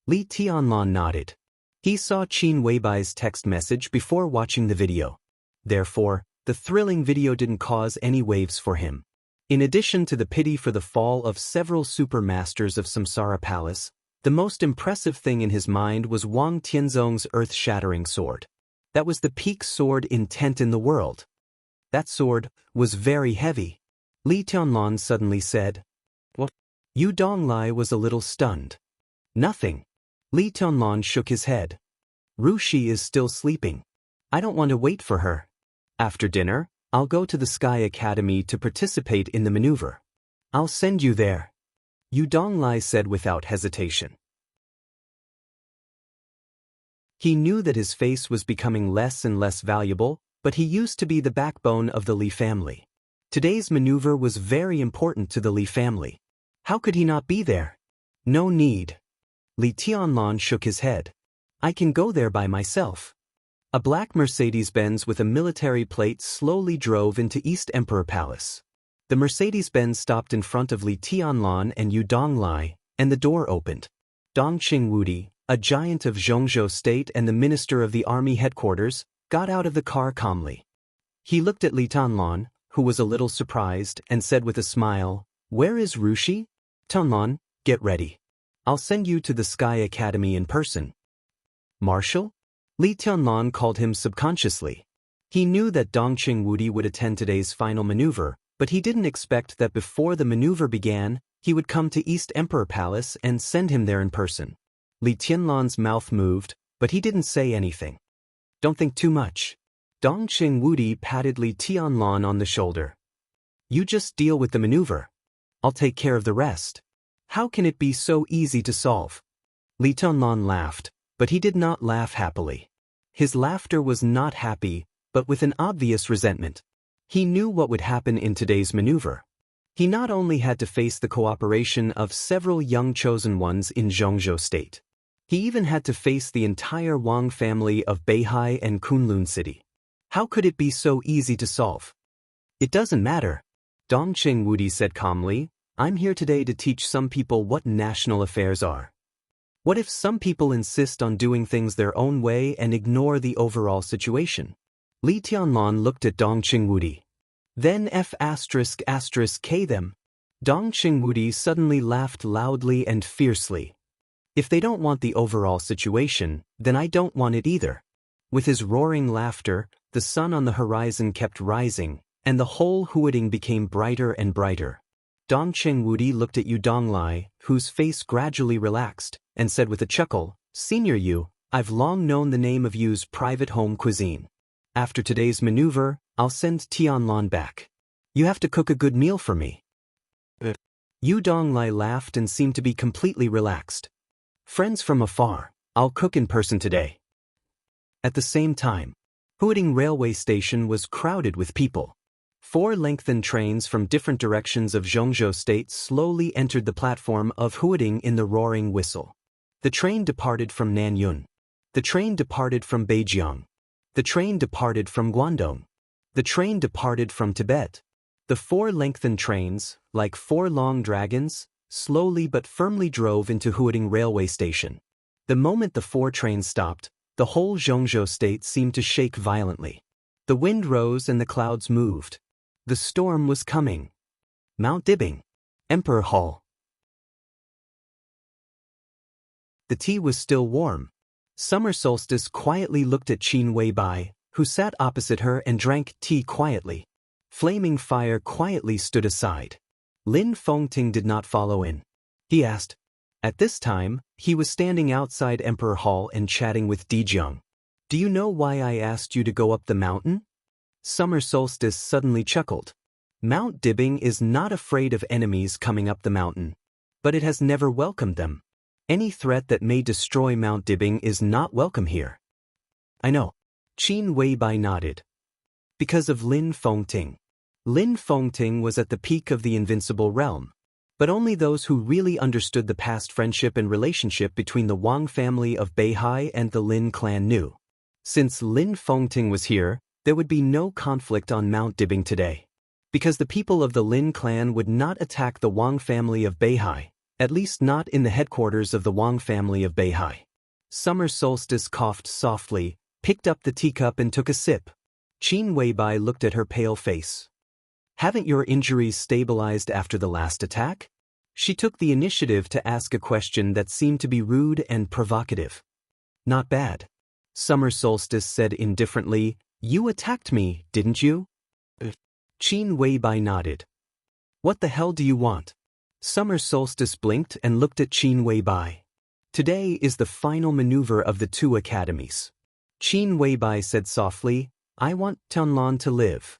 Li Tianlan nodded. He saw Qin Weibai's text message before watching the video. Therefore, the thrilling video didn't cause any waves for him. In addition to the pity for the fall of several supermasters of Samsara Palace, the most impressive thing in his mind was Wang Tianzong's earth-shattering sword. That was the peak sword intent in the world. That sword was very heavy. Li Tianlan suddenly said. What? Yu Donglai was a little stunned. Nothing. Li Tianlan shook his head. Rushi is still sleeping. I don't want to wait for her. After dinner, I'll go to the Sky Academy to participate in the maneuver. I'll send you there. Yu Donglai said without hesitation. He knew that his face was becoming less and less valuable, but he used to be the backbone of the Li family. Today's maneuver was very important to the Li family. How could he not be there? No need. Li Tianlan shook his head. I can go there by myself. A black Mercedes-Benz with a military plate slowly drove into East Emperor Palace. The Mercedes-Benz stopped in front of Li Tianlan and Yu Donglai, and the door opened. Dong Qingwudi, a giant of Zhongzhou State and the minister of the army headquarters, got out of the car calmly. He looked at Li Tianlan, who was a little surprised, and said with a smile, Where is Rushi? Tianlan, get ready. I'll send you to the Sky Academy in person. Marshal? Li Tianlan called him subconsciously. He knew that Dong Qingwudi would attend today's final maneuver, but he didn't expect that before the maneuver began, he would come to East Emperor Palace and send him there in person. Li Tianlan's mouth moved, but he didn't say anything. Don't think too much. Dong Qingwudi patted Li Tianlan on the shoulder. You just deal with the maneuver. I'll take care of the rest. How can it be so easy to solve? Li Tianlan laughed, but he did not laugh happily. His laughter was not happy, but with an obvious resentment. He knew what would happen in today's maneuver. He not only had to face the cooperation of several young chosen ones in Zhongzhou State. He even had to face the entire Wang family of Beihai and Kunlun City. How could it be so easy to solve? It doesn't matter. Dong Qingwudi said calmly, I'm here today to teach some people what national affairs are. What if some people insist on doing things their own way and ignore the overall situation? Li Tianlan looked at Dong Qingwudi. Then F***K them. Dong Qingwudi suddenly laughed loudly and fiercely. If they don't want the overall situation, then I don't want it either. With his roaring laughter, the sun on the horizon kept rising, and the whole Huading became brighter and brighter. Dong Qingwudi looked at Yu Donglai, whose face gradually relaxed, and said with a chuckle, "Senior Yu, I've long known the name of Yu's private home cuisine. After today's maneuver, I'll send Tianlan back. You have to cook a good meal for me." Yu Donglai laughed and seemed to be completely relaxed. "Friends from afar, I'll cook in person today." At the same time, Huading railway station was crowded with people. 4 lengthened trains from different directions of Zhongzhou State slowly entered the platform of Huading in the roaring whistle. The train departed from Nanyun. The train departed from Beijiang. The train departed from Guangdong. The train departed from Tibet. The 4 lengthened trains, like 4 long dragons, slowly but firmly drove into Huading railway station. The moment the 4 trains stopped, the whole Zhongzhou State seemed to shake violently. The wind rose and the clouds moved. The storm was coming. Mount Dibing. Emperor Hall. The tea was still warm. Summer Solstice quietly looked at Qin Weibai, who sat opposite her and drank tea quietly. Flaming Fire quietly stood aside. Lin Fengting did not follow in. He asked. At this time, he was standing outside Emperor Hall and chatting with Dijiang. "Do you know why I asked you to go up the mountain?" Summer Solstice suddenly chuckled. Mount Dibing is not afraid of enemies coming up the mountain, but it has never welcomed them. Any threat that may destroy Mount Dibing is not welcome here. I know. Qin Weibai nodded. Because of Lin Fengting. Lin Fengting was at the peak of the invincible realm, but only those who really understood the past friendship and relationship between the Wang family of Beihai and the Lin clan knew. Since Lin Fengting was here, there would be no conflict on Mount Dibing today. Because the people of the Lin clan would not attack the Wang family of Beihai, at least not in the headquarters of the Wang family of Beihai. Summer Solstice coughed softly, picked up the teacup and took a sip. Qin Weibai looked at her pale face. Haven't your injuries stabilized after the last attack? She took the initiative to ask a question that seemed to be rude and provocative. Not bad. Summer Solstice said indifferently, "You attacked me, didn't you?" Qin Weibai nodded. "What the hell do you want?" Summer Solstice blinked and looked at Qin Weibai. Today is the final maneuver of the 2 academies. Qin Weibai said softly, "I want Tianlan to live.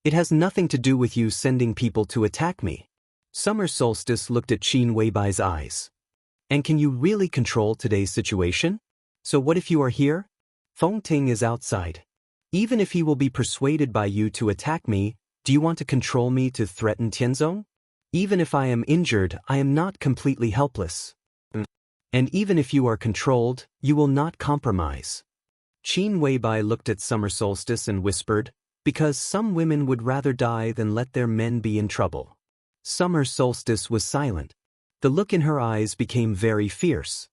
It has nothing to do with you sending people to attack me." Summer Solstice looked at Qin Weibai's eyes. "And can you really control today's situation? So what if you are here? Fengting is outside. Even if he will be persuaded by you to attack me, do you want to control me to threaten Tianzong? Even if I am injured, I am not completely helpless. And even if you are controlled, you will not compromise." Qin Weibai looked at Summer Solstice and whispered, "Because some women would rather die than let their men be in trouble." Summer Solstice was silent. The look in her eyes became very fierce.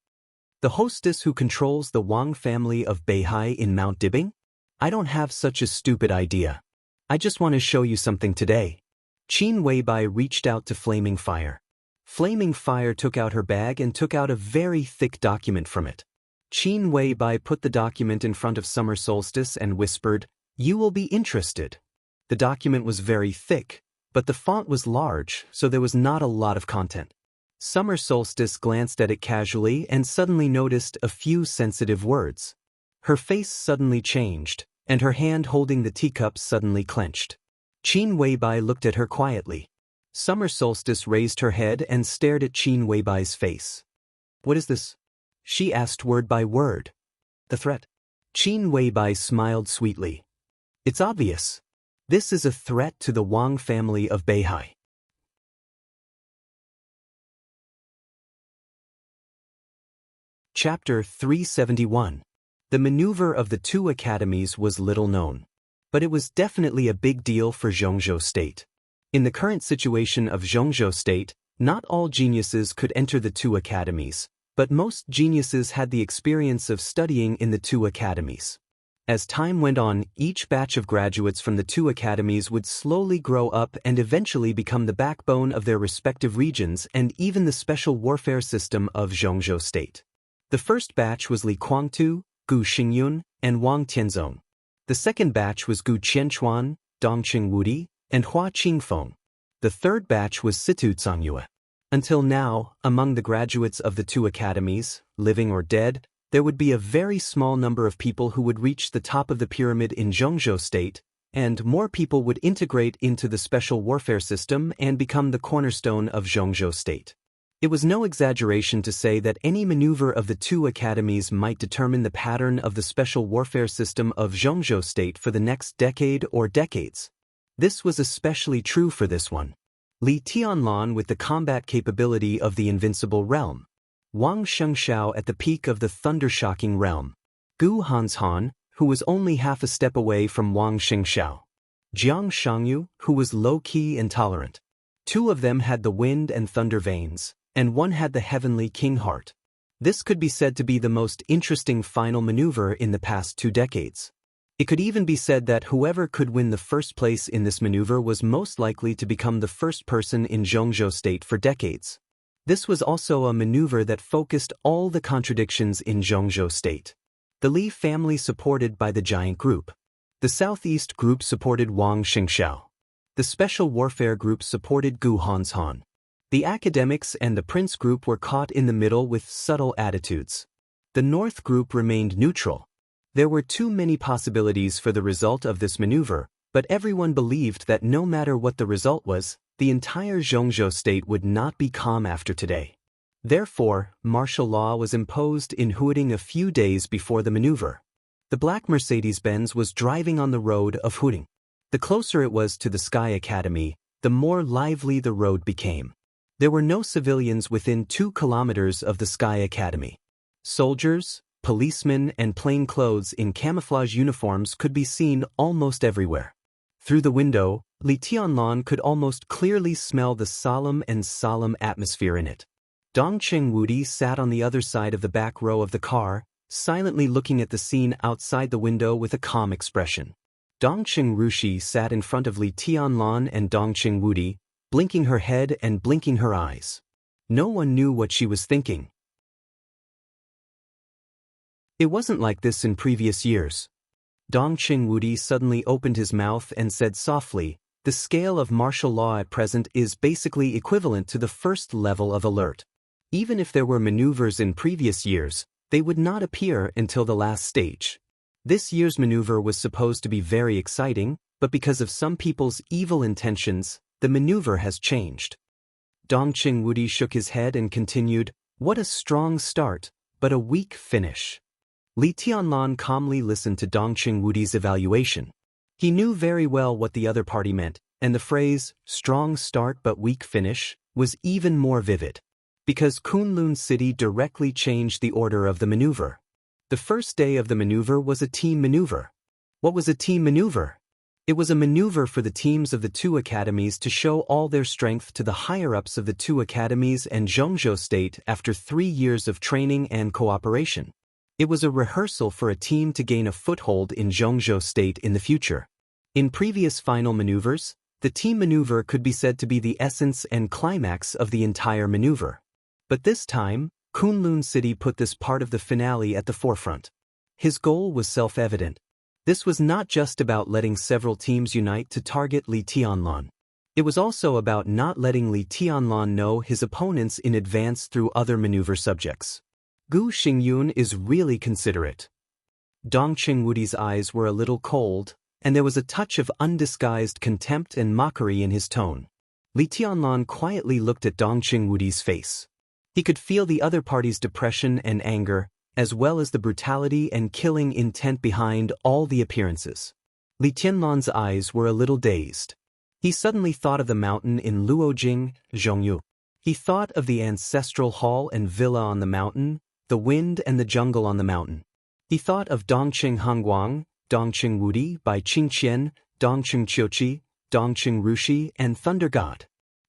"The hostess who controls the Wang family of Beihai in Mount Dibing? I don't have such a stupid idea. I just want to show you something today." Qin Weibai reached out to Flaming Fire. Flaming Fire took out her bag and took out a very thick document from it. Qin Weibai put the document in front of Summer Solstice and whispered, "You will be interested." The document was very thick, but the font was large, so there was not a lot of content. Summer Solstice glanced at it casually and suddenly noticed a few sensitive words. Her face suddenly changed, and her hand holding the teacup suddenly clenched. Qin Weibai looked at her quietly. Summer Solstice raised her head and stared at Qin Weibai's face. "What is this?" she asked word by word. "The threat." Qin Weibai smiled sweetly. "It's obvious. This is a threat to the Wang family of Beihai." Chapter 371. The maneuver of the 2 academies was little known, but it was definitely a big deal for Zhongzhou State. In the current situation of Zhongzhou State, not all geniuses could enter the 2 academies, but most geniuses had the experience of studying in the two academies. As time went on, each batch of graduates from the two academies would slowly grow up and eventually become the backbone of their respective regions and even the special warfare system of Zhongzhou State. The first batch was Li Kuangtu, Gu Xingyun, and Wang Tianzong. The second batch was Gu Qianchuan, Dongqing Wudi, and Hua Qingfeng. The third batch was Situ Cangyue. Until now, among the graduates of the two academies, living or dead, there would be a very small number of people who would reach the top of the pyramid in Zhongzhou State, and more people would integrate into the special warfare system and become the cornerstone of Zhongzhou State. It was no exaggeration to say that any maneuver of the two academies might determine the pattern of the special warfare system of Zhongzhou State for the next decade or decades. This was especially true for this one. Li Tianlan with the combat capability of the invincible realm. Wang Shengxiao at the peak of the thunder-shocking realm. Gu Hanshan, who was only half a step away from Wang Shengxiao. Jiang Shangyu, who was low-key intolerant. Two of them had the wind and thunder veins, and one had the heavenly king heart. This could be said to be the most interesting final maneuver in the past 2 decades. It could even be said that whoever could win the first place in this maneuver was most likely to become the first person in Zhongzhou State for decades. This was also a maneuver that focused all the contradictions in Zhongzhou State. The Li family supported by the giant group. The Southeast group supported Wang Shengxiao. The Special Warfare group supported Gu Hanshan. The academics and the Prince group were caught in the middle with subtle attitudes. The North group remained neutral. There were too many possibilities for the result of this maneuver, but everyone believed that no matter what the result was, the entire Zhongzhou State would not be calm after today. Therefore, martial law was imposed in Huading a few days before the maneuver. The black Mercedes-Benz was driving on the road of Huading. The closer it was to the Sky Academy, the more lively the road became. There were no civilians within 2 kilometers of the Sky Academy. Soldiers, policemen, and plainclothes in camouflage uniforms could be seen almost everywhere. Through the window, Li Tianlan could almost clearly smell the solemn atmosphere in it. Dongqing Wudi sat on the other side of the back row of the car, silently looking at the scene outside the window with a calm expression. Dongqing Rushi sat in front of Li Tianlan and Dongqing Wudi, blinking her head and blinking her eyes. No one knew what she was thinking. It wasn't like this in previous years. Dongqing Wudi suddenly opened his mouth and said softly, "The scale of martial law at present is basically equivalent to the first level of alert. Even if there were maneuvers in previous years, they would not appear until the last stage. This year's maneuver was supposed to be very exciting, but because of some people's evil intentions, the maneuver has changed." Dongqing Wudi shook his head and continued, "What a strong start, but a weak finish." Li Tianlan calmly listened to Dongqing Wudi's evaluation. He knew very well what the other party meant, and the phrase, "strong start but weak finish," was even more vivid. Because Kunlun City directly changed the order of the maneuver. The first day of the maneuver was a team maneuver. What was a team maneuver? It was a maneuver for the teams of the two academies to show all their strength to the higher-ups of the two academies and Zhongzhou State after 3 years of training and cooperation. It was a rehearsal for a team to gain a foothold in Zhongzhou State in the future. In previous final maneuvers, the team maneuver could be said to be the essence and climax of the entire maneuver. But this time, Kunlun City put this part of the finale at the forefront. His goal was self-evident. This was not just about letting several teams unite to target Li Tianlan. It was also about not letting Li Tianlan know his opponents in advance through other maneuver subjects. Gu Xingyun is really considerate. Dongqing Wudi's eyes were a little cold, and there was a touch of undisguised contempt and mockery in his tone. Li Tianlan quietly looked at Dongqing Wudi's face. He could feel the other party's depression and anger, as well as the brutality and killing intent behind all the appearances. Li Tianlan's eyes were a little dazed. He suddenly thought of the mountain in Luojing, Zhongyu. He thought of the ancestral hall and villa on the mountain, the wind and the jungle on the mountain. He thought of Dongqing Hangguang, Dongqing Wudi, Bai Qingqian, Dongqing Qiuqi, Dongqing Rushi, and Thunder God.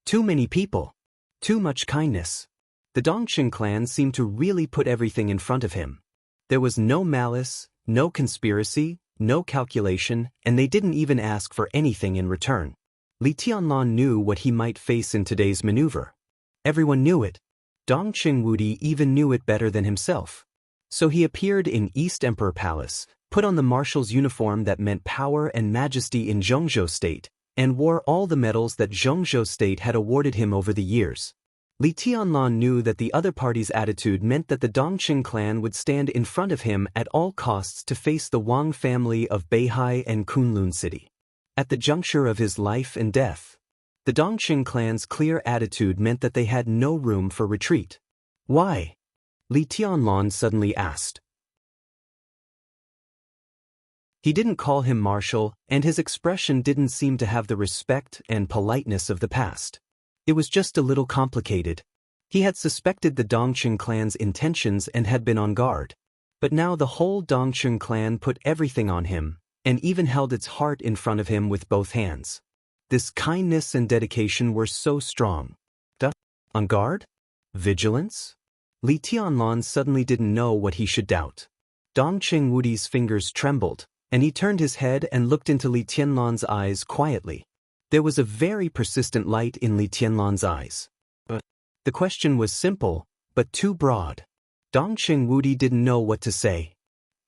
Too many people. Too much kindness. The Dongqing clan seemed to really put everything in front of him. There was no malice, no conspiracy, no calculation, and they didn't even ask for anything in return. Li Tianlan knew what he might face in today's maneuver. Everyone knew it. Dongqing Wudi even knew it better than himself. So he appeared in East Emperor Palace, put on the marshal's uniform that meant power and majesty in Zhongzhou State, and wore all the medals that Zhongzhou State had awarded him over the years. Li Tianlan knew that the other party's attitude meant that the Dongqing clan would stand in front of him at all costs to face the Wang family of Beihai and Kunlun City. At the juncture of his life and death, the Dongqing clan's clear attitude meant that they had no room for retreat. Why? Li Tianlan suddenly asked. He didn't call him marshal, and his expression didn't seem to have the respect and politeness of the past. It was just a little complicated. He had suspected the Dongqing clan's intentions and had been on guard. But now the whole Dongqing clan put everything on him, and even held its heart in front of him with both hands. This kindness and dedication were so strong. On guard? Vigilance? Li Tianlan suddenly didn't know what he should doubt. Dongqing Wudi's fingers trembled, and he turned his head and looked into Li Tianlan's eyes quietly. There was a very persistent light in Li Tianlan's eyes. The question was simple, but too broad. Dongqing Wudi didn't know what to say.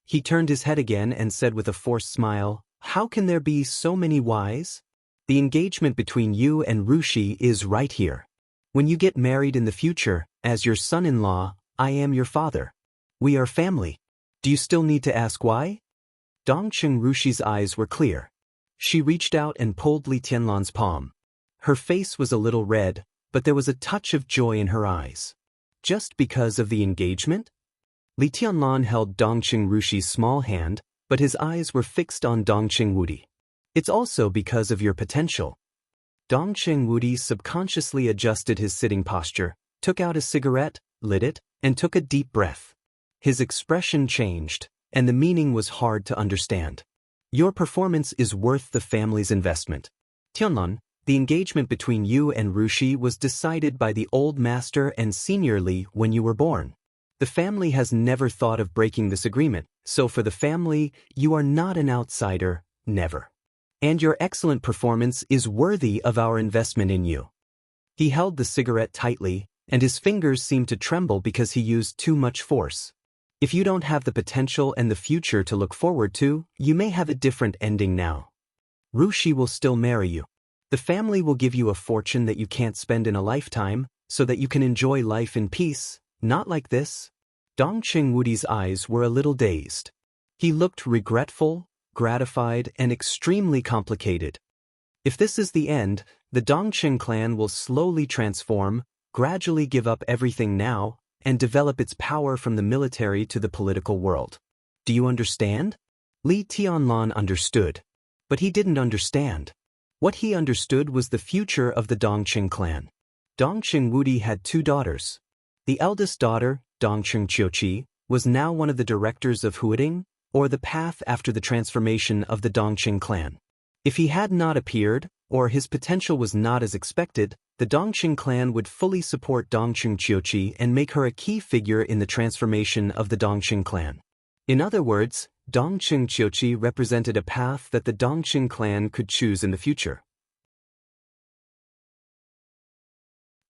He turned his head again and said with a forced smile, "How can there be so many whys? The engagement between you and Rushi is right here. When you get married in the future, as your son-in-law, I am your father. We are family. Do you still need to ask why?" Dongqing Rushi's eyes were clear. She reached out and pulled Li Tianlan's palm. Her face was a little red, but there was a touch of joy in her eyes. Just because of the engagement? Li Tianlan held Dongqing Rushi's small hand, but his eyes were fixed on Dongqing Wudi. "It's also because of your potential." Dongqing Wudi subconsciously adjusted his sitting posture, took out a cigarette, lit it, and took a deep breath. His expression changed, and the meaning was hard to understand. "Your performance is worth the family's investment. Tianlan, the engagement between you and Rushi was decided by the old master and senior Li when you were born. The family has never thought of breaking this agreement, so for the family, you are not an outsider, never. And your excellent performance is worthy of our investment in you." He held the cigarette tightly, and his fingers seemed to tremble because he used too much force. "If you don't have the potential and the future to look forward to, you may have a different ending now. Rushi will still marry you. The family will give you a fortune that you can't spend in a lifetime, so that you can enjoy life in peace, not like this." Dongqing Wudi's eyes were a little dazed. He looked regretful, gratified, and extremely complicated. If this is the end, the Dongqing clan will slowly transform, gradually give up everything now, and develop its power from the military to the political world. Do you understand? Li Tianlan understood. But he didn't understand. What he understood was the future of the Dongqing clan. Dongqing Wudi had two daughters. The eldest daughter, Dongqing Qiuqi, was now one of the directors of Huading, or the path after the transformation of the Dongqing clan. If he had not appeared, or his potential was not as expected, the Dongqing clan would fully support Dongqing Qiuqi and make her a key figure in the transformation of the Dongqing clan. In other words, Dongqing Qiuqi represented a path that the Dongqing clan could choose in the future.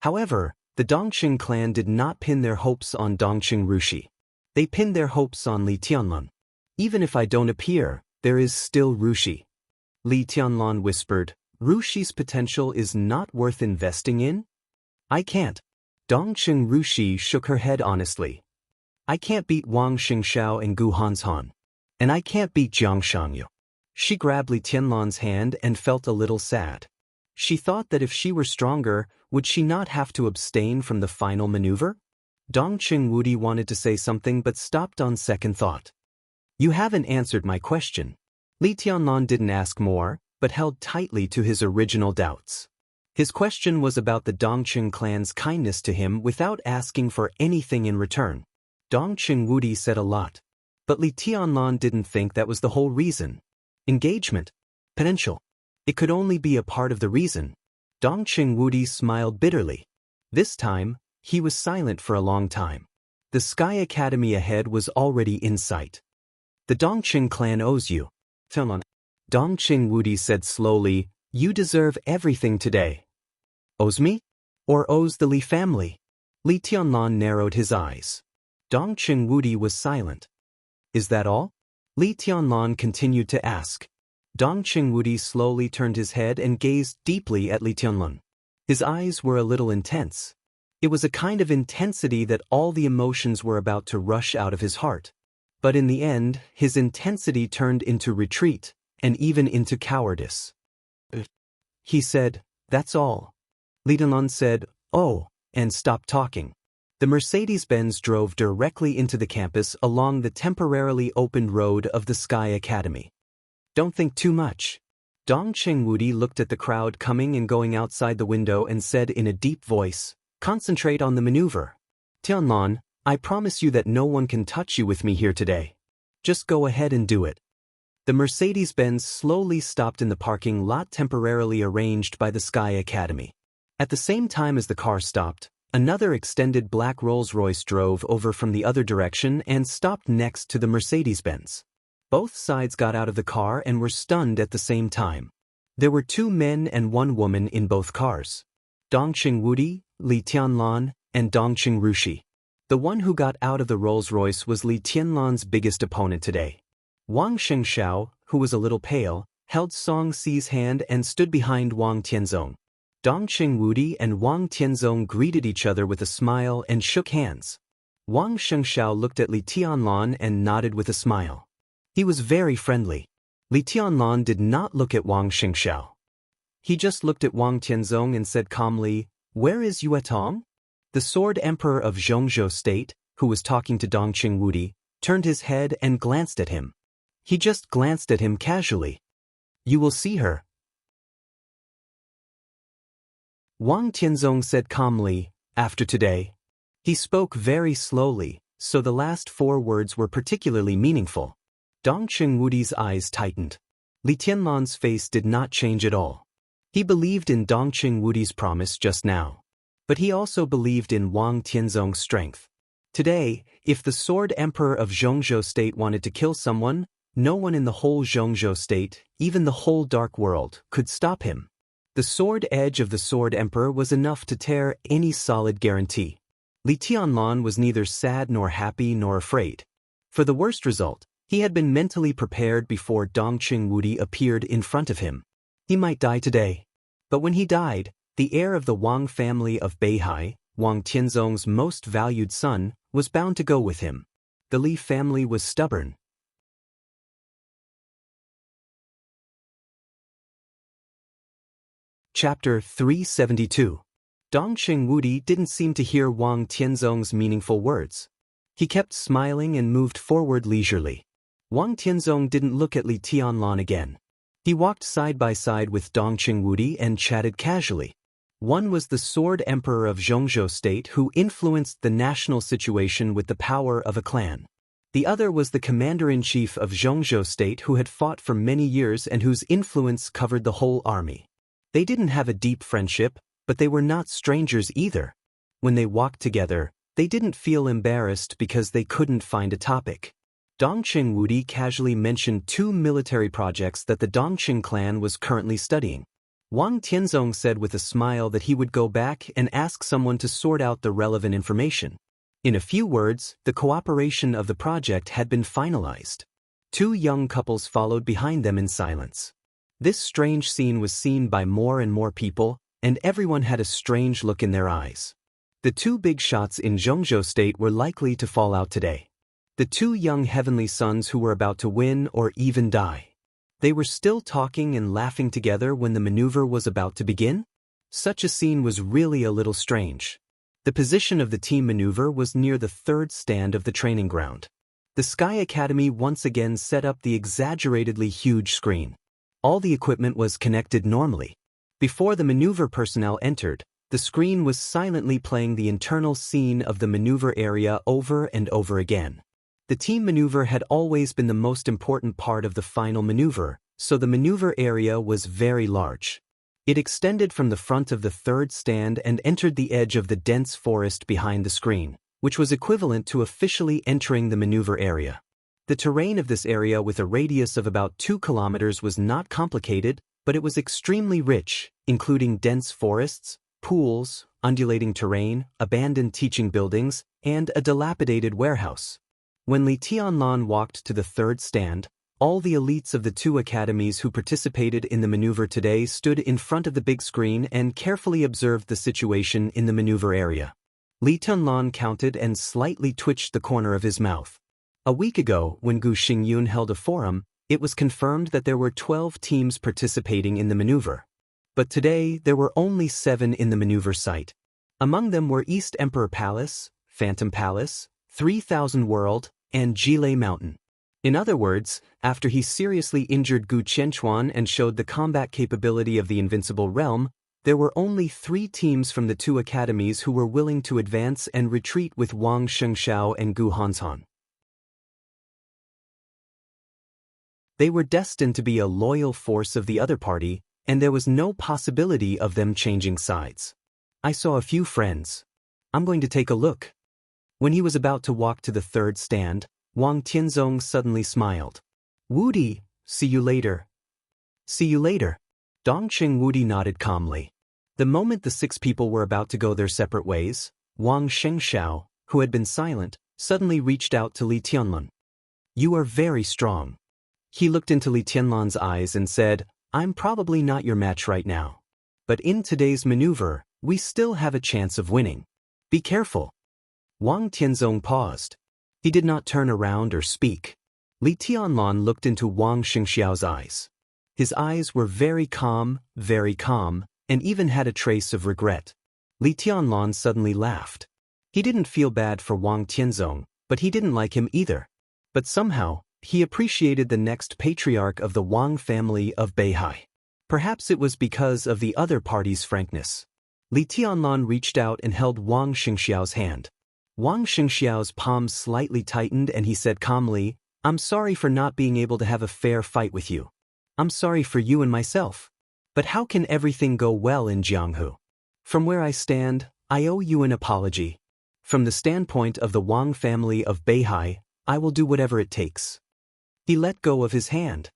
However, the Dongqing clan did not pin their hopes on Dongqing Rushi. They pinned their hopes on Li Tianlan. "Even if I don't appear, there is still Rushi." Li Tianlan whispered, "Rushi's potential is not worth investing in?" "I can't." Dongqing Rushi shook her head honestly. "I can't beat Wang Xingxiao and Gu Hanshan. And I can't beat Jiang Shangyu." She grabbed Li Tianlan's hand and felt a little sad. She thought that if she were stronger, would she not have to abstain from the final maneuver? Dongqing Wudi wanted to say something but stopped on second thought. "You haven't answered my question." Li Tianlan didn't ask more, but held tightly to his original doubts. His question was about the Dongqing clan's kindness to him without asking for anything in return. Dongqing Wudi said a lot. But Li Tianlan didn't think that was the whole reason. Engagement. Potential. It could only be a part of the reason. Dongqing Wudi smiled bitterly. This time, He was silent for a long time. The Sky Academy ahead was already in sight. The Dongqing clan owes you. Dongqing Wudi said slowly, you deserve everything today. Owes me? Or owes the Li family? Li Tianlan narrowed his eyes. Dongqing Wudi was silent. Is that all? Li Tianlan continued to ask. Dongqing Wudi slowly turned his head and gazed deeply at Li Tianlan. His eyes were a little intense. It was a kind of intensity that all the emotions were about to rush out of his heart. But in the end, his intensity turned into retreat, and even into cowardice. He said, that's all. Li Tianlan said, oh, and stopped talking. The Mercedes-Benz drove directly into the campus along the temporarily opened road of the Sky Academy. Don't think too much. Dongqing Wudi looked at the crowd coming and going outside the window and said in a deep voice, concentrate on the maneuver. Tianlan, I promise you that no one can touch you with me here today. Just go ahead and do it. The Mercedes-Benz slowly stopped in the parking lot temporarily arranged by the Sky Academy. At the same time as the car stopped, another extended black Rolls-Royce drove over from the other direction and stopped next to the Mercedes-Benz. Both sides got out of the car and were stunned at the same time. There were 2 men and 1 woman in both cars. Dongqing Wudi, Li Tianlan, and Dongqing Rushi. The one who got out of the Rolls-Royce was Li Tianlan's biggest opponent today. Wang Shengxiao, who was a little pale, held Song Si's hand and stood behind Wang Tianzong. Dongqing Wudi and Wang Tianzong greeted each other with a smile and shook hands. Wang Shengxiao looked at Li Tianlan and nodded with a smile. He was very friendly. Li Tianlan did not look at Wang Shengxiao. He just looked at Wang Tianzong and said calmly, where is Yue Tong? The Sword Emperor of Zhongzhou State, who was talking to Dongqing Wudi, turned his head and glanced at him. He just glanced at him casually. You will see her. Wang Tianzong said calmly, after today. He spoke very slowly, so the last 4 words were particularly meaningful. Dongqing Wudi's eyes tightened. Li Tianlan's face did not change at all. He believed in Dongqing Wudi's promise just now. But he also believed in Wang Tianzong's strength. Today, if the Sword Emperor of Zhongzhou State wanted to kill someone, no one in the whole Zhongzhou State, even the whole Dark World, could stop him. The sword edge of the Sword Emperor was enough to tear any solid guarantee. Li Tianlan was neither sad nor happy nor afraid. For the worst result, he had been mentally prepared before Dongqing Wudi appeared in front of him. He might die today. But when he died, the heir of the Wang family of Beihai, Wang Tianzong's most valued son, was bound to go with him. The Li family was stubborn. Chapter 372. Dongqing Wudi didn't seem to hear Wang Tianzong's meaningful words. He kept smiling and moved forward leisurely. Wang Tianzong didn't look at Li Tianlan again. He walked side by side with Dongqing Wudi and chatted casually. One was the Sword Emperor of Zhongzhou State who influenced the national situation with the power of a clan. The other was the Commander-in-Chief of Zhongzhou State who had fought for many years and whose influence covered the whole army. They didn't have a deep friendship, but they were not strangers either. When they walked together, they didn't feel embarrassed because they couldn't find a topic. Dongqing Wudi casually mentioned 2 military projects that the Dongqing clan was currently studying. Wang Tianzong said with a smile that he would go back and ask someone to sort out the relevant information. In a few words, the cooperation of the project had been finalized. 2 young couples followed behind them in silence. This strange scene was seen by more and more people, and everyone had a strange look in their eyes. The 2 big shots in Zhongzhou State were likely to fall out today. The 2 young heavenly sons who were about to win or even die. They were still talking and laughing together when the maneuver was about to begin? Such a scene was really a little strange. The position of the team maneuver was near the 3rd stand of the training ground. The Sky Academy once again set up the exaggeratedly huge screen. All the equipment was connected normally. Before the maneuver personnel entered, the screen was silently playing the internal scene of the maneuver area over and over again. The team maneuver had always been the most important part of the final maneuver, so the maneuver area was very large. It extended from the front of the third stand and entered the edge of the dense forest behind the screen, which was equivalent to officially entering the maneuver area. The terrain of this area with a radius of about 2 kilometers was not complicated, but it was extremely rich, including dense forests, pools, undulating terrain, abandoned teaching buildings, and a dilapidated warehouse. When Li Tianlan walked to the third stand, all the elites of the 2 academies who participated in the maneuver today stood in front of the big screen and carefully observed the situation in the maneuver area. Li Tianlan counted and slightly twitched the corner of his mouth. A week ago, when Gu Xingyun held a forum, it was confirmed that there were 12 teams participating in the maneuver. But today, there were only 7 in the maneuver site. Among them were East Emperor Palace, Phantom Palace, 3000 World, and Jilei Mountain. In other words, after he seriously injured Gu Qianchuan and showed the combat capability of the Invincible Realm, there were only 3 teams from the 2 academies who were willing to advance and retreat with Wang Shengxiao and Gu Hanshan. They were destined to be a loyal force of the other party, and there was no possibility of them changing sides. I saw a few friends. I'm going to take a look. When he was about to walk to the third stand, Wang Tianzong suddenly smiled. Wudi, see you later. See you later. Dongqing Wudi nodded calmly. The moment the 6 people were about to go their separate ways, Wang Shengxiao, who had been silent, suddenly reached out to Li Tianlan. You are very strong. He looked into Li Tianlan's eyes and said, I'm probably not your match right now. But in today's maneuver, we still have a chance of winning. Be careful. Wang Tianzong paused. He did not turn around or speak. Li Tianlan looked into Wang Shengxiao's eyes. His eyes were very calm, and even had a trace of regret. Li Tianlan suddenly laughed. He didn't feel bad for Wang Tianzong, but he didn't like him either. But somehow, he appreciated the next patriarch of the Wang family of Beihai. Perhaps it was because of the other party's frankness. Li Tianlan reached out and held Wang Shengxiao's hand. Wang Shengxiao's palms slightly tightened and he said calmly, I'm sorry for not being able to have a fair fight with you. I'm sorry for you and myself. But how can everything go well in Jianghu? From where I stand, I owe you an apology. From the standpoint of the Wang family of Beihai, I will do whatever it takes. He let go of his hand.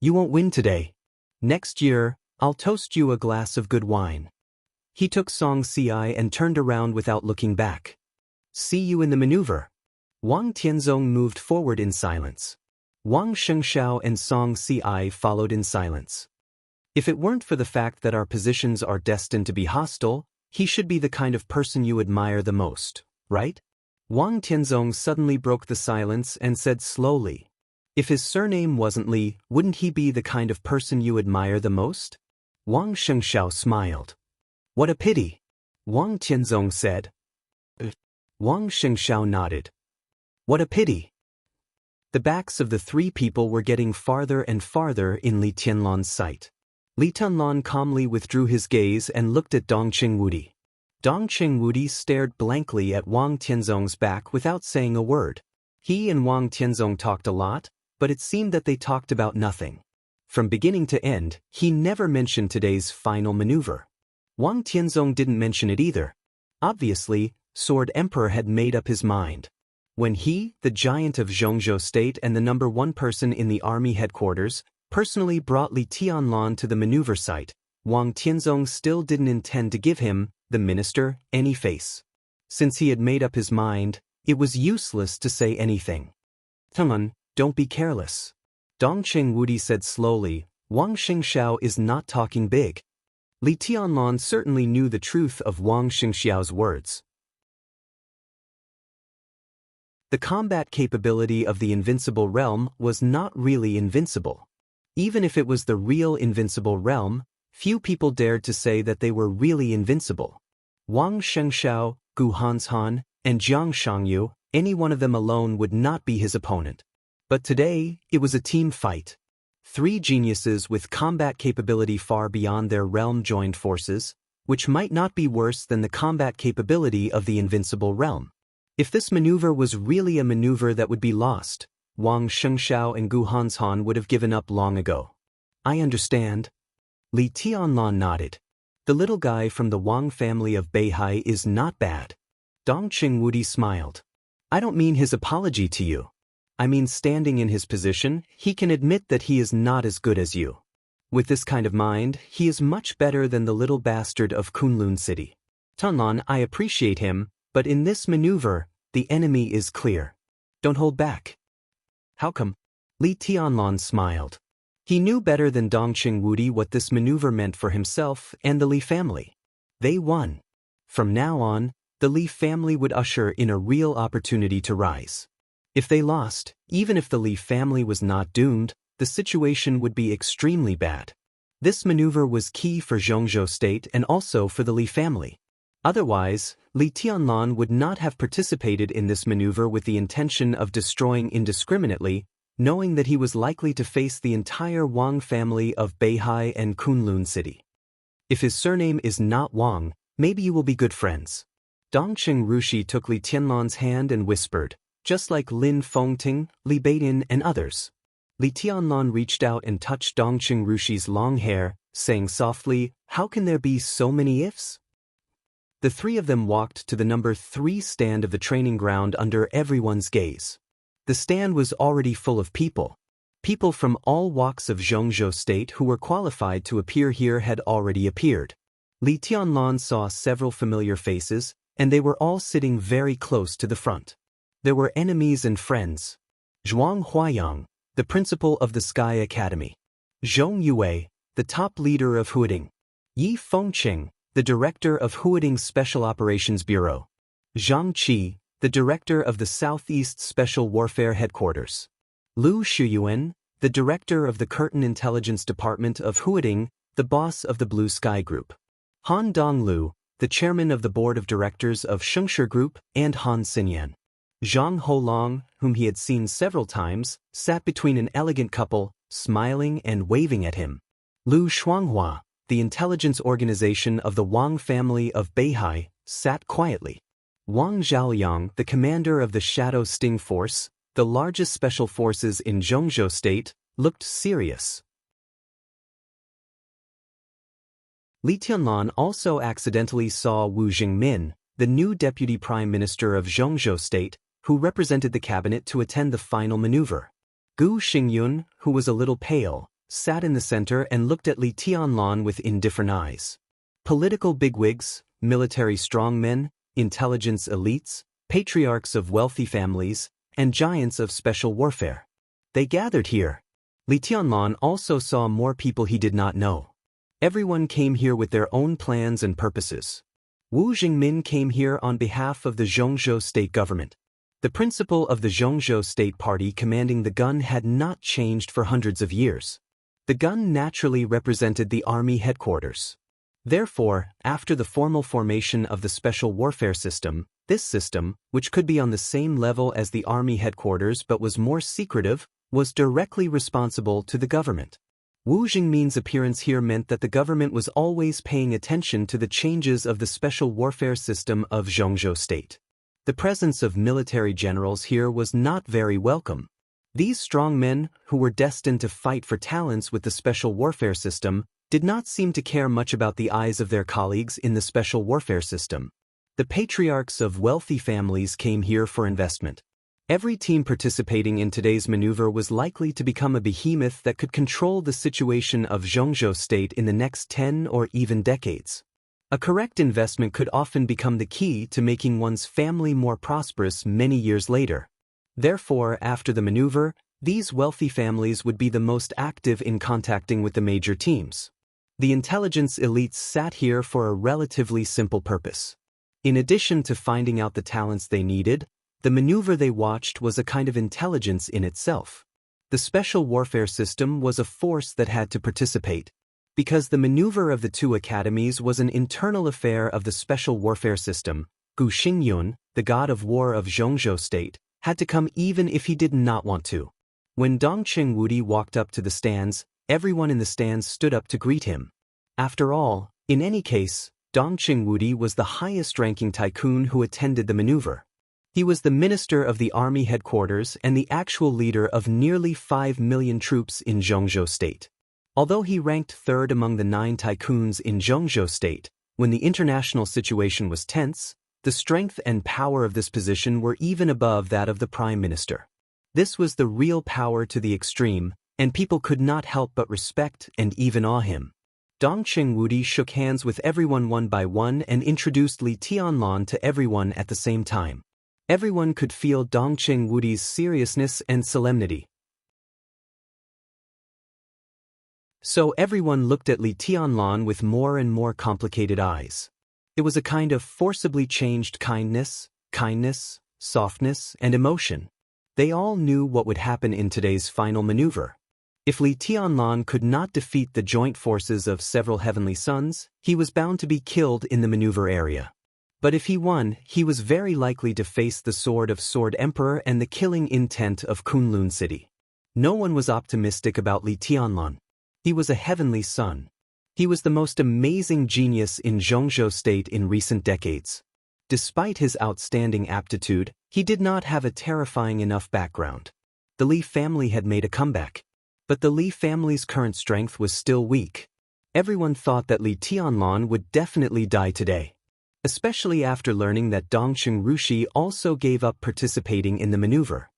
You won't win today. Next year, I'll toast you a glass of good wine. He took Song Ci and turned around without looking back. See you in the maneuver. Wang Tianzong moved forward in silence. Wang Shengxiao and Song Ci followed in silence. If it weren't for the fact that our positions are destined to be hostile, he should be the kind of person you admire the most, right? Wang Tianzong suddenly broke the silence and said slowly, if his surname wasn't Li, wouldn't he be the kind of person you admire the most? Wang Shengxiao smiled. What a pity. Wang Tianzong said. Wang Shengxiao nodded. What a pity. The backs of the 3 people were getting farther and farther in Li Tianlan's sight. Li Tianlan calmly withdrew his gaze and looked at Dongqing Wudi. Dongqing Wudi stared blankly at Wang Tianzong's back without saying a word. He and Wang Tianzong talked a lot, but it seemed that they talked about nothing. From beginning to end, he never mentioned today's final maneuver. Wang Tianzong didn't mention it either. Obviously, Sword Emperor had made up his mind. When he, the giant of Zhongzhou State and the #1 person in the army headquarters, personally brought Li Tianlan to the maneuver site, Wang Tianzong still didn't intend to give him, the minister, any face. Since he had made up his mind, it was useless to say anything. Tianlan, don't be careless. Dongqing Wudi said slowly, Wang Shengxiao is not talking big. Li Tianlan certainly knew the truth of Wang Shengxiao's words. The combat capability of the Invincible Realm was not really invincible. Even if it was the real Invincible Realm, few people dared to say that they were really invincible. Wang Shengxiao, Gu Hanshan, and Jiang Shangyu, any one of them alone would not be his opponent. But today, it was a team fight. 3 geniuses with combat capability far beyond their realm joined forces, which might not be worse than the combat capability of the Invincible Realm. If this maneuver was really a maneuver that would be lost, Wang Shengxiao and Gu Hanshan would have given up long ago. I understand. Li Tianlan nodded. The little guy from the Wang family of Beihai is not bad. Dong Qingwudi smiled. I don't mean his apology to you. I mean standing in his position, he can admit that he is not as good as you. With this kind of mind, he is much better than the little bastard of Kunlun City. Tunlan, I appreciate him, but in this maneuver, the enemy is clear. Don't hold back. How come? Li Tianlan smiled. He knew better than Dong Qingwudi what this maneuver meant for himself and the Li family. They won. From now on, the Li family would usher in a real opportunity to rise. If they lost, even if the Li family was not doomed, the situation would be extremely bad. This maneuver was key for Zhongzhou State and also for the Li family. Otherwise, Li Tianlan would not have participated in this maneuver with the intention of destroying indiscriminately, knowing that he was likely to face the entire Wang family of Beihai and Kunlun City. If his surname is not Wang, maybe you will be good friends. Dongqing Rushi took Li Tianlan's hand and whispered, just like Lin Fengting, Li Beidian, and others. Li Tianlan reached out and touched Dongqing Rushi's long hair, saying softly, how can there be so many ifs? The three of them walked to the number 3 stand of the training ground under everyone's gaze. The stand was already full of people. People from all walks of Zhongzhou State who were qualified to appear here had already appeared. Li Tianlan saw several familiar faces, and they were all sitting very close to the front. There were enemies and friends. Zhuang Huayang, the principal of the Sky Academy. Zhong Yue, the top leader of Huading. Yi Fengqing, the director of Huading's Special Operations Bureau. Zhang Qi, the director of the Southeast Special Warfare Headquarters. Lu Shuyuan, the director of the Curtin Intelligence Department of Huading, the boss of the Blue Sky Group. Han Donglu, the chairman of the board of directors of Shengshi Group, and Han Xinyan. Zhang Holong, whom he had seen several times, sat between an elegant couple, smiling and waving at him. Lu Shuanghua, the intelligence organization of the Wang family of Beihai, sat quietly. Wang Zhaoyang, the commander of the Shadow Sting Force, the largest special forces in Zhongzhou State, looked serious. Li Tianlan also accidentally saw Wu Jingmin, the new deputy prime minister of Zhongzhou State, who represented the cabinet to attend the final maneuver. Gu Xingyun, who was a little pale, sat in the center and looked at Li Tianlan with indifferent eyes. Political bigwigs, military strongmen, intelligence elites, patriarchs of wealthy families, and giants of special warfare. They gathered here. Li Tianlan also saw more people he did not know. Everyone came here with their own plans and purposes. Wu Jingmin came here on behalf of the Zhongzhou State government. The principle of the Zhongzhou State Party commanding the gun had not changed for hundreds of years. The gun naturally represented the army headquarters. Therefore, after the formal formation of the Special Warfare System, this system, which could be on the same level as the army headquarters but was more secretive, was directly responsible to the government. Wu Jingmin's appearance here meant that the government was always paying attention to the changes of the Special Warfare System of Zhongzhou State. The presence of military generals here was not very welcome. These strong men, who were destined to fight for talents with the Special Warfare System, did not seem to care much about the eyes of their colleagues in the Special Warfare System. The patriarchs of wealthy families came here for investment. Every team participating in today's maneuver was likely to become a behemoth that could control the situation of Zhongzhou State in the next 10 or even decades. A correct investment could often become the key to making one's family more prosperous many years later. Therefore, after the maneuver, these wealthy families would be the most active in contacting with the major teams. The intelligence elites sat here for a relatively simple purpose. In addition to finding out the talents they needed, the maneuver they watched was a kind of intelligence in itself. The Special Warfare System was a force that had to participate. Because the maneuver of the two academies was an internal affair of the Special Warfare System, Gu Xingyun, the god of war of Zhongzhou State, had to come even if he did not want to. When Dong Qingwudi walked up to the stands, everyone in the stands stood up to greet him. After all, in any case, Dong Qingwudi was the highest-ranking tycoon who attended the maneuver. He was the minister of the army headquarters and the actual leader of nearly 5 million troops in Zhongzhou State. Although he ranked third among the 9 tycoons in Zhongzhou State, when the international situation was tense, the strength and power of this position were even above that of the prime minister. This was the real power to the extreme, and people could not help but respect and even awe him. Dongqing Wudi shook hands with everyone one by one and introduced Li Tianlan to everyone at the same time. Everyone could feel Dongqing Wudi's seriousness and solemnity. So everyone looked at Li Tianlan with more and more complicated eyes. It was a kind of forcibly changed kindness, softness, and emotion. They all knew what would happen in today's final maneuver. If Li Tianlan could not defeat the joint forces of several heavenly sons, he was bound to be killed in the maneuver area. But if he won, he was very likely to face the sword of Sword Emperor and the killing intent of Kunlun City. No one was optimistic about Li Tianlan. He was a heavenly son. He was the most amazing genius in Zhongzhou State in recent decades. Despite his outstanding aptitude, he did not have a terrifying enough background. The Li family had made a comeback. But the Li family's current strength was still weak. Everyone thought that Li Tianlan would definitely die today. Especially after learning that Dongqing Rushi also gave up participating in the maneuver.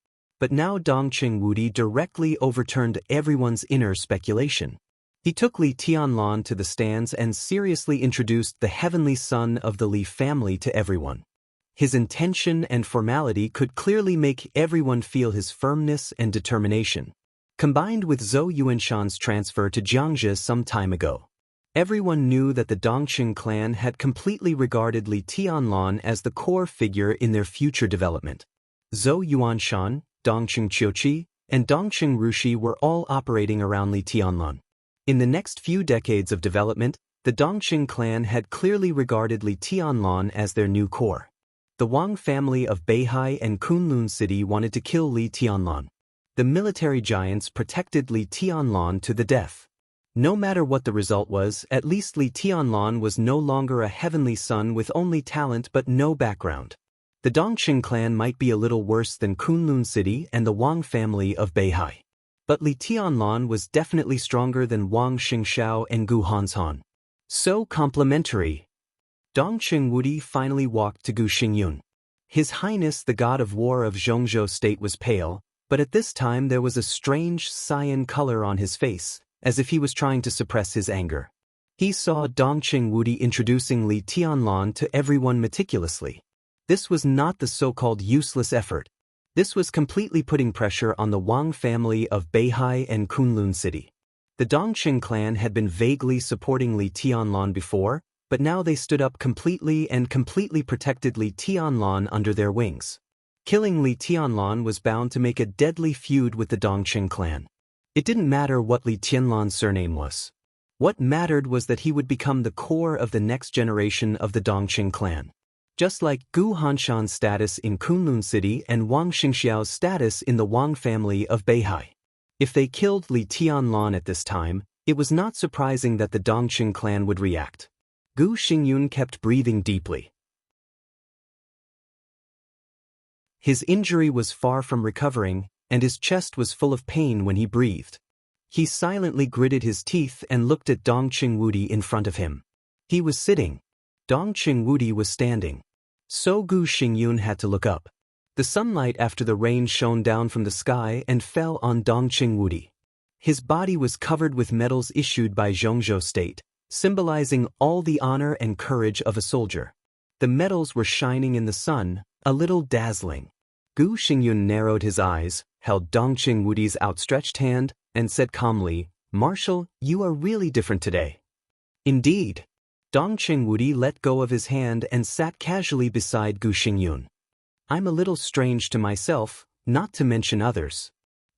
But now Dongqing Wudi directly overturned everyone's inner speculation. He took Li Tianlan to the stands and seriously introduced the heavenly son of the Li family to everyone. His intention and formality could clearly make everyone feel his firmness and determination. Combined with Zhou Yuanshan's transfer to Jiangzhou some time ago, everyone knew that the Dongqing clan had completely regarded Li Tianlan as the core figure in their future development. Zhou Yuanshan, Dongqing Qiuqi, and Dongqing Rushi were all operating around Li Tianlan. In the next few decades of development, the Dongqing clan had clearly regarded Li Tianlan as their new core. The Wang family of Beihai and Kunlun City wanted to kill Li Tianlan. The military giants protected Li Tianlan to the death. No matter what the result was, at least Li Tianlan was no longer a heavenly son with only talent but no background. The Dongqing clan might be a little worse than Kunlun City and the Wang family of Beihai. But Li Tianlan was definitely stronger than Wang Xingxiao and Gu Hanshan. So complementary. Dongqing Wudi finally walked to Gu Xingyun. His Highness the God of War of Zhongzhou State was pale, but at this time there was a strange cyan color on his face, as if he was trying to suppress his anger. He saw Dongqing Wudi introducing Li Tianlan to everyone meticulously. This was not the so-called useless effort. This was completely putting pressure on the Wang family of Beihai and Kunlun City. The Dongqing clan had been vaguely supporting Li Tianlan before, but now they stood up completely and completely protected Li Tianlan under their wings. Killing Li Tianlan was bound to make a deadly feud with the Dongqing clan. It didn't matter what Li Tianlan's surname was. What mattered was that he would become the core of the next generation of the Dongqing clan. Just like Gu Hanshan's status in Kunlun City and Wang Xingxiao's status in the Wang family of Beihai. If they killed Li Tianlan at this time, it was not surprising that the Dongqing clan would react. Gu Xingyun kept breathing deeply. His injury was far from recovering, and his chest was full of pain when he breathed. He silently gritted his teeth and looked at Dongqing Wudi in front of him. He was sitting. Dongqing Wudi was standing. So Gu Xingyun had to look up. The sunlight after the rain shone down from the sky and fell on Dongqing Wudi. His body was covered with medals issued by Zhongzhou State, symbolizing all the honor and courage of a soldier. The medals were shining in the sun, a little dazzling. Gu Xingyun narrowed his eyes, held Dongqing Wudi's outstretched hand, and said calmly, "Marshal, you are really different today." Indeed. Dongqing Wudi let go of his hand and sat casually beside Gu Xingyun. "I'm a little strange to myself, not to mention others.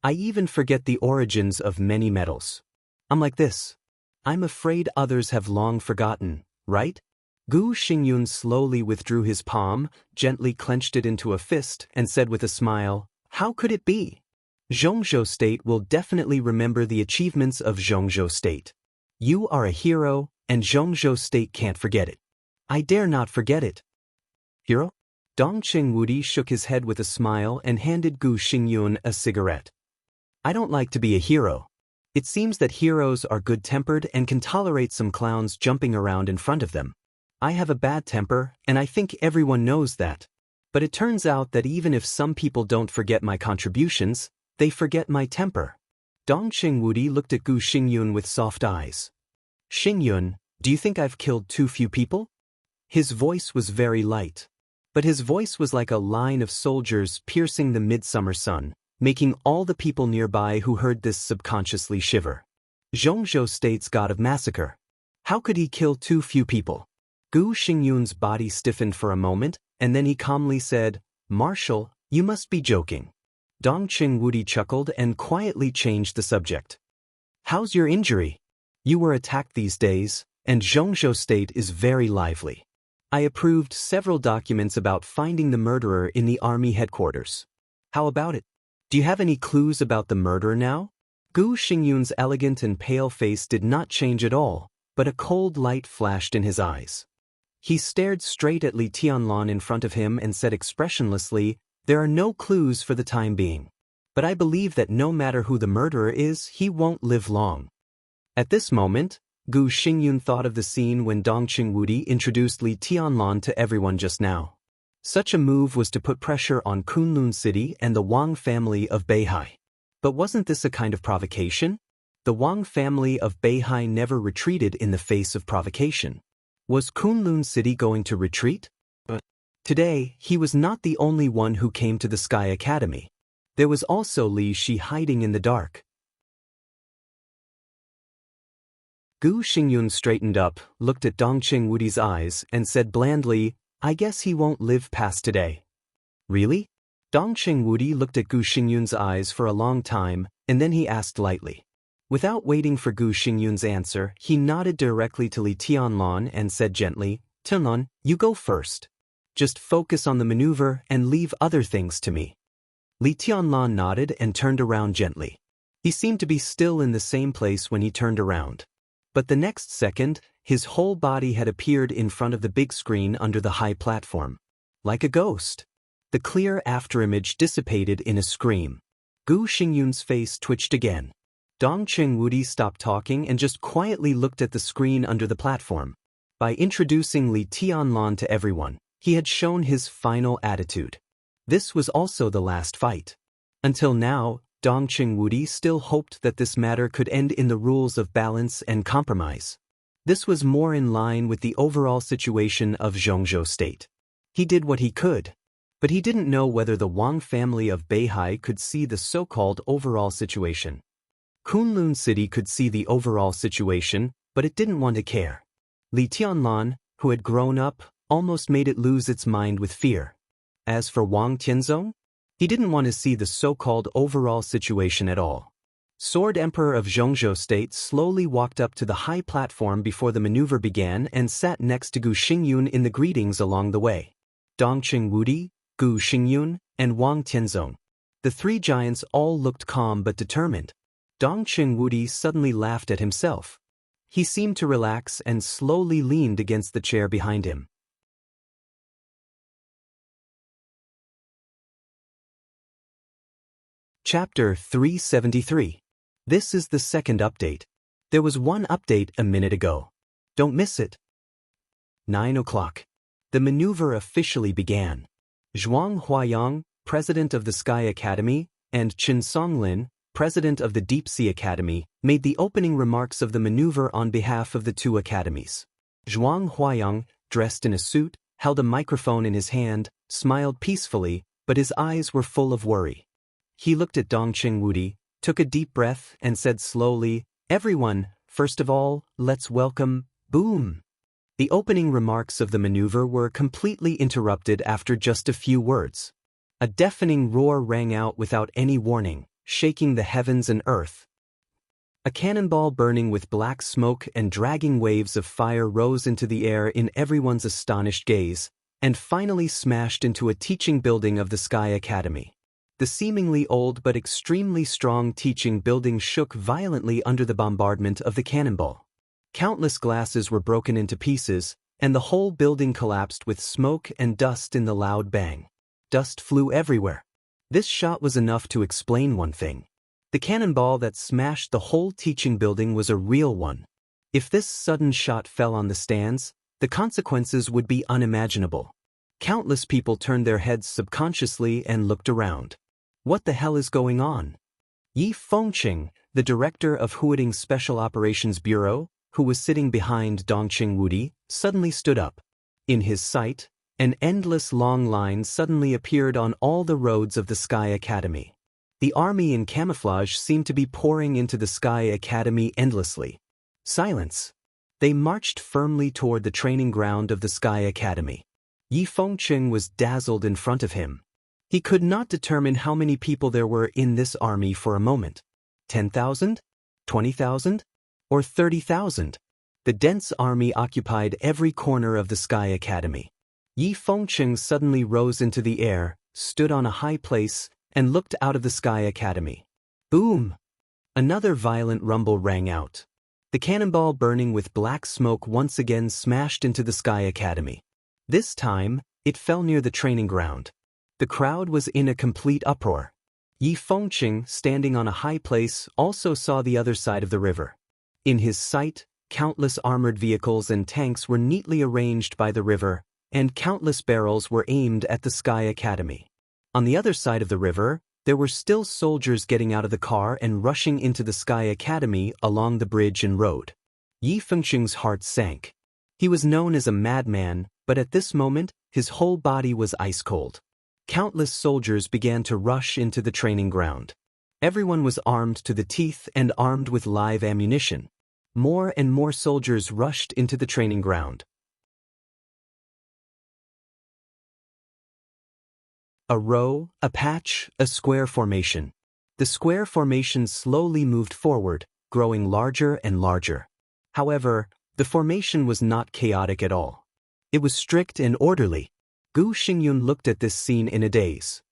I even forget the origins of many medals. I'm like this. I'm afraid others have long forgotten, right?" Gu Xingyun slowly withdrew his palm, gently clenched it into a fist, and said with a smile, "How could it be? Zhongzhou State will definitely remember the achievements of Zhongzhou State. You are a hero, and Zhongzhou State can't forget it. I dare not forget it." "Hero?" Dongqing Wudi shook his head with a smile and handed Gu Xingyun a cigarette. "I don't like to be a hero. It seems that heroes are good-tempered and can tolerate some clowns jumping around in front of them. I have a bad temper, and I think everyone knows that. But it turns out that even if some people don't forget my contributions, they forget my temper. Dongqing Wudi looked at Gu Xingyun with soft eyes. Xingyun, do you think I've killed too few people? His voice was very light. But his voice was like a line of soldiers piercing the midsummer sun, making all the people nearby who heard this subconsciously shiver. Zhongzhou State's god of massacre. How could he kill too few people? Gu Xingyun's body stiffened for a moment, and then he calmly said, Marshal, you must be joking. Dongqing Wudi chuckled and quietly changed the subject. How's your injury? You were attacked these days, and Zhongzhou State is very lively. I approved several documents about finding the murderer in the army headquarters. How about it? Do you have any clues about the murderer now? Gu Xingyun's elegant and pale face did not change at all, but a cold light flashed in his eyes. He stared straight at Li Tianlan in front of him and said expressionlessly, There are no clues for the time being. But I believe that no matter who the murderer is, he won't live long. At this moment, Gu Xingyun thought of the scene when Dongqing Wudi introduced Li Tianlan to everyone just now. Such a move was to put pressure on Kunlun City and the Wang family of Beihai. But wasn't this a kind of provocation? The Wang family of Beihai never retreated in the face of provocation. Was Kunlun City going to retreat? But today, he was not the only one who came to the Sky Academy. There was also Li Shi hiding in the dark. Gu Xingyun straightened up, looked at Dongqing Wudi's eyes, and said blandly, I guess he won't live past today. Really? Dongqing Wudi looked at Gu Xingyun's eyes for a long time, and then he asked lightly. Without waiting for Gu Xingyun's answer, he nodded directly to Li Tianlan and said gently, Tianlan, you go first. Just focus on the maneuver and leave other things to me. Li Tianlan nodded and turned around gently. He seemed to be still in the same place when he turned around. But the next second, his whole body had appeared in front of the big screen under the high platform. Like a ghost. The clear afterimage dissipated in a scream. Gu Xingyun's face twitched again. Dongqing Wudi stopped talking and just quietly looked at the screen under the platform. By introducing Li Tianlan to everyone, he had shown his final attitude. This was also the last fight. Until now, Dongqing Wudi still hoped that this matter could end in the rules of balance and compromise. This was more in line with the overall situation of Zhongzhou State. He did what he could. But he didn't know whether the Wang family of Beihai could see the so-called overall situation. Kunlun City could see the overall situation, but it didn't want to care. Li Tianlan, who had grown up, almost made it lose its mind with fear. As for Wang Tianzong, he didn't want to see the so-called overall situation at all. Sword Emperor of Zhongzhou State slowly walked up to the high platform before the maneuver began and sat next to Gu Xingyun in the greetings along the way. Dongqing Wudi, Gu Xingyun, and Wang Tianzong. The three giants all looked calm but determined. Dongqing Wudi suddenly laughed at himself. He seemed to relax and slowly leaned against the chair behind him. Chapter 373. This is the second update. There was one update a minute ago. Don't miss it. 9 o'clock. The maneuver officially began. Zhuang Huayang, president of the Sky Academy, and Chen Songlin, president of the Deep Sea Academy, made the opening remarks of the maneuver on behalf of the two academies. Zhuang Huayang, dressed in a suit, held a microphone in his hand, smiled peacefully, but his eyes were full of worry. He looked at Dongqing Wudi, took a deep breath, and said slowly, Everyone, first of all, let's welcome, boom. The opening remarks of the maneuver were completely interrupted after just a few words. A deafening roar rang out without any warning, shaking the heavens and earth. A cannonball burning with black smoke and dragging waves of fire rose into the air in everyone's astonished gaze, and finally smashed into a teaching building of the Sky Academy. The seemingly old but extremely strong teaching building shook violently under the bombardment of the cannonball. Countless glasses were broken into pieces, and the whole building collapsed with smoke and dust in the loud bang. Dust flew everywhere. This shot was enough to explain one thing. The cannonball that smashed the whole teaching building was a real one. If this sudden shot fell on the stands, the consequences would be unimaginable. Countless people turned their heads subconsciously and looked around. What the hell is going on? Yi Fengqing, the director of Huading's Special Operations Bureau, who was sitting behind Dongqing Wudi, suddenly stood up. In his sight, an endless long line suddenly appeared on all the roads of the Sky Academy. The army in camouflage seemed to be pouring into the Sky Academy endlessly. Silence. They marched firmly toward the training ground of the Sky Academy. Yi Fengqing was dazzled in front of him. He could not determine how many people there were in this army for a moment. 10,000? 20,000? Or 30,000? The dense army occupied every corner of the Sky Academy. Yi Fengqing suddenly rose into the air, stood on a high place, and looked out of the Sky Academy. Boom! Another violent rumble rang out. The cannonball burning with black smoke once again smashed into the Sky Academy. This time, it fell near the training ground. The crowd was in a complete uproar. Yi Fengqing, standing on a high place, also saw the other side of the river. In his sight, countless armored vehicles and tanks were neatly arranged by the river, and countless barrels were aimed at the Sky Academy. On the other side of the river, there were still soldiers getting out of the car and rushing into the Sky Academy along the bridge and road. Yi Fengqing's heart sank. He was known as a madman, but at this moment, his whole body was ice cold. Countless soldiers began to rush into the training ground. Everyone was armed to the teeth and armed with live ammunition. More and more soldiers rushed into the training ground. A row, a patch, a square formation. The square formation slowly moved forward, growing larger and larger. However, the formation was not chaotic at all. It was strict and orderly. Gu Xingyun looked at this scene in a daze.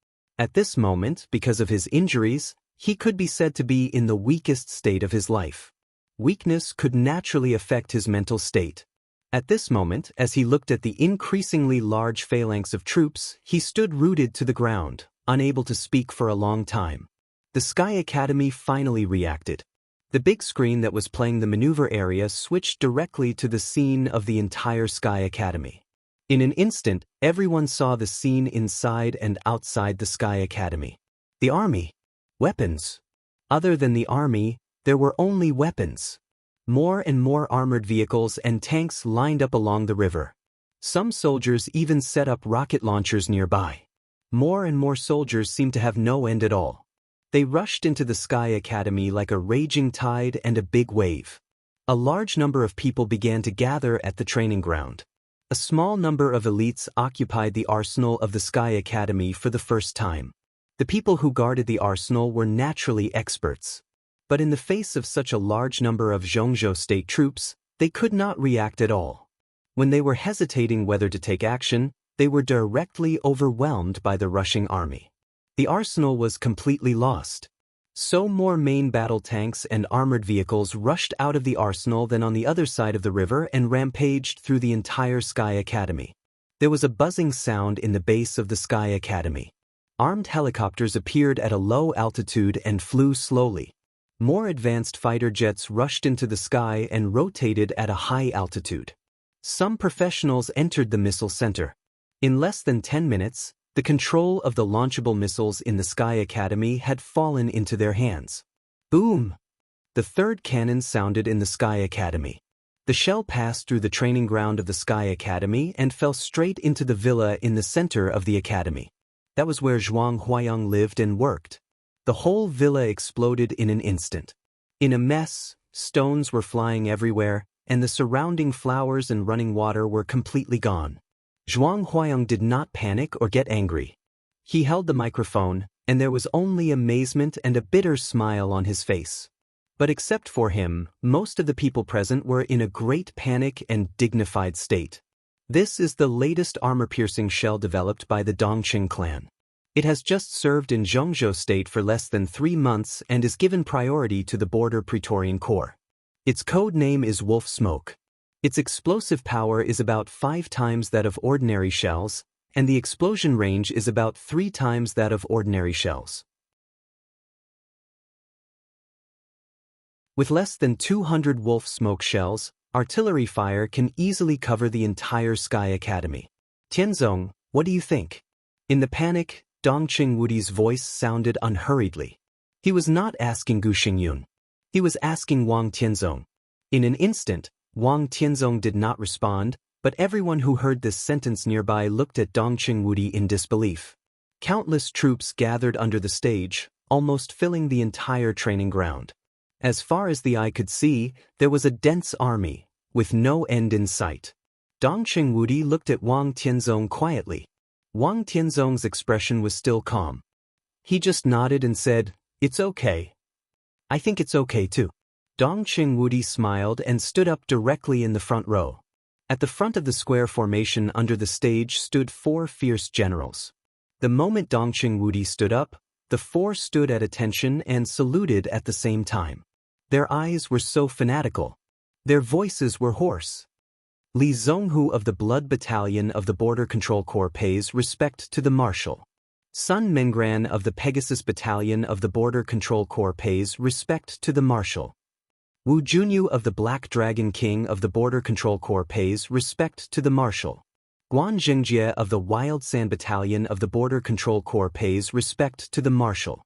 At this moment, because of his injuries, he could be said to be in the weakest state of his life. Weakness could naturally affect his mental state. At this moment, as he looked at the increasingly large phalanx of troops, he stood rooted to the ground, unable to speak for a long time. The Sky Academy finally reacted. The big screen that was playing the maneuver area switched directly to the scene of the entire Sky Academy. In an instant, everyone saw the scene inside and outside the Sky Academy. The army. Weapons. Other than the army, there were only weapons. More and more armored vehicles and tanks lined up along the river. Some soldiers even set up rocket launchers nearby. More and more soldiers seemed to have no end at all. They rushed into the Sky Academy like a raging tide and a big wave. A large number of people began to gather at the training ground. A small number of elites occupied the arsenal of the Sky Academy for the first time. The people who guarded the arsenal were naturally experts. But in the face of such a large number of Zhongzhou state troops, they could not react at all. When they were hesitating whether to take action, they were directly overwhelmed by the rushing army. The arsenal was completely lost. So more main battle tanks and armored vehicles rushed out of the arsenal than on the other side of the river and rampaged through the entire Sky Academy. There was a buzzing sound in the base of the Sky Academy. Armed helicopters appeared at a low altitude and flew slowly. More advanced fighter jets rushed into the sky and rotated at a high altitude. Some professionals entered the missile center. In less than 10 minutes, the control of the launchable missiles in the Sky Academy had fallen into their hands. Boom! The third cannon sounded in the Sky Academy. The shell passed through the training ground of the Sky Academy and fell straight into the villa in the center of the academy. That was where Zhuang Huayang lived and worked. The whole villa exploded in an instant. In a mess, stones were flying everywhere, and the surrounding flowers and running water were completely gone. Zhuang Huayang did not panic or get angry. He held the microphone, and there was only amazement and a bitter smile on his face. But except for him, most of the people present were in a great panic and dignified state. This is the latest armor-piercing shell developed by the Dongqing clan. It has just served in Zhongzhou state for less than 3 months and is given priority to the Border Praetorian Corps. Its code name is Wolf Smoke. Its explosive power is about 5 times that of ordinary shells, and the explosion range is about 3 times that of ordinary shells. With less than 200 wolf smoke shells, artillery fire can easily cover the entire Sky Academy. Tianzong, what do you think? In the panic, Dongqing Wudi's voice sounded unhurriedly. He was not asking Gu Xingyun. He was asking Wang Tianzong. In an instant, Wang Tianzong did not respond, but everyone who heard this sentence nearby looked at Dongqing Wudi in disbelief. Countless troops gathered under the stage, almost filling the entire training ground. As far as the eye could see, there was a dense army, with no end in sight. Dongqing Wudi looked at Wang Tianzong quietly. Wang Tianzong's expression was still calm. He just nodded and said, "It's okay. I think it's okay too." Dongqing Wudi smiled and stood up directly in the front row. At the front of the square formation under the stage stood 4 fierce generals. The moment Dongqing Wudi stood up, the 4 stood at attention and saluted at the same time. Their eyes were so fanatical. Their voices were hoarse. Li Zhonghu of the Blood Battalion of the Border Control Corps pays respect to the Marshal. Sun Mengran of the Pegasus Battalion of the Border Control Corps pays respect to the Marshal. Wu Junyu of the Black Dragon King of the Border Control Corps pays respect to the Marshal. Guan Zhengjie of the Wild Sand Battalion of the Border Control Corps pays respect to the Marshal.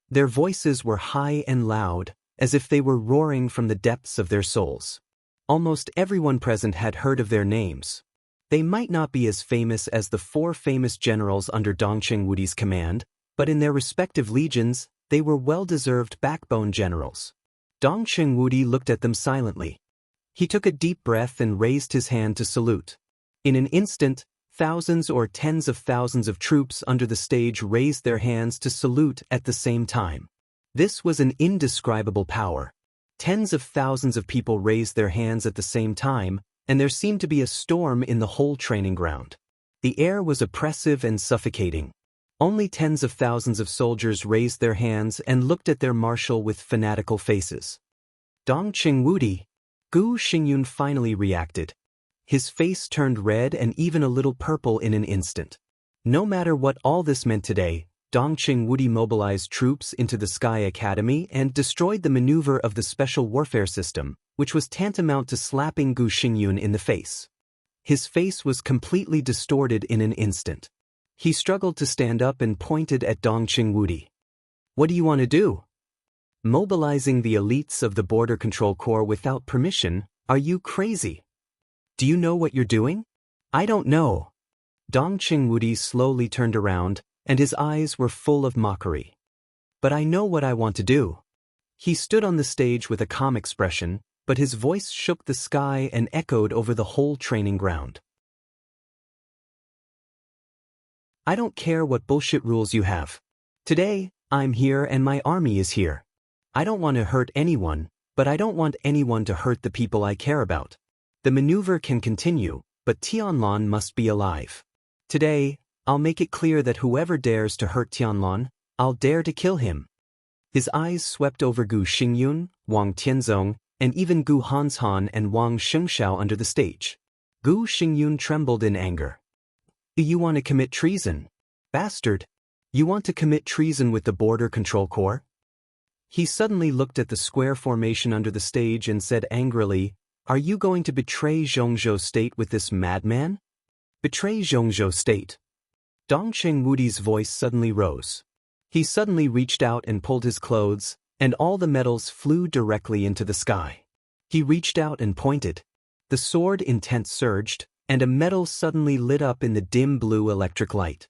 Their voices were high and loud, as if they were roaring from the depths of their souls. Almost everyone present had heard of their names. They might not be as famous as the 4 famous generals under Dongqing Wudi's command, but in their respective legions, they were well-deserved backbone generals. Dongqing Wudi looked at them silently. He took a deep breath and raised his hand to salute. In an instant, thousands or tens of thousands of troops under the stage raised their hands to salute at the same time. This was an indescribable power. Tens of thousands of people raised their hands at the same time, and there seemed to be a storm in the whole training ground. The air was oppressive and suffocating. Only tens of thousands of soldiers raised their hands and looked at their marshal with fanatical faces. Dongqing Wudi, Gu Xingyun finally reacted. His face turned red and even a little purple in an instant. No matter what all this meant today, Dongqing Wudi mobilized troops into the Sky Academy and destroyed the maneuver of the Special Warfare System, which was tantamount to slapping Gu Xingyun in the face. His face was completely distorted in an instant. He struggled to stand up and pointed at Dongqing Wudi. "What do you want to do? Mobilizing the elites of the Border Control Corps without permission? Are you crazy? Do you know what you're doing?" "I don't know." Dongqing Wudi slowly turned around, and his eyes were full of mockery. "But I know what I want to do." He stood on the stage with a calm expression, but his voice shook the sky and echoed over the whole training ground. "I don't care what bullshit rules you have. Today, I'm here and my army is here. I don't want to hurt anyone, but I don't want anyone to hurt the people I care about. The maneuver can continue, but Tianlong must be alive. Today, I'll make it clear that whoever dares to hurt Tianlong, I'll dare to kill him." His eyes swept over Gu Xingyun, Wang Tianzong, and even Gu Hanshan and Wang Shengshao under the stage. Gu Xingyun trembled in anger. "You want to commit treason? Bastard! You want to commit treason with the Border Control Corps?" He suddenly looked at the square formation under the stage and said angrily, "Are you going to betray Zhongzhou State with this madman? Betray Zhongzhou State?" Dongqing Wudi's voice suddenly rose. He suddenly reached out and pulled his clothes, and all the medals flew directly into the sky. He reached out and pointed. The sword intent surged, and a medal suddenly lit up in the dim blue electric light.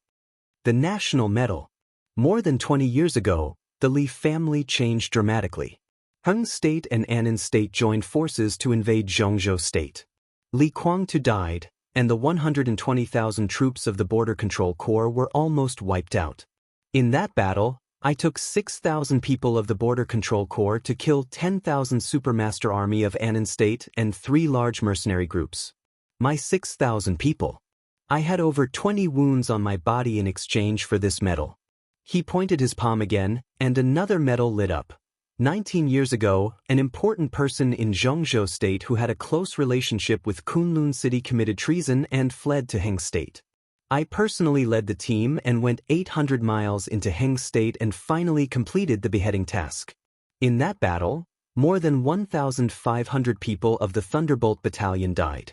The national medal. More than 20 years ago, the Li family changed dramatically. Heng State and Annan State joined forces to invade Zhongzhou State. Li Kuangtu died, and the 120,000 troops of the Border Control Corps were almost wiped out. In that battle, I took 6,000 people of the Border Control Corps to kill 10,000 Supermaster Army of Annan State and 3 large mercenary groups. My 6,000 people. I had over 20 wounds on my body in exchange for this medal. He pointed his palm again, and another medal lit up. 19 years ago, an important person in Zhongzhou State who had a close relationship with Kunlun City committed treason and fled to Heng State. I personally led the team and went 800 miles into Heng State and finally completed the beheading task. In that battle, More than 1,500 people of the Thunderbolt Battalion died.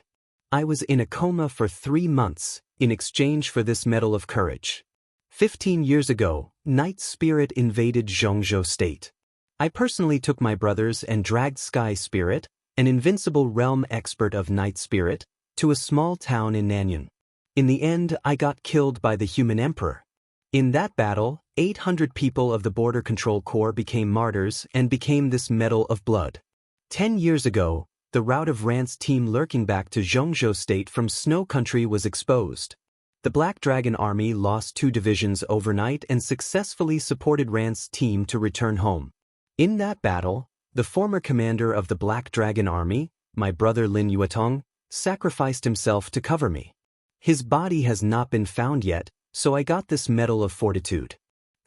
I was in a coma for 3 months, in exchange for this medal of courage. 15 years ago, Night Spirit invaded Zhongzhou State. I personally took my brothers and dragged Sky Spirit, an invincible realm expert of Night Spirit, to a small town in Nanyang. In the end, I got killed by the human emperor. In that battle, 800 people of the Border Control Corps became martyrs and became this medal of blood. 10 years ago, the rout of Rant's team lurking back to Zhongzhou State from Snow Country was exposed. The Black Dragon Army lost 2 divisions overnight and successfully supported Rant's team to return home. In that battle, the former commander of the Black Dragon Army, my brother Lin Yuetong, sacrificed himself to cover me. His body has not been found yet, so I got this Medal of Fortitude.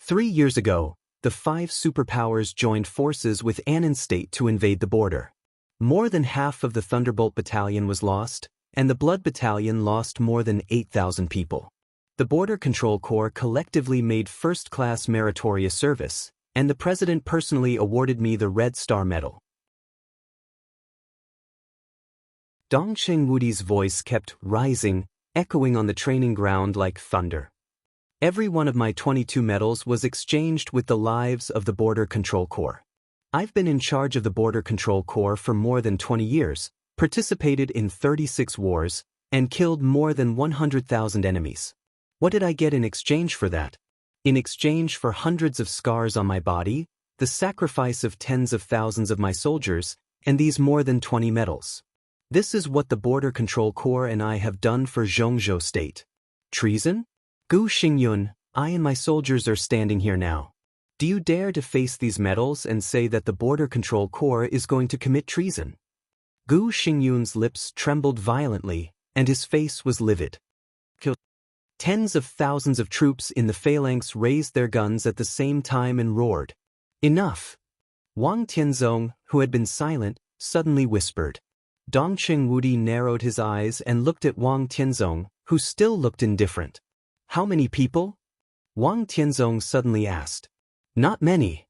3 years ago, the 5 superpowers joined forces with Annan State to invade the border. More than half of the Thunderbolt Battalion was lost, and the Blood Battalion lost more than 8,000 people. The Border Control Corps collectively made first-class meritorious service, and the President personally awarded me the Red Star Medal. Dong Chengwudi's voice kept rising, echoing on the training ground like thunder. Every one of my 22 medals was exchanged with the lives of the Border Control Corps. I've been in charge of the Border Control Corps for more than 20 years, participated in 36 wars, and killed more than 100,000 enemies. What did I get in exchange for that? In exchange for hundreds of scars on my body, the sacrifice of tens of thousands of my soldiers, and these more than 20 medals. This is what the Border Control Corps and I have done for Zhongzhou State. Treason? Gu Xingyun, I and my soldiers are standing here now. Do you dare to face these medals and say that the Border Control Corps is going to commit treason? Gu Xingyun's lips trembled violently, and his face was livid. Tens of thousands of troops in the phalanx raised their guns at the same time and roared. Enough! Wang Tianzong, who had been silent, suddenly whispered. Dong Chengwudi narrowed his eyes and looked at Wang Tianzong, who still looked indifferent. How many people? Wang Tianzong suddenly asked. Not many.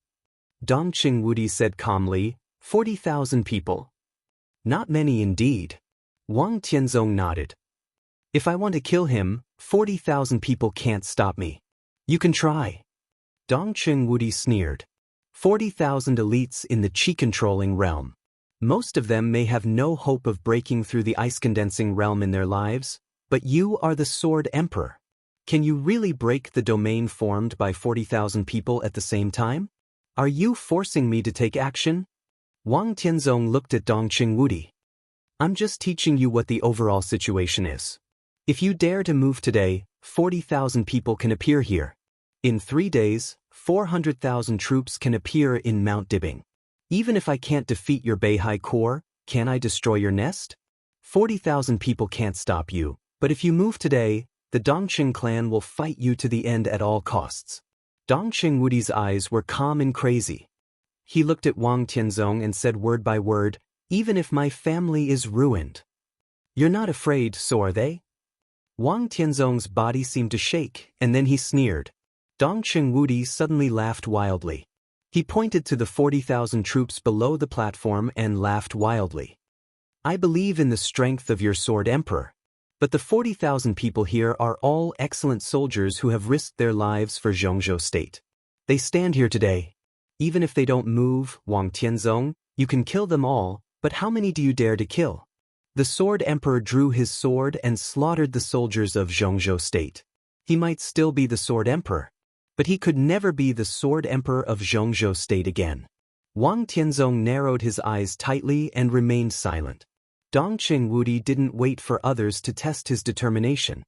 Dong Chengwudi said calmly, 40,000 people. Not many indeed. Wang Tianzong nodded. If I want to kill him, 40,000 people can't stop me. You can try. Dong Chengwudi sneered. 40,000 elites in the chi-controlling realm. Most of them may have no hope of breaking through the ice-condensing realm in their lives, but you are the Sword Emperor. Can you really break the domain formed by 40,000 people at the same time? Are you forcing me to take action? Wang Tianzong looked at Dong Chengwudi. I'm just teaching you what the overall situation is. If you dare to move today, 40,000 people can appear here. In 3 days, 400,000 troops can appear in Mount Dibing. Even if I can't defeat your Beihai Corps, can I destroy your nest? 40,000 people can't stop you, but if you move today, the Dongqing clan will fight you to the end at all costs. Dong Chengwudi's eyes were calm and crazy. He looked at Wang Tianzong and said word by word, even if my family is ruined. You're not afraid, so are they? Wang Tianzong's body seemed to shake, and then he sneered. Dong Chengwudi suddenly laughed wildly. He pointed to the 40,000 troops below the platform and laughed wildly. I believe in the strength of your Sword Emperor. But the 40,000 people here are all excellent soldiers who have risked their lives for Zhongzhou State. They stand here today. Even if they don't move, Wang Tianzong, you can kill them all, but how many do you dare to kill? The Sword Emperor drew his sword and slaughtered the soldiers of Zhongzhou State. He might still be the Sword Emperor, but he could never be the Sword Emperor of Zhongzhou State again. Wang Tianzong narrowed his eyes tightly and remained silent. Dong Chengwudi didn't wait for others to test his determination.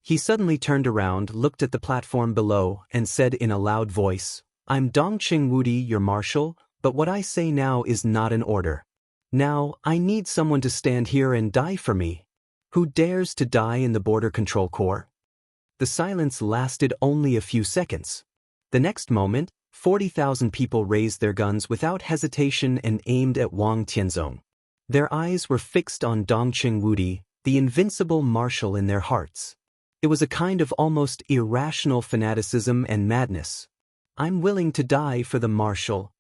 He suddenly turned around, looked at the platform below, and said in a loud voice, I'm Dong Chengwudi, your marshal, but what I say now is not an order. Now, I need someone to stand here and die for me. Who dares to die in the Border Control Corps? The silence lasted only a few seconds. The next moment, 40,000 people raised their guns without hesitation and aimed at Wang Tianzong. Their eyes were fixed on Dong Chengwudi, the invincible marshal in their hearts. It was a kind of almost irrational fanaticism and madness. I'm willing to die for the marshal.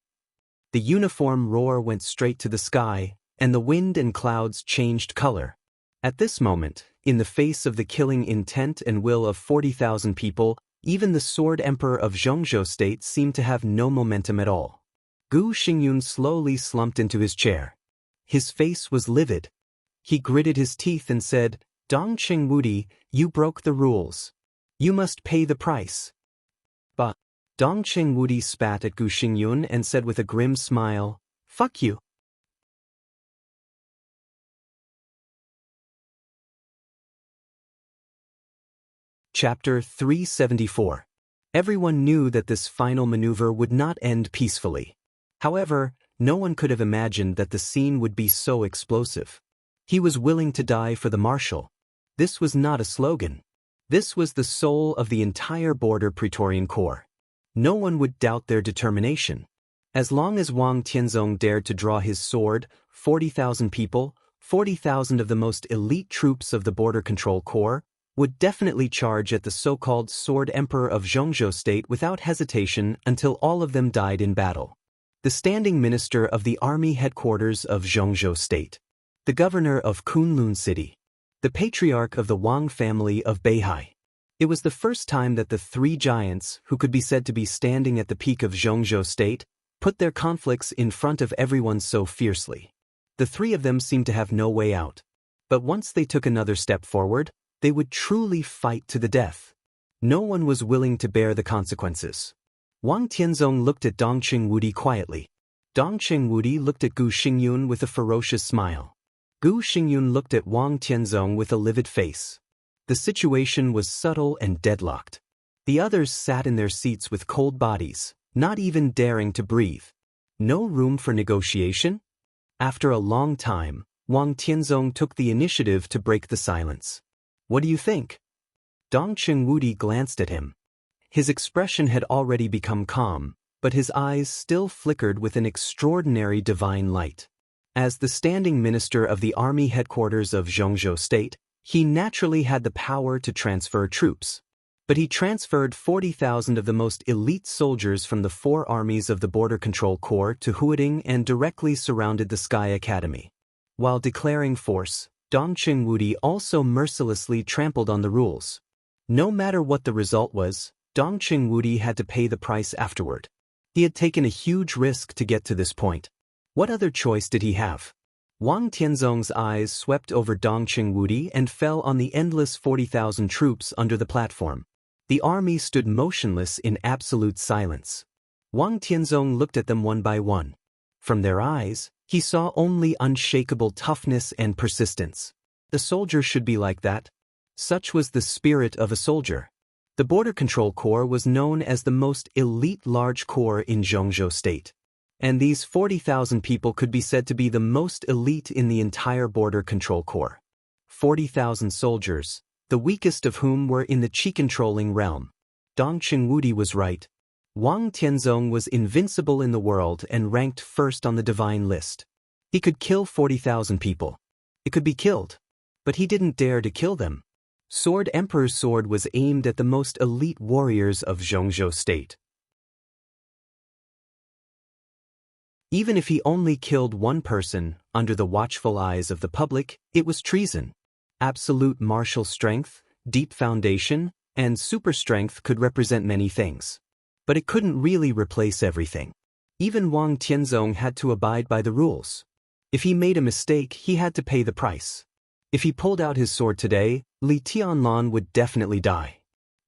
The uniform roar went straight to the sky, and the wind and clouds changed color. At this moment, in the face of the killing intent and will of 40,000 people, even the sword emperor of Zhongzhou state seemed to have no momentum at all. Gu Xingyun slowly slumped into his chair. His face was livid. He gritted his teeth and said, "Dongqing Wudi, you broke the rules. You must pay the price." But Dongqing Wudi spat at Gu Xingyun and said with a grim smile, "Fuck you." Chapter 374. Everyone knew that this final maneuver would not end peacefully. However, no one could have imagined that the scene would be so explosive. He was willing to die for the marshal. This was not a slogan. This was the soul of the entire border Praetorian Corps. No one would doubt their determination. As long as Wang Tianzong dared to draw his sword, 40,000 people, 40,000 of the most elite troops of the Border Control Corps, would definitely charge at the so-called Sword Emperor of Zhongzhou state without hesitation until all of them died in battle. The standing minister of the army headquarters of Zhongzhou state, the governor of Kunlun city, the patriarch of the Wang family of Beihai. It was the first time that the three giants, who could be said to be standing at the peak of Zhongzhou state, put their conflicts in front of everyone so fiercely. The three of them seemed to have no way out. But once they took another step forward, they would truly fight to the death. No one was willing to bear the consequences. Wang Tianzong looked at Dongqing Wudi quietly. Dongqing Wudi looked at Gu Xingyun with a ferocious smile. Gu Xingyun looked at Wang Tianzong with a livid face. The situation was subtle and deadlocked. The others sat in their seats with cold bodies, not even daring to breathe. No room for negotiation? After a long time, Wang Tianzong took the initiative to break the silence. "What do you think?" Dongqing Wudi glanced at him. His expression had already become calm, but his eyes still flickered with an extraordinary divine light. As the standing minister of the army headquarters of Zhongzhou state, he naturally had the power to transfer troops. But he transferred 40,000 of the most elite soldiers from the four armies of the Border Control Corps to Huading and directly surrounded the Sky Academy. While declaring force, Dongqing Wudi also mercilessly trampled on the rules. No matter what the result was, Dongqing Wudi had to pay the price afterward. He had taken a huge risk to get to this point. What other choice did he have? Wang Tianzong's eyes swept over Dongqing Wudi and fell on the endless 40,000 troops under the platform. The army stood motionless in absolute silence. Wang Tianzong looked at them one by one. From their eyes, he saw only unshakable toughness and persistence. The soldier should be like that. Such was the spirit of a soldier. The Border Control Corps was known as the most elite large corps in Zhongzhou state. And these 40,000 people could be said to be the most elite in the entire Border Control Corps. 40,000 soldiers, the weakest of whom were in the chi-controlling realm. Dongqing Wudi was right. Wang Tianzong was invincible in the world and ranked first on the divine list. He could kill 40,000 people. It could be killed. But he didn't dare to kill them. Sword Emperor's sword was aimed at the most elite warriors of Zhongzhou state. Even if he only killed one person, under the watchful eyes of the public, it was treason. Absolute martial strength, deep foundation, and super strength could represent many things. But it couldn't really replace everything. Even Wang Tianzong had to abide by the rules. If he made a mistake, he had to pay the price. If he pulled out his sword today, Li Tianlan would definitely die.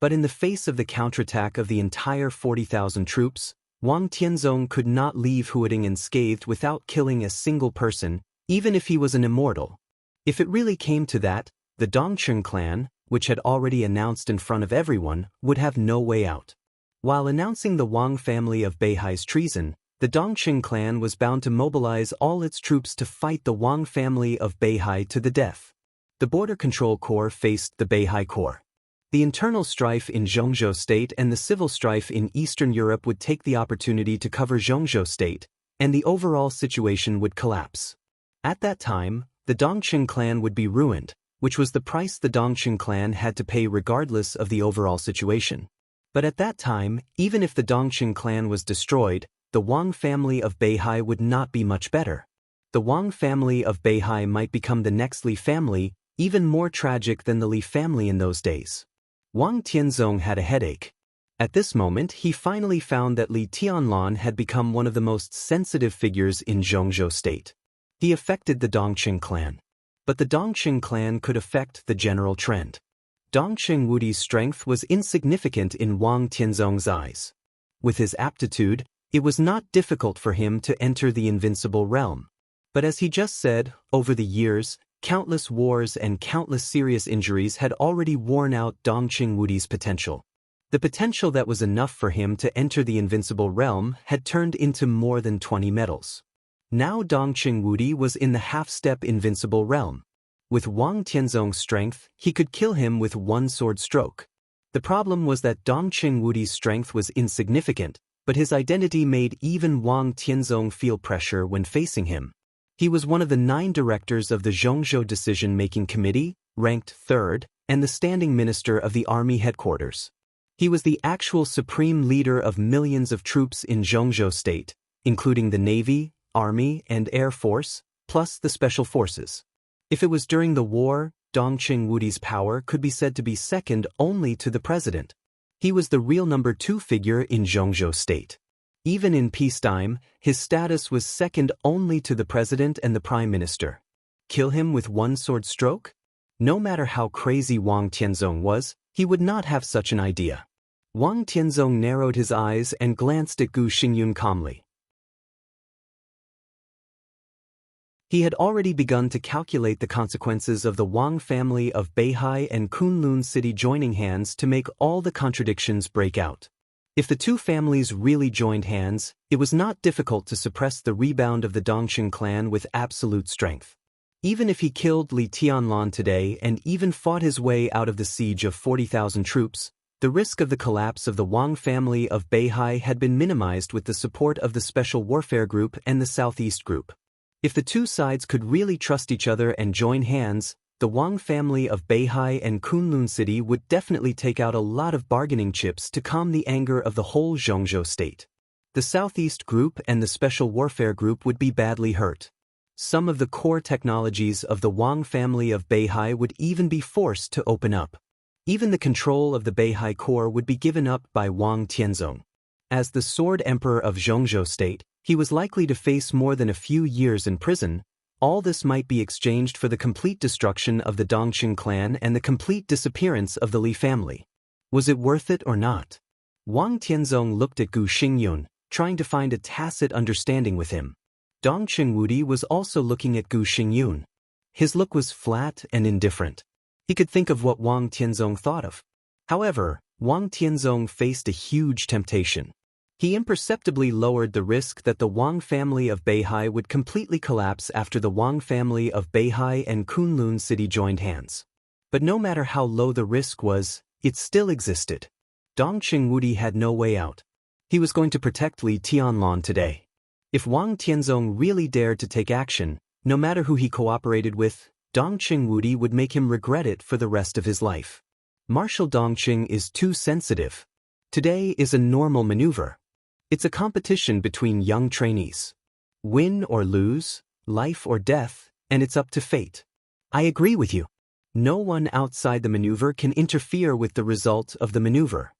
But in the face of the counterattack of the entire 40,000 troops, Wang Tianzong could not leave Huading unscathed without killing a single person, even if he was an immortal. If it really came to that, the Dongqing clan, which had already announced in front of everyone, would have no way out. While announcing the Wang family of Beihai's treason, the Dongqing clan was bound to mobilize all its troops to fight the Wang family of Beihai to the death. The Border Control Corps faced the Beihai Corps. The internal strife in Zhongzhou state and the civil strife in Eastern Europe would take the opportunity to cover Zhongzhou state, and the overall situation would collapse. At that time, the Dongqing clan would be ruined, which was the price the Dongqing clan had to pay regardless of the overall situation. But at that time, even if the Dongqing clan was destroyed, the Wang family of Beihai would not be much better. The Wang family of Beihai might become the next Li family, even more tragic than the Li family in those days. Wang Tianzong had a headache. At this moment, he finally found that Li Tianlan had become one of the most sensitive figures in Zhongzhou state. He affected the Dongqing clan. But the Dongqing clan could affect the general trend. Dongqing Wudi's strength was insignificant in Wang Tianzong's eyes. With his aptitude, it was not difficult for him to enter the invincible realm. But as he just said, over the years, countless wars and countless serious injuries had already worn out Dongqing Wudi's potential. The potential that was enough for him to enter the invincible realm had turned into more than 20 medals. Now Dongqing Wudi was in the half-step invincible realm. With Wang Tianzong's strength, he could kill him with one sword stroke. The problem was that Dongqing Wudi's strength was insignificant, but his identity made even Wang Tianzong feel pressure when facing him. He was one of the 9 directors of the Zhongzhou Decision-Making Committee, ranked 3rd, and the standing minister of the army headquarters. He was the actual supreme leader of millions of troops in Zhongzhou state, including the Navy, Army, and Air Force, plus the Special Forces. If it was during the war, Dongqing Wudi's power could be said to be second only to the president. He was the real number 2 figure in Zhongzhou state. Even in peacetime, his status was second only to the president and the prime minister. Kill him with one sword stroke? No matter how crazy Wang Tianzong was, he would not have such an idea. Wang Tianzong narrowed his eyes and glanced at Gu Xingyun calmly. He had already begun to calculate the consequences of the Wang family of Beihai and Kunlun city joining hands to make all the contradictions break out. If the two families really joined hands, it was not difficult to suppress the rebound of the Dongqing clan with absolute strength. Even if he killed Li Tianlan today and even fought his way out of the siege of 40,000 troops, the risk of the collapse of the Wang family of Beihai had been minimized with the support of the Special Warfare Group and the Southeast Group. If the two sides could really trust each other and join hands, the Wang family of Beihai and Kunlun city would definitely take out a lot of bargaining chips to calm the anger of the whole Zhongzhou state. The Southeast Group and the Special Warfare Group would be badly hurt. Some of the core technologies of the Wang family of Beihai would even be forced to open up. Even the control of the Beihai core would be given up by Wang Tianzong. As the Sword Emperor of Zhongzhou state, he was likely to face more than a few years in prison. All this might be exchanged for the complete destruction of the Dongqing clan and the complete disappearance of the Li family. Was it worth it or not? Wang Tianzong looked at Gu Xingyun, trying to find a tacit understanding with him. Dongqing Wudi was also looking at Gu Xingyun. His look was flat and indifferent. He could think of what Wang Tianzong thought of. However, Wang Tianzong faced a huge temptation. He imperceptibly lowered the risk that the Wang family of Beihai would completely collapse after the Wang family of Beihai and Kunlun city joined hands. But no matter how low the risk was, it still existed. Dongqing Wudi had no way out. He was going to protect Li Tianlan today. If Wang Tianzong really dared to take action, no matter who he cooperated with, Dongqing Wudi would make him regret it for the rest of his life. Marshal Dongqing is too sensitive. Today is a normal maneuver. It's a competition between young trainees. Win or lose, life or death, and it's up to fate. I agree with you. No one outside the maneuver can interfere with the result of the maneuver.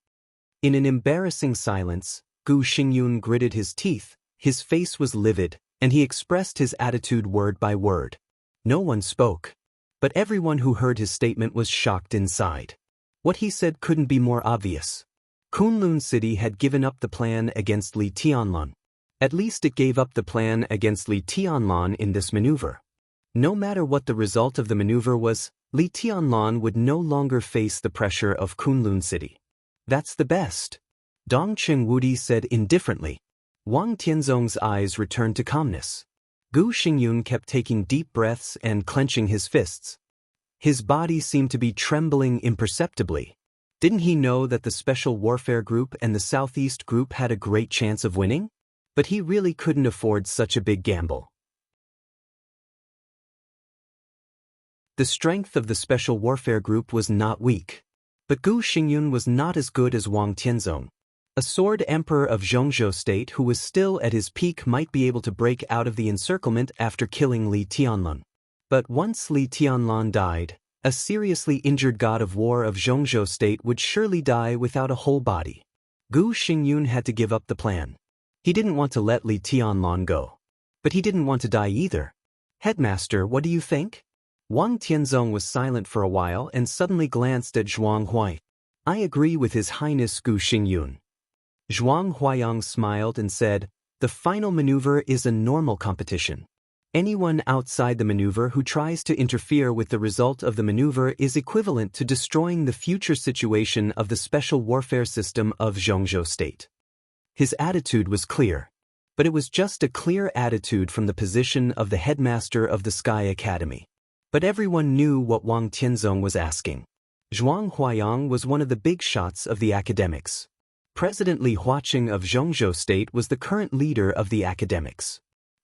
In an embarrassing silence, Gu Xingyun gritted his teeth, his face was livid, and he expressed his attitude word by word. No one spoke. But everyone who heard his statement was shocked inside. What he said couldn't be more obvious. Kunlun city had given up the plan against Li Tianlan. At least it gave up the plan against Li Tianlan in this maneuver. No matter what the result of the maneuver was, Li Tianlan would no longer face the pressure of Kunlun city. That's the best. Dongqing Wudi said indifferently. Wang Tianzong's eyes returned to calmness. Gu Xingyun kept taking deep breaths and clenching his fists. His body seemed to be trembling imperceptibly. Didn't he know that the Special Warfare Group and the Southeast Group had a great chance of winning? But he really couldn't afford such a big gamble. The strength of the Special Warfare Group was not weak. But Gu Xingyun was not as good as Wang Tianzong. A sword emperor of Zhongzhou state who was still at his peak might be able to break out of the encirclement after killing Li Tianlun. But once Li Tianlun died, a seriously injured god of war of Zhongzhou state would surely die without a whole body. Gu Xingyun had to give up the plan. He didn't want to let Li Tianlun go. But he didn't want to die either. Headmaster, what do you think? Wang Tianzong was silent for a while and suddenly glanced at Zhuang Huai. I agree with His Highness Gu Xingyun. Zhuang Huayang smiled and said, the final maneuver is a normal competition. Anyone outside the maneuver who tries to interfere with the result of the maneuver is equivalent to destroying the future situation of the special warfare system of Zhongzhou state. His attitude was clear. But it was just a clear attitude from the position of the headmaster of the Sky Academy. But everyone knew what Wang Tianzong was asking. Zhuang Huayang was one of the big shots of the academics. President Li Huaqing of Zhongzhou state was the current leader of the academics.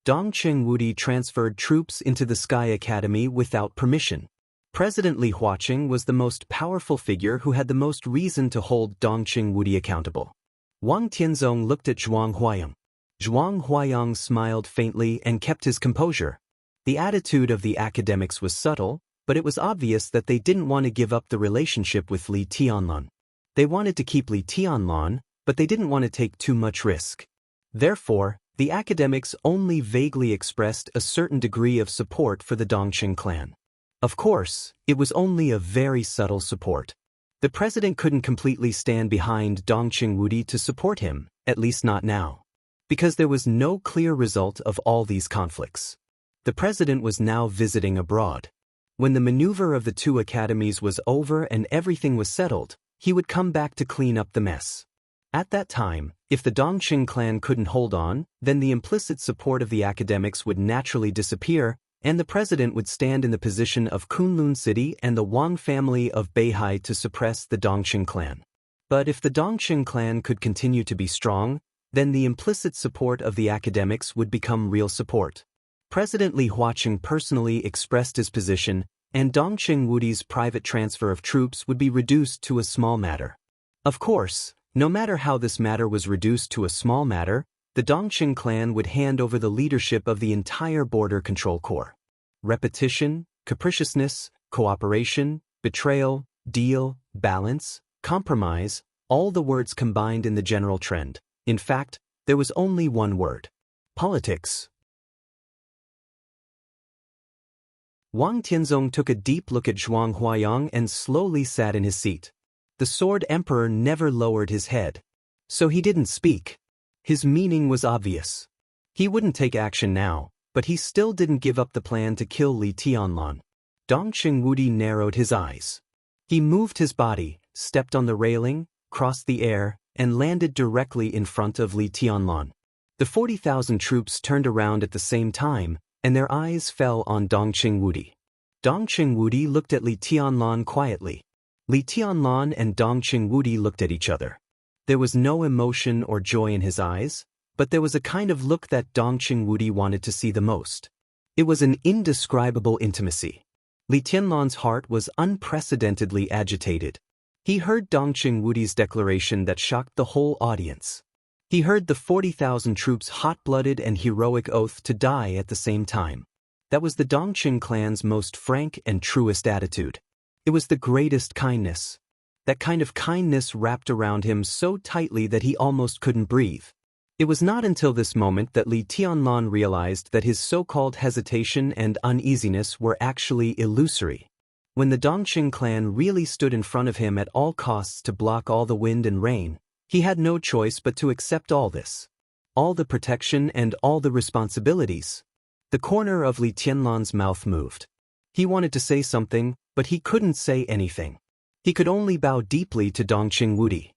Dongqing Wudi transferred troops into the Sky Academy without permission. President Li Huaqing was the most powerful figure who had the most reason to hold Dongqing Wudi accountable. Wang Tianzong looked at Zhuang Huayang. Zhuang Huayang smiled faintly and kept his composure. The attitude of the academics was subtle, but it was obvious that they didn't want to give up the relationship with Li Tianlun. They wanted to keep Li Tianlun, but they didn't want to take too much risk. Therefore, the academics only vaguely expressed a certain degree of support for the Dongqing clan. Of course, it was only a very subtle support. The president couldn't completely stand behind Dongqing Wudi to support him, at least not now. Because there was no clear result of all these conflicts. The president was now visiting abroad. When the maneuver of the two academies was over and everything was settled, he would come back to clean up the mess. At that time, if the Dongqing clan couldn't hold on, then the implicit support of the academics would naturally disappear, and the president would stand in the position of Kunlun City and the Wang family of Beihai to suppress the Dongqing clan. But if the Dongqing clan could continue to be strong, then the implicit support of the academics would become real support. President Li Huaqing personally expressed his position, and Dongqing Wudi's private transfer of troops would be reduced to a small matter. Of course, no matter how this matter was reduced to a small matter, the Dongqing clan would hand over the leadership of the entire border control corps. Repetition, capriciousness, cooperation, betrayal, deal, balance, compromise, all the words combined in the general trend. In fact, there was only one word. Politics. Wang Tianzong took a deep look at Zhuang Huayang and slowly sat in his seat. The sword emperor never lowered his head. So he didn't speak. His meaning was obvious. He wouldn't take action now, but he still didn't give up the plan to kill Li Tianlun. Dongqing Wudi narrowed his eyes. He moved his body, stepped on the railing, crossed the air, and landed directly in front of Li Tianlun. The 40,000 troops turned around at the same time, and their eyes fell on Dongqing Wudi. Dongqing Wudi looked at Li Tianlun quietly. Li Tianlun and Dongqing Wudi looked at each other. There was no emotion or joy in his eyes, but there was a kind of look that Dongqing Wudi wanted to see the most. It was an indescribable intimacy. Li Tianlun's heart was unprecedentedly agitated. He heard Dongqing Wudi's declaration that shocked the whole audience. He heard the 40,000 troops' hot-blooded and heroic oath to die at the same time. That was the Dongqing clan's most frank and truest attitude. It was the greatest kindness. That kind of kindness wrapped around him so tightly that he almost couldn't breathe. It was not until this moment that Li Tianlun realized that his so-called hesitation and uneasiness were actually illusory. When the Dongqing clan really stood in front of him at all costs to block all the wind and rain, he had no choice but to accept all this. All the protection and all the responsibilities. The corner of Li Tianlun's mouth moved. He wanted to say something, but he couldn't say anything. He could only bow deeply to Dongqing Wudi.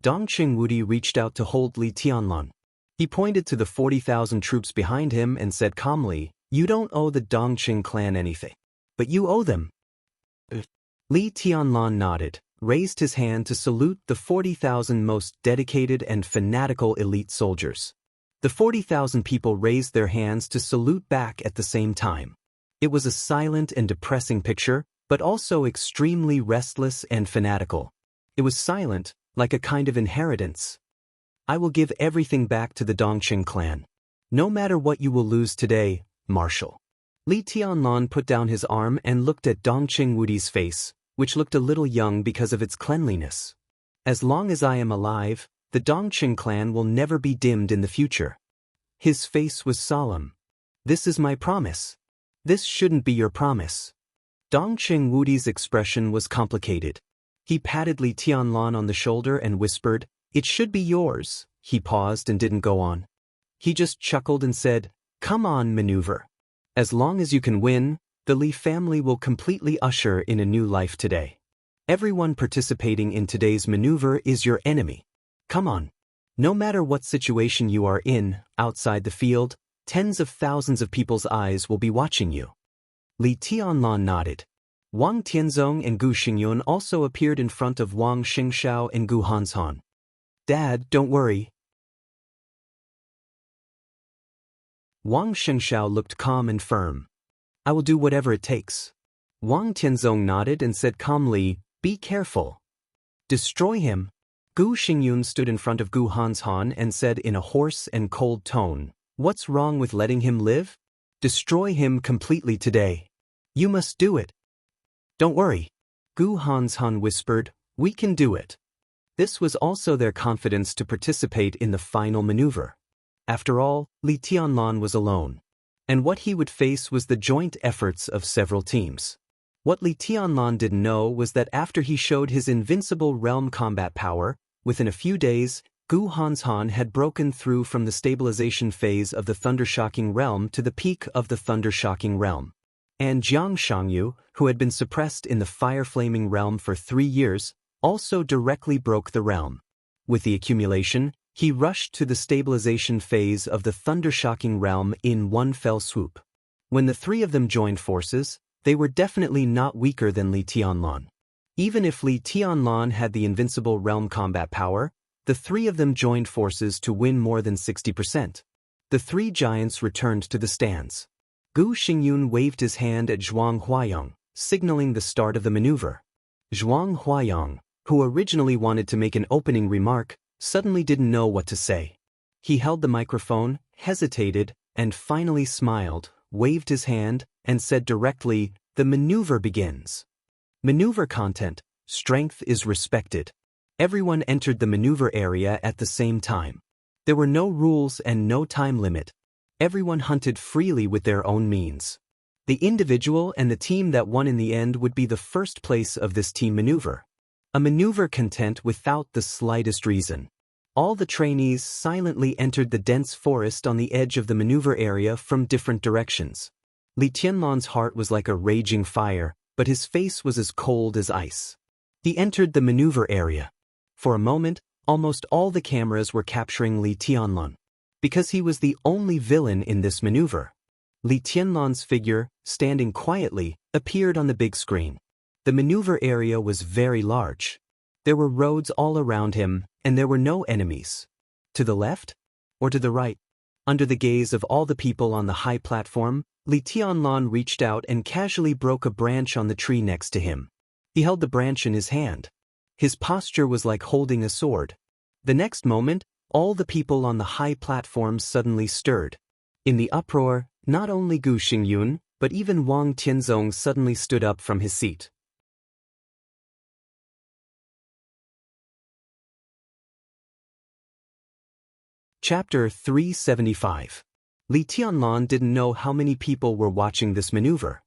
Dongqing Wudi reached out to hold Li Tianlun. He pointed to the 40,000 troops behind him and said calmly, "You don't owe the Dongqing clan anything. But you owe them." Li Tianlun nodded, raised his hand to salute the 40,000 most dedicated and fanatical elite soldiers. The 40,000 people raised their hands to salute back at the same time. It was a silent and depressing picture, but also extremely restless and fanatical. It was silent, like a kind of inheritance. I will give everything back to the Dongqing clan. No matter what you will lose today, Marshal. Li Tianlan put down his arm and looked at Dongqing Wudi's face, which looked a little young because of its cleanliness. As long as I am alive, the Dongqing clan will never be dimmed in the future. His face was solemn. This is my promise. This shouldn't be your promise. Dongqing Wudi's expression was complicated. He patted Li Tianlan on the shoulder and whispered, "It should be yours." He paused and didn't go on. He just chuckled and said, "Come on, maneuver. As long as you can win, the Li family will completely usher in a new life today. Everyone participating in today's maneuver is your enemy. Come on. No matter what situation you are in, outside the field, tens of thousands of people's eyes will be watching you." Li Tianlan nodded. Wang Tianzong and Gu Xingyun also appeared in front of Wang Xingshao and Gu Hanshan. "Dad, don't worry." Wang Xingshao looked calm and firm. "I will do whatever it takes." Wang Tianzong nodded and said calmly, "Be careful. Destroy him." Gu Xingyun stood in front of Gu Hanshan and said in a hoarse and cold tone, "What's wrong with letting him live? Destroy him completely today. You must do it." "Don't worry." Gu Hanshan whispered, "We can do it." This was also their confidence to participate in the final maneuver. After all, Li Tianlan was alone. And what he would face was the joint efforts of several teams. What Li Tianlan didn't know was that after he showed his invincible realm combat power, within a few days, Gu Hanshan had broken through from the stabilization phase of the Thundershocking realm to the peak of the Thundershocking realm. And Jiang Shangyu, who had been suppressed in the Fire-Flaming realm for 3 years, also directly broke the realm. With the accumulation, he rushed to the stabilization phase of the Thundershocking realm in one fell swoop. When the three of them joined forces, they were definitely not weaker than Li Tianlan. Even if Li Tianlan had the invincible realm combat power, the three of them joined forces to win more than 60%. The three giants returned to the stands. Gu Xingyun waved his hand at Zhuang Huayong, signaling the start of the maneuver. Zhuang Huayong, who originally wanted to make an opening remark, suddenly didn't know what to say. He held the microphone, hesitated, and finally smiled, waved his hand, and said directly, "The maneuver begins." Maneuver content: strength is respected. Everyone entered the maneuver area at the same time. There were no rules and no time limit. Everyone hunted freely with their own means. The individual and the team that won in the end would be the first place of this team maneuver. A maneuver content without the slightest reason. All the trainees silently entered the dense forest on the edge of the maneuver area from different directions. Li Tianlan's heart was like a raging fire, but his face was as cold as ice. He entered the maneuver area. For a moment, almost all the cameras were capturing Li Tianlan. Because he was the only villain in this maneuver. Li Tianlan's figure, standing quietly, appeared on the big screen. The maneuver area was very large. There were roads all around him, and there were no enemies. To the left? Or to the right? Under the gaze of all the people on the high platform, Li Tianlan reached out and casually broke a branch on the tree next to him. He held the branch in his hand. His posture was like holding a sword. The next moment, all the people on the high platform suddenly stirred. In the uproar, not only Gu Xingyun, but even Wang Tianzong suddenly stood up from his seat. Chapter 375. Li Tianlan didn't know how many people were watching this maneuver.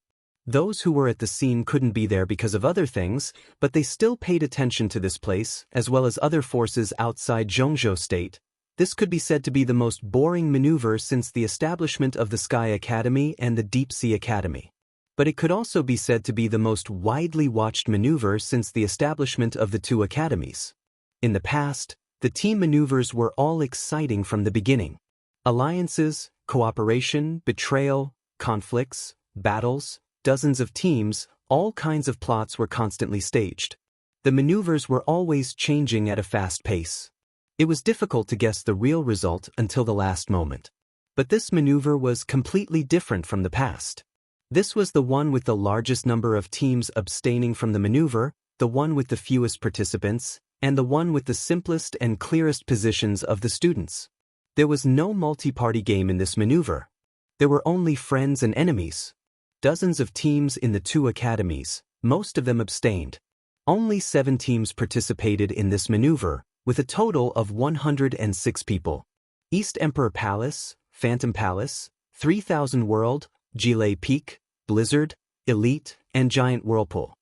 Those who were at the scene couldn't be there because of other things, but they still paid attention to this place, as well as other forces outside Zhongzhou State. This could be said to be the most boring maneuver since the establishment of the Sky Academy and the Deep Sea Academy. But it could also be said to be the most widely watched maneuver since the establishment of the two academies. In the past, the team maneuvers were all exciting from the beginning. Alliances, cooperation, betrayal, conflicts, battles, dozens of teams, all kinds of plots were constantly staged. The maneuvers were always changing at a fast pace. It was difficult to guess the real result until the last moment. But this maneuver was completely different from the past. This was the one with the largest number of teams abstaining from the maneuver, the one with the fewest participants, and the one with the simplest and clearest positions of the students. There was no multi-party game in this maneuver. There were only friends and enemies. Dozens of teams in the 2 academies, most of them abstained. Only 7 teams participated in this maneuver, with a total of 106 people. East Emperor Palace, Phantom Palace, 3000 World, Gile Peak, Blizzard, Elite, and Giant Whirlpool.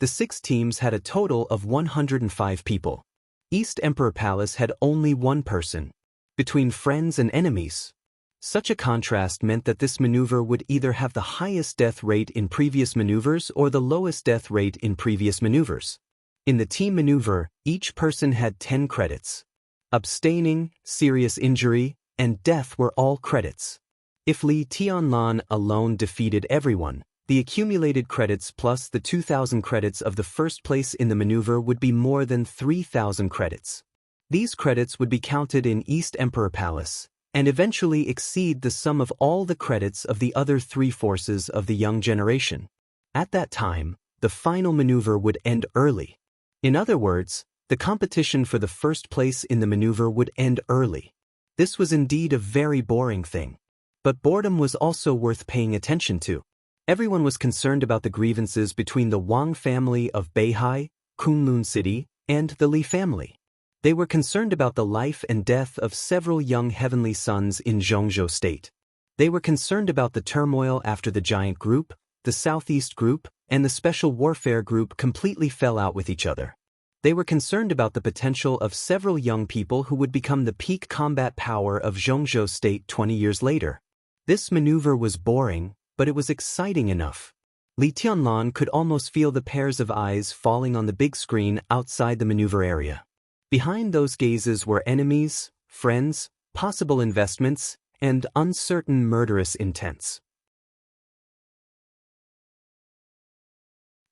The 6 teams had a total of 105 people. East Emperor Palace had only 1 person. Between friends and enemies. Such a contrast meant that this maneuver would either have the highest death rate in previous maneuvers or the lowest death rate in previous maneuvers. In the team maneuver, each person had 10 credits. Abstaining, serious injury, and death were all credits. If Li Tianlan alone defeated everyone, the accumulated credits plus the 2,000 credits of the first place in the maneuver would be more than 3,000 credits. These credits would be counted in East Emperor Palace, and eventually exceed the sum of all the credits of the other 3 forces of the young generation. At that time, the final maneuver would end early. In other words, the competition for the first place in the maneuver would end early. This was indeed a very boring thing. But boredom was also worth paying attention to. Everyone was concerned about the grievances between the Wang family of Beihai, Kunlun City, and the Li family. They were concerned about the life and death of several young heavenly sons in Zhongzhou State. They were concerned about the turmoil after the Giant Group, the Southeast Group, and the Special Warfare Group completely fell out with each other. They were concerned about the potential of several young people who would become the peak combat power of Zhongzhou State 20 years later. This maneuver was boring, but it was exciting enough. Li Tianlan could almost feel the pairs of eyes falling on the big screen outside the maneuver area. Behind those gazes were enemies, friends, possible investments, and uncertain murderous intents.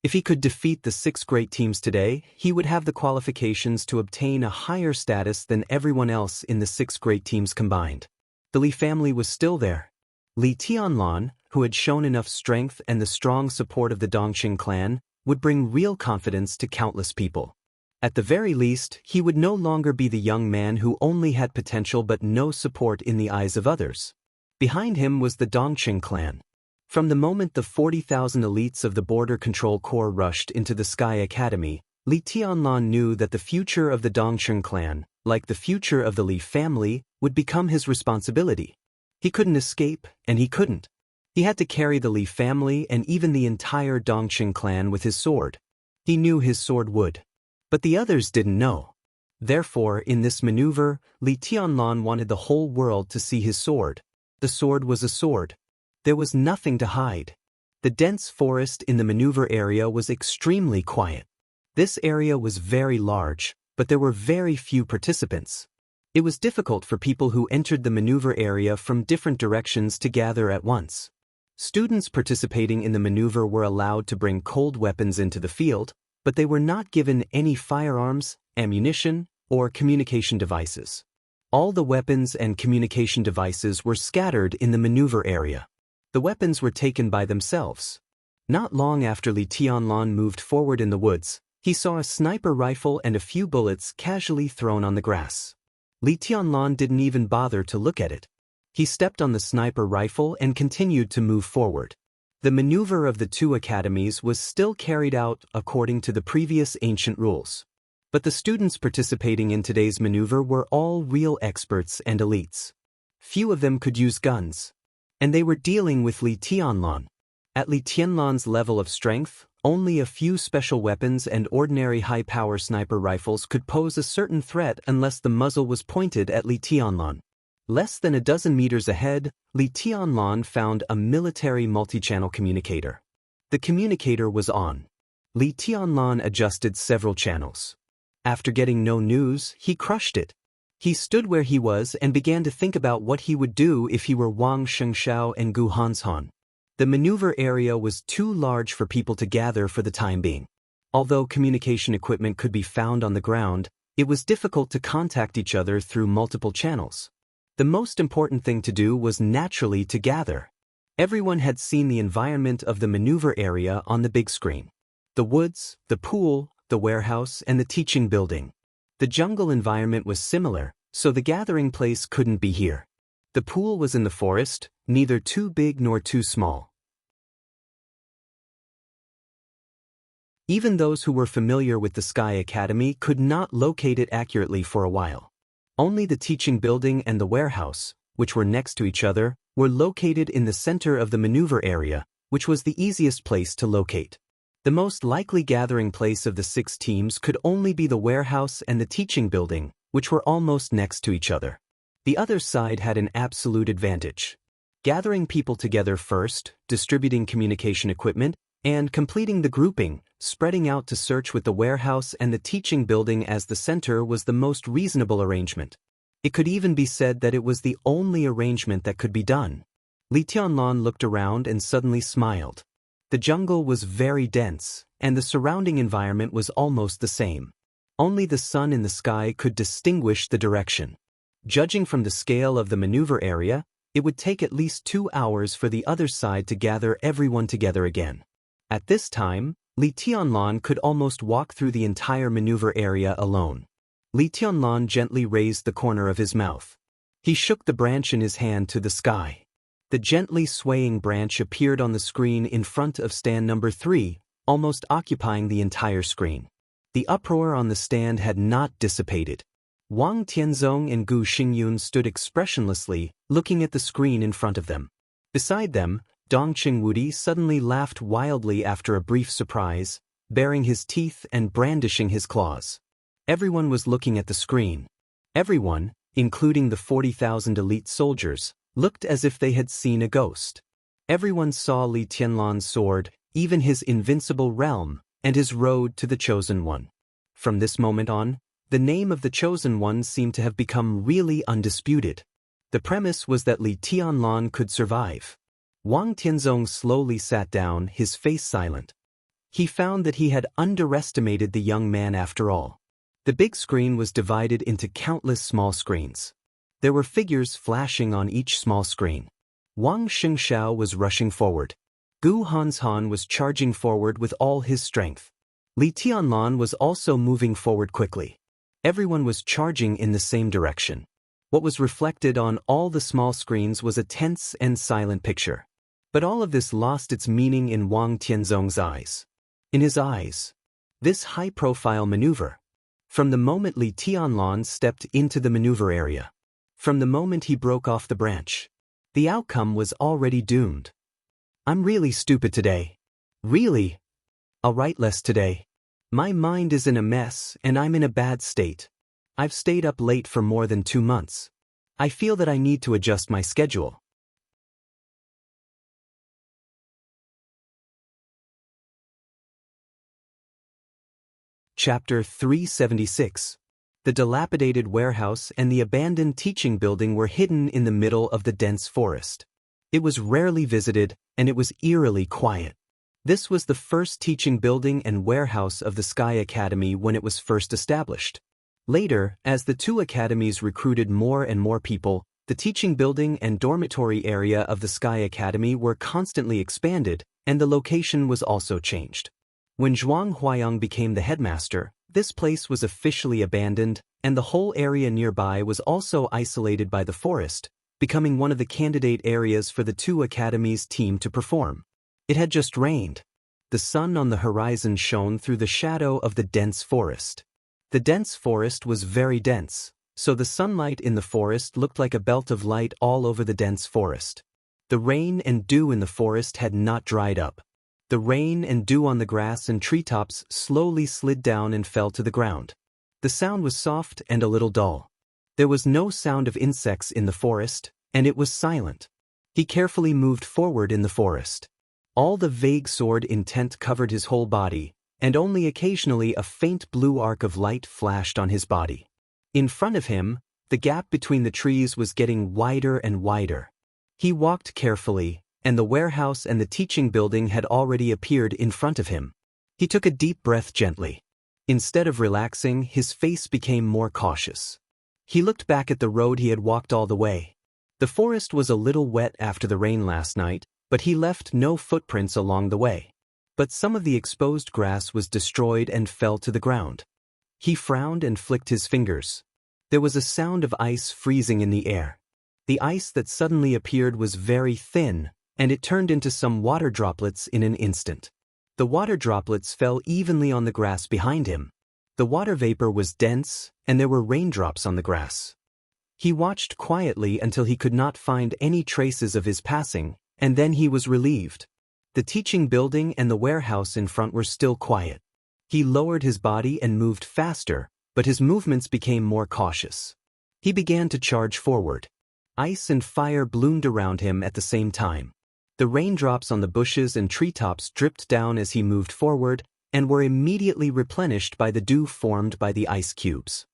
If he could defeat the 6 great teams today, he would have the qualifications to obtain a higher status than everyone else in the 6 great teams combined. The Li family was still there. Li Tianlan, who had shown enough strength and the strong support of the Dongqing clan, would bring real confidence to countless people. At the very least, he would no longer be the young man who only had potential but no support in the eyes of others. Behind him was the Dongqing clan. From the moment the 40,000 elites of the Border Control Corps rushed into the Sky Academy, Li Tianlan knew that the future of the Dongqing clan, like the future of the Li family, would become his responsibility. He couldn't escape, and he couldn't. He had to carry the Li family and even the entire Dongqing clan with his sword. He knew his sword would. But the others didn't know. Therefore, in this maneuver, Li Tianlan wanted the whole world to see his sword. The sword was a sword. There was nothing to hide. The dense forest in the maneuver area was extremely quiet. This area was very large, but there were very few participants. It was difficult for people who entered the maneuver area from different directions to gather at once. Students participating in the maneuver were allowed to bring cold weapons into the field, but they were not given any firearms, ammunition, or communication devices. All the weapons and communication devices were scattered in the maneuver area. The weapons were taken by themselves. Not long after Li Tianlan moved forward in the woods, he saw a sniper rifle and a few bullets casually thrown on the grass. Li Tianlan didn't even bother to look at it. He stepped on the sniper rifle and continued to move forward. The maneuver of the 2 academies was still carried out according to the previous ancient rules. But the students participating in today's maneuver were all real experts and elites. Few of them could use guns. And they were dealing with Li Tianlan. At Li Tianlan's level of strength, only a few special weapons and ordinary high-power sniper rifles could pose a certain threat unless the muzzle was pointed at Li Tianlan. Less than a dozen meters ahead, Li Tianlan found a military multi-channel communicator. The communicator was on. Li Tianlan adjusted several channels. After getting no news, he crushed it. He stood where he was and began to think about what he would do if he were Wang Shengshao and Gu Hanshan. The maneuver area was too large for people to gather for the time being. Although communication equipment could be found on the ground, it was difficult to contact each other through multiple channels. The most important thing to do was naturally to gather. Everyone had seen the environment of the maneuver area on the big screen. The woods, the pool, the warehouse, and the teaching building. The jungle environment was similar, so the gathering place couldn't be here. The pool was in the forest, neither too big nor too small. Even those who were familiar with the Sky Academy could not locate it accurately for a while. Only the teaching building and the warehouse, which were next to each other, were located in the center of the maneuver area, which was the easiest place to locate. The most likely gathering place of the 6 teams could only be the warehouse and the teaching building, which were almost next to each other. The other side had an absolute advantage. Gathering people together first, distributing communication equipment, and completing the grouping, spreading out to search with the warehouse and the teaching building as the center was the most reasonable arrangement. It could even be said that it was the only arrangement that could be done. Li Tianlan looked around and suddenly smiled. The jungle was very dense, and the surrounding environment was almost the same. Only the sun in the sky could distinguish the direction. Judging from the scale of the maneuver area, it would take at least 2 hours for the other side to gather everyone together again. At this time, Li Tianlan could almost walk through the entire maneuver area alone. Li Tianlan gently raised the corner of his mouth. He shook the branch in his hand to the sky. The gently swaying branch appeared on the screen in front of stand number 3, almost occupying the entire screen. The uproar on the stand had not dissipated. Wang Tianzong and Gu Xingyun stood expressionlessly, looking at the screen in front of them. Beside them, Dong Qingwudi suddenly laughed wildly after a brief surprise, baring his teeth and brandishing his claws. Everyone was looking at the screen. Everyone, including the 40,000 elite soldiers, looked as if they had seen a ghost. Everyone saw Li Tianlan's sword, even his invincible realm, and his road to the Chosen One. From this moment on, the name of the Chosen One seemed to have become really undisputed. The premise was that Li Tianlan could survive. Wang Tianzong slowly sat down, his face silent. He found that he had underestimated the young man after all. The big screen was divided into countless small screens. There were figures flashing on each small screen. Wang Xingxiao was rushing forward. Gu Hanshan was charging forward with all his strength. Li Tianlan was also moving forward quickly. Everyone was charging in the same direction. What was reflected on all the small screens was a tense and silent picture. But all of this lost its meaning in Wang Tianzong's eyes. In his eyes, this high-profile maneuver. From the moment Li Tianlan stepped into the maneuver area. From the moment he broke off the branch. The outcome was already doomed. I'm really stupid today. Really? I'll write less today. My mind is in a mess and I'm in a bad state. I've stayed up late for more than 2 months. I feel that I need to adjust my schedule. Chapter 376. The dilapidated warehouse and the abandoned teaching building were hidden in the middle of the dense forest. It was rarely visited, and it was eerily quiet. This was the first teaching building and warehouse of the Sky Academy when it was first established. Later, as the 2 academies recruited more and more people, the teaching building and dormitory area of the Sky Academy were constantly expanded, and the location was also changed. When Zhuang Huayang became the headmaster, this place was officially abandoned, and the whole area nearby was also isolated by the forest, becoming one of the candidate areas for the 2 academies' team to perform. It had just rained. The sun on the horizon shone through the shadow of the dense forest. The dense forest was very dense, so the sunlight in the forest looked like a belt of light all over the dense forest. The rain and dew in the forest had not dried up. The rain and dew on the grass and treetops slowly slid down and fell to the ground. The sound was soft and a little dull. There was no sound of insects in the forest, and it was silent. He carefully moved forward in the forest. All the vague sword intent covered his whole body, and only occasionally a faint blue arc of light flashed on his body. In front of him, the gap between the trees was getting wider and wider. He walked carefully, and the warehouse and the teaching building had already appeared in front of him. He took a deep breath gently. Instead of relaxing, his face became more cautious. He looked back at the road he had walked all the way. The forest was a little wet after the rain last night, but he left no footprints along the way. but some of the exposed grass was destroyed and fell to the ground. He frowned and flicked his fingers. There was a sound of ice freezing in the air. The ice that suddenly appeared was very thin, and it turned into some water droplets in an instant. The water droplets fell evenly on the grass behind him. The water vapor was dense, and there were raindrops on the grass. He watched quietly until he could not find any traces of his passing, and then he was relieved. The teaching building and the warehouse in front were still quiet. He lowered his body and moved faster, but his movements became more cautious. He began to charge forward. Ice and fire bloomed around him at the same time. The raindrops on the bushes and treetops dripped down as he moved forward and were immediately replenished by the dew formed by the ice cubes.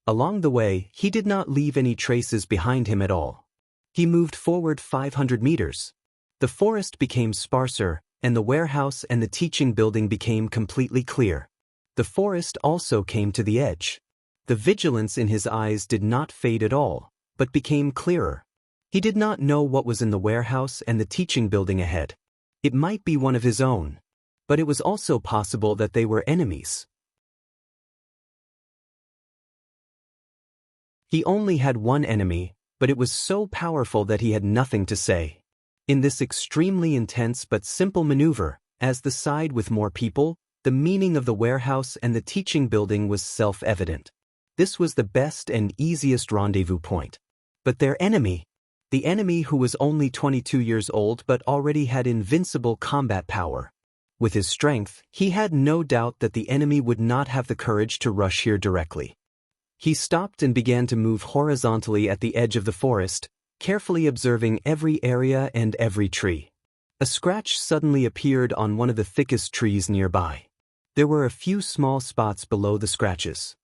Along the way, he did not leave any traces behind him at all. He moved forward 500 meters. The forest became sparser, and the warehouse and the teaching building became completely clear. The forest also came to the edge. The vigilance in his eyes did not fade at all, but became clearer. He did not know what was in the warehouse and the teaching building ahead. It might be one of his own, but it was also possible that they were enemies. He only had one enemy, but it was so powerful that he had nothing to say. In this extremely intense but simple maneuver, as the side with more people, the meaning of the warehouse and the teaching building was self-evident. This was the best and easiest rendezvous point. But their enemy, the enemy who was only 22 years old but already had invincible combat power. With his strength, he had no doubt that the enemy would not have the courage to rush here directly. He stopped and began to move horizontally at the edge of the forest, carefully observing every area and every tree. A scratch suddenly appeared on one of the thickest trees nearby. There were a few small spots below the scratches.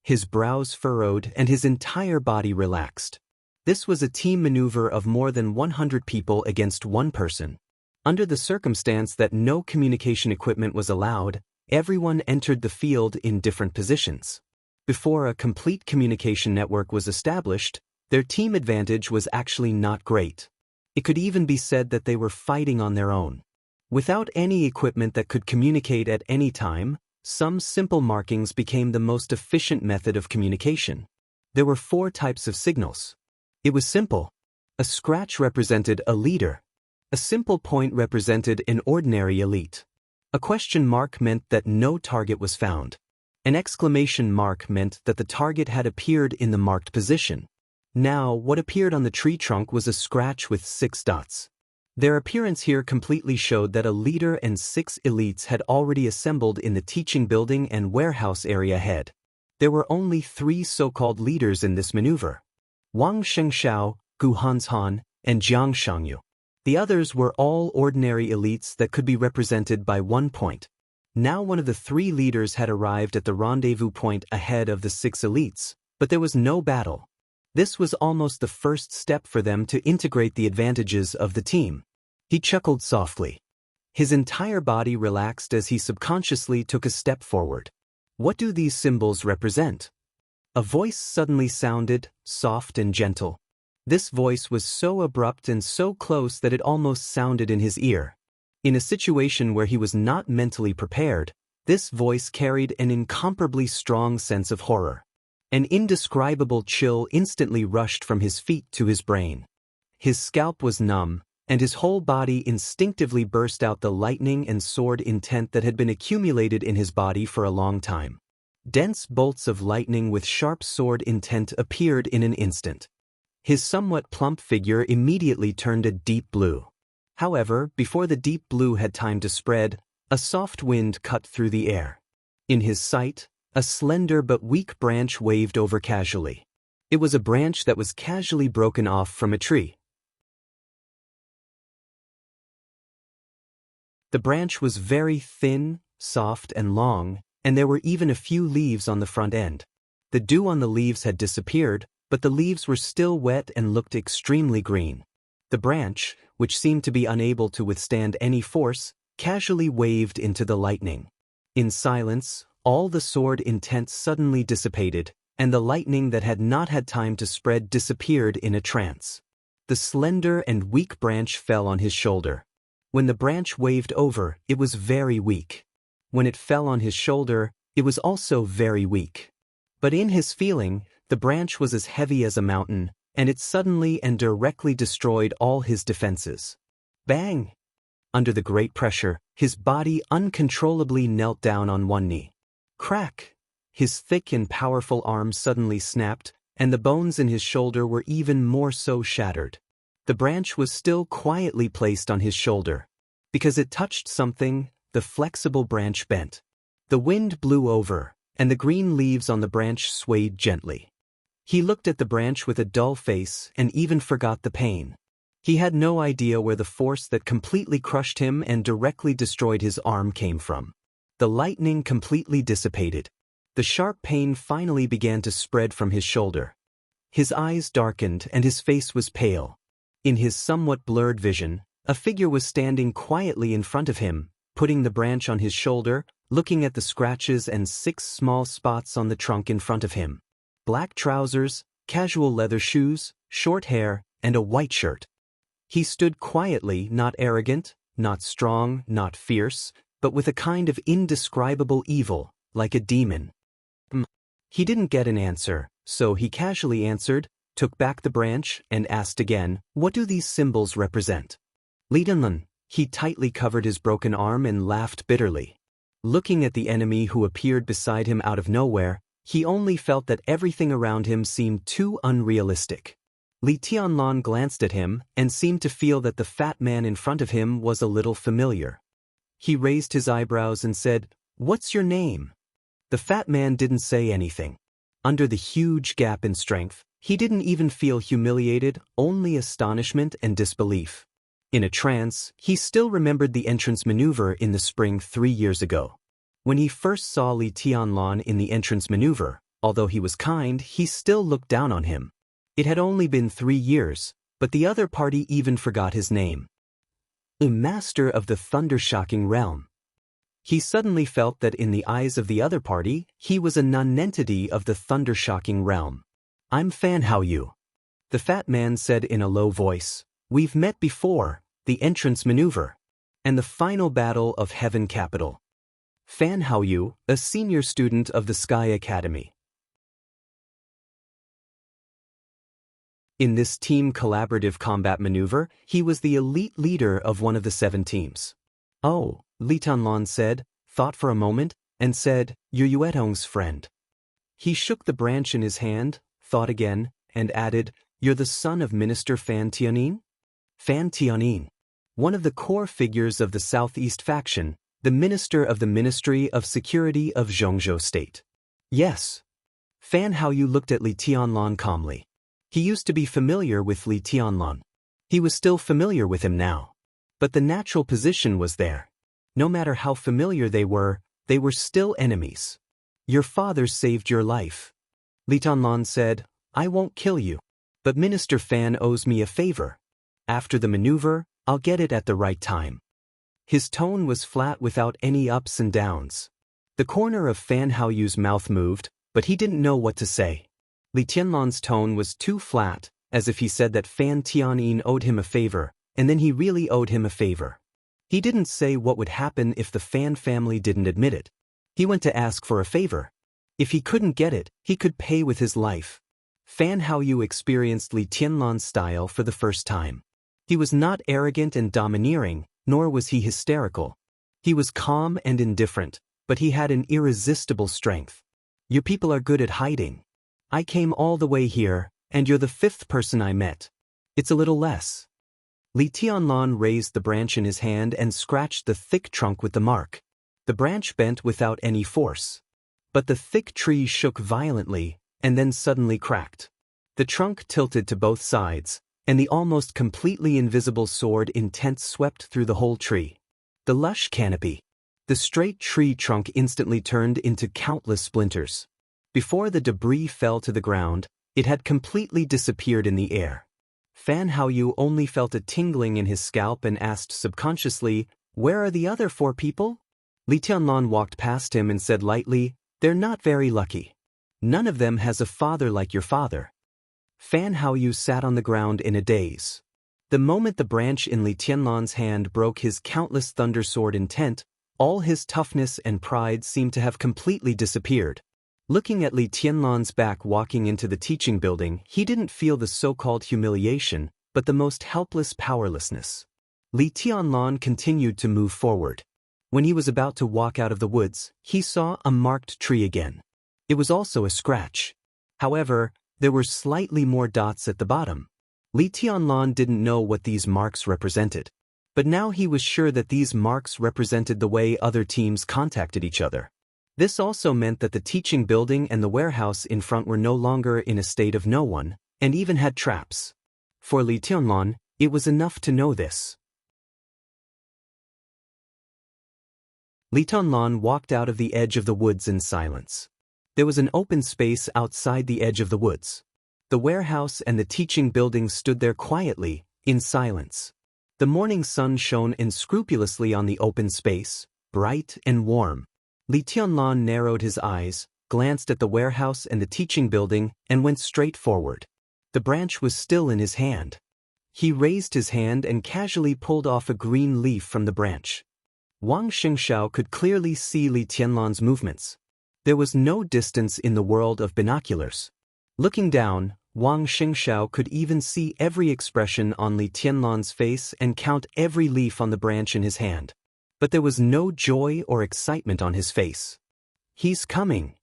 His brows furrowed and his entire body relaxed. This was a team maneuver of more than 100 people against one person. Under the circumstance that no communication equipment was allowed, everyone entered the field in different positions. Before a complete communication network was established, their team advantage was actually not great. It could even be said that they were fighting on their own. Without any equipment that could communicate at any time, some simple markings became the most efficient method of communication. There were 4 types of signals. It was simple. A scratch represented a leader. A simple point represented an ordinary elite. A question mark meant that no target was found. An exclamation mark meant that the target had appeared in the marked position. Now, what appeared on the tree trunk was a scratch with 6 dots. Their appearance here completely showed that a leader and 6 elites had already assembled in the teaching building and warehouse area ahead. There were only 3 so-called leaders in this maneuver: Wang Shengxiao, Gu Hanshan, and Jiang Shangyu. The others were all ordinary elites that could be represented by 1 point. Now one of the 3 leaders had arrived at the rendezvous point ahead of the 6 elites, but there was no battle. This was almost the first step for them to integrate the advantages of the team. He chuckled softly. His entire body relaxed as he subconsciously took a step forward. What do these symbols represent? A voice suddenly sounded, soft and gentle. This voice was so abrupt and so close that it almost sounded in his ear. In a situation where he was not mentally prepared, this voice carried an incomparably strong sense of horror. An indescribable chill instantly rushed from his feet to his brain. His scalp was numb, and his whole body instinctively burst out the lightning and sword intent that had been accumulated in his body for a long time. Dense bolts of lightning with sharp sword intent appeared in an instant. His somewhat plump figure immediately turned a deep blue. However, before the deep blue had time to spread, a soft wind cut through the air. In his sight, a slender but weak branch waved over casually. It was a branch that was casually broken off from a tree. The branch was very thin, soft, and long, and there were even a few leaves on the front end. The dew on the leaves had disappeared, but the leaves were still wet and looked extremely green. The branch, which seemed to be unable to withstand any force, casually waved into the lightning. In silence, all the sword intent suddenly dissipated, and the lightning that had not had time to spread disappeared in a trance. The slender and weak branch fell on his shoulder. When the branch waved over, it was very weak. When it fell on his shoulder, it was also very weak. But in his feeling, the branch was as heavy as a mountain, and it suddenly and directly destroyed all his defenses. Bang! Under the great pressure, his body uncontrollably knelt down on one knee. Crack! His thick and powerful arm suddenly snapped, and the bones in his shoulder were even more so shattered. The branch was still quietly placed on his shoulder. Because it touched something, the flexible branch bent. The wind blew over, and the green leaves on the branch swayed gently. He looked at the branch with a dull face and even forgot the pain. He had no idea where the force that completely crushed him and directly destroyed his arm came from. The lightning completely dissipated. The sharp pain finally began to spread from his shoulder. His eyes darkened and his face was pale. In his somewhat blurred vision, a figure was standing quietly in front of him, putting the branch on his shoulder, looking at the scratches and 6 small spots on the trunk in front of him. Black trousers, casual leather shoes, short hair, and a white shirt. He stood quietly, not arrogant, not strong, not fierce, but with a kind of indescribable evil, like a demon. He didn't get an answer, so he casually answered, took back the branch, and asked again, "What do these symbols represent?" Litanlun. He tightly covered his broken arm and laughed bitterly. Looking at the enemy who appeared beside him out of nowhere, he only felt that everything around him seemed too unrealistic. Li Tianlan glanced at him and seemed to feel that the fat man in front of him was a little familiar. He raised his eyebrows and said, "What's your name?" The fat man didn't say anything. Under the huge gap in strength, he didn't even feel humiliated, only astonishment and disbelief. In a trance, he still remembered the entrance maneuver in the spring 3 years ago. When he first saw Li Tianlan in the entrance maneuver, although he was kind, he still looked down on him. It had only been 3 years, but the other party even forgot his name. A master of the thunder-shocking realm. He suddenly felt that in the eyes of the other party, he was a nonentity of the thunder-shocking realm. "I'm Fan Haoyu," the fat man said in a low voice. "We've met before, the entrance maneuver, and the final battle of Heaven Capital." Fan Haoyu, a senior student of the Sky Academy. In this team collaborative combat maneuver, he was the elite leader of one of the 7 teams. "Oh," Li Tianlan said, thought for a moment, and said, "You're Yuetong's friend." He shook the branch in his hand, thought again, and added, "You're the son of Minister Fan Tianyin?" Fan Tianyin, one of the core figures of the Southeast faction, the minister of the Ministry of Security of Zhongzhou State. "Yes." Fan Haoyu looked at Li Tianlan calmly. He used to be familiar with Li Tianlan. He was still familiar with him now. But the natural position was there. No matter how familiar they were still enemies. "Your father saved your life." Li Tianlan said, "I won't kill you. But Minister Fan owes me a favor. After the maneuver, I'll get it at the right time." His tone was flat without any ups and downs. The corner of Fan Haoyu's mouth moved, but he didn't know what to say. Li Tianlan's tone was too flat, as if he said that Fan Tianyin owed him a favor, and then he really owed him a favor. He didn't say what would happen if the Fan family didn't admit it. He went to ask for a favor. If he couldn't get it, he could pay with his life. Fan Haoyu experienced Li Tianlan's style for the first time. He was not arrogant and domineering, nor was he hysterical. He was calm and indifferent, but he had an irresistible strength. "Your people are good at hiding. I came all the way here, and you're the 5th person I met. It's a little less." Li Tianlan raised the branch in his hand and scratched the thick trunk with the mark. The branch bent without any force. But the thick tree shook violently, and then suddenly cracked. The trunk tilted to both sides, and the almost completely invisible sword intent swept through the whole tree. The lush canopy. The straight tree trunk instantly turned into countless splinters. Before the debris fell to the ground, it had completely disappeared in the air. Fan Haoyu only felt a tingling in his scalp and asked subconsciously, "Where are the other 4 people?" Li Tianlan walked past him and said lightly, "They're not very lucky. None of them has a father like your father." Fan Haoyu sat on the ground in a daze. The moment the branch in Li Tianlan's hand broke his countless thunder sword intent, all his toughness and pride seemed to have completely disappeared. Looking at Li Tianlan's back walking into the teaching building, he didn't feel the so-called humiliation, but the most helpless powerlessness. Li Tianlan continued to move forward. When he was about to walk out of the woods, he saw a marked tree again. It was also a scratch. However, there were slightly more dots at the bottom. Li Tianlan didn't know what these marks represented. But now he was sure that these marks represented the way other teams contacted each other. This also meant that the teaching building and the warehouse in front were no longer in a state of no one, and even had traps. For Li Tianlan, it was enough to know this. Li Tianlan walked out of the edge of the woods in silence. There was an open space outside the edge of the woods. The warehouse and the teaching building stood there quietly, in silence. The morning sun shone unscrupulously on the open space, bright and warm. Li Tianlan narrowed his eyes, glanced at the warehouse and the teaching building, and went straight forward. The branch was still in his hand. He raised his hand and casually pulled off a green leaf from the branch. Wang Xingxiao could clearly see Li Tianlan's movements. There was no distance in the world of binoculars. Looking down, Wang Xingxiao could even see every expression on Li Tianlan's face and count every leaf on the branch in his hand. But there was no joy or excitement on his face. "He's coming."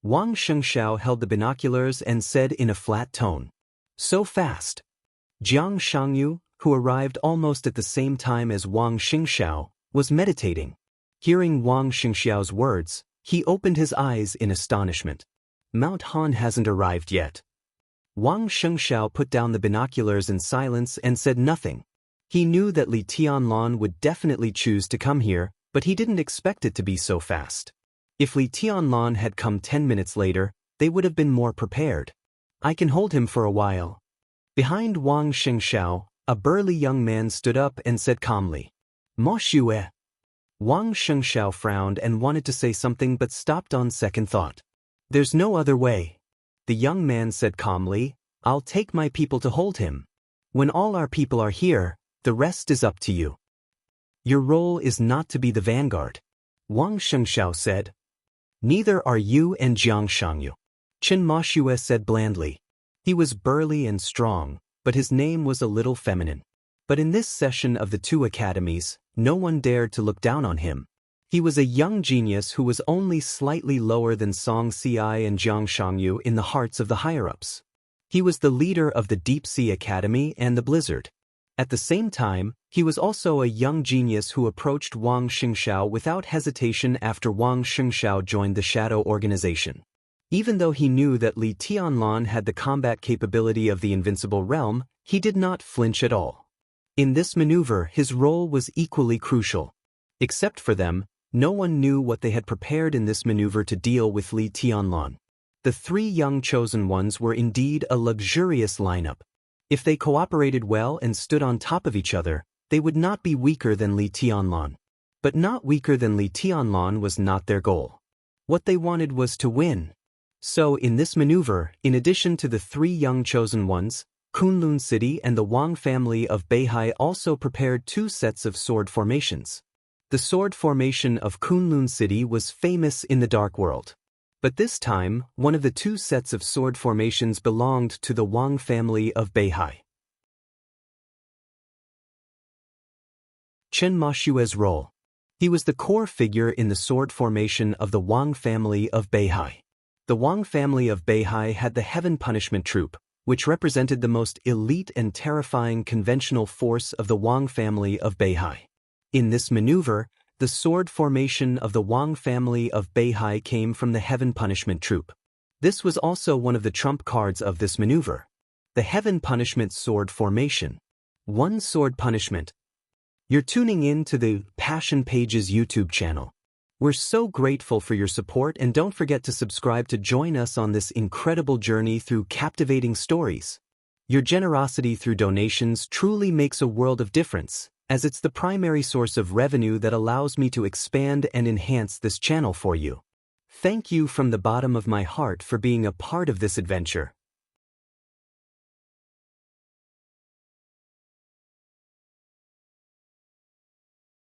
Wang Xingxiao held the binoculars and said in a flat tone. "So fast." Jiang Shangyu, who arrived almost at the same time as Wang Xingxiao, was meditating. Hearing Wang Xingxiao's words, he opened his eyes in astonishment. "Mount Han hasn't arrived yet." Wang Xingxiao put down the binoculars in silence and said nothing. He knew that Li Tianlan would definitely choose to come here, but he didn't expect it to be so fast. If Li Tianlan had come 10 minutes later, they would have been more prepared. "I can hold him for a while." Behind Wang Xingxiao, a burly young man stood up and said calmly, "Mo Xue." Wang Xingxiao frowned and wanted to say something but stopped on second thought. "There's no other way." The young man said calmly, "I'll take my people to hold him. When all our people are here, the rest is up to you. Your role is not to be the vanguard." Wang Xingxiao said. "Neither are you and Jiang Shangyu," Chen Moxue said blandly. He was burly and strong, but his name was a little feminine. But in this session of the two academies, no one dared to look down on him. He was a young genius who was only slightly lower than Song Ci and Jiang Shangyu in the hearts of the higher-ups. He was the leader of the Deep Sea Academy and the Blizzard. At the same time, he was also a young genius who approached Wang Xingxiao without hesitation after Wang Xingxiao joined the Shadow Organization. Even though he knew that Li Tianlan had the combat capability of the Invincible Realm, he did not flinch at all. In this maneuver, his role was equally crucial. Except for them, no one knew what they had prepared in this maneuver to deal with Li Tianlan. The three young chosen ones were indeed a luxurious lineup. If they cooperated well and stood on top of each other, they would not be weaker than Li Tianlan. But not weaker than Li Tianlan was not their goal. What they wanted was to win. So in this maneuver, in addition to the three young chosen ones, Kunlun City and the Wang family of Beihai also prepared two sets of sword formations. The sword formation of Kunlun City was famous in the Dark World. But this time, one of the two sets of sword formations belonged to the Wang family of Beihai. Chen Moxue's role. He was the core figure in the sword formation of the Wang family of Beihai. The Wang family of Beihai had the Heaven Punishment Troop, which represented the most elite and terrifying conventional force of the Wang family of Beihai. In this maneuver, the sword formation of the Wang family of Beihai came from the Heaven Punishment Troop. This was also one of the trump cards of this maneuver. The Heaven Punishment Sword Formation. One sword punishment. You're tuning in to the Passion Pages YouTube channel. We're so grateful for your support, and don't forget to subscribe to join us on this incredible journey through captivating stories. Your generosity through donations truly makes a world of difference, as it's the primary source of revenue that allows me to expand and enhance this channel for you. Thank you from the bottom of my heart for being a part of this adventure.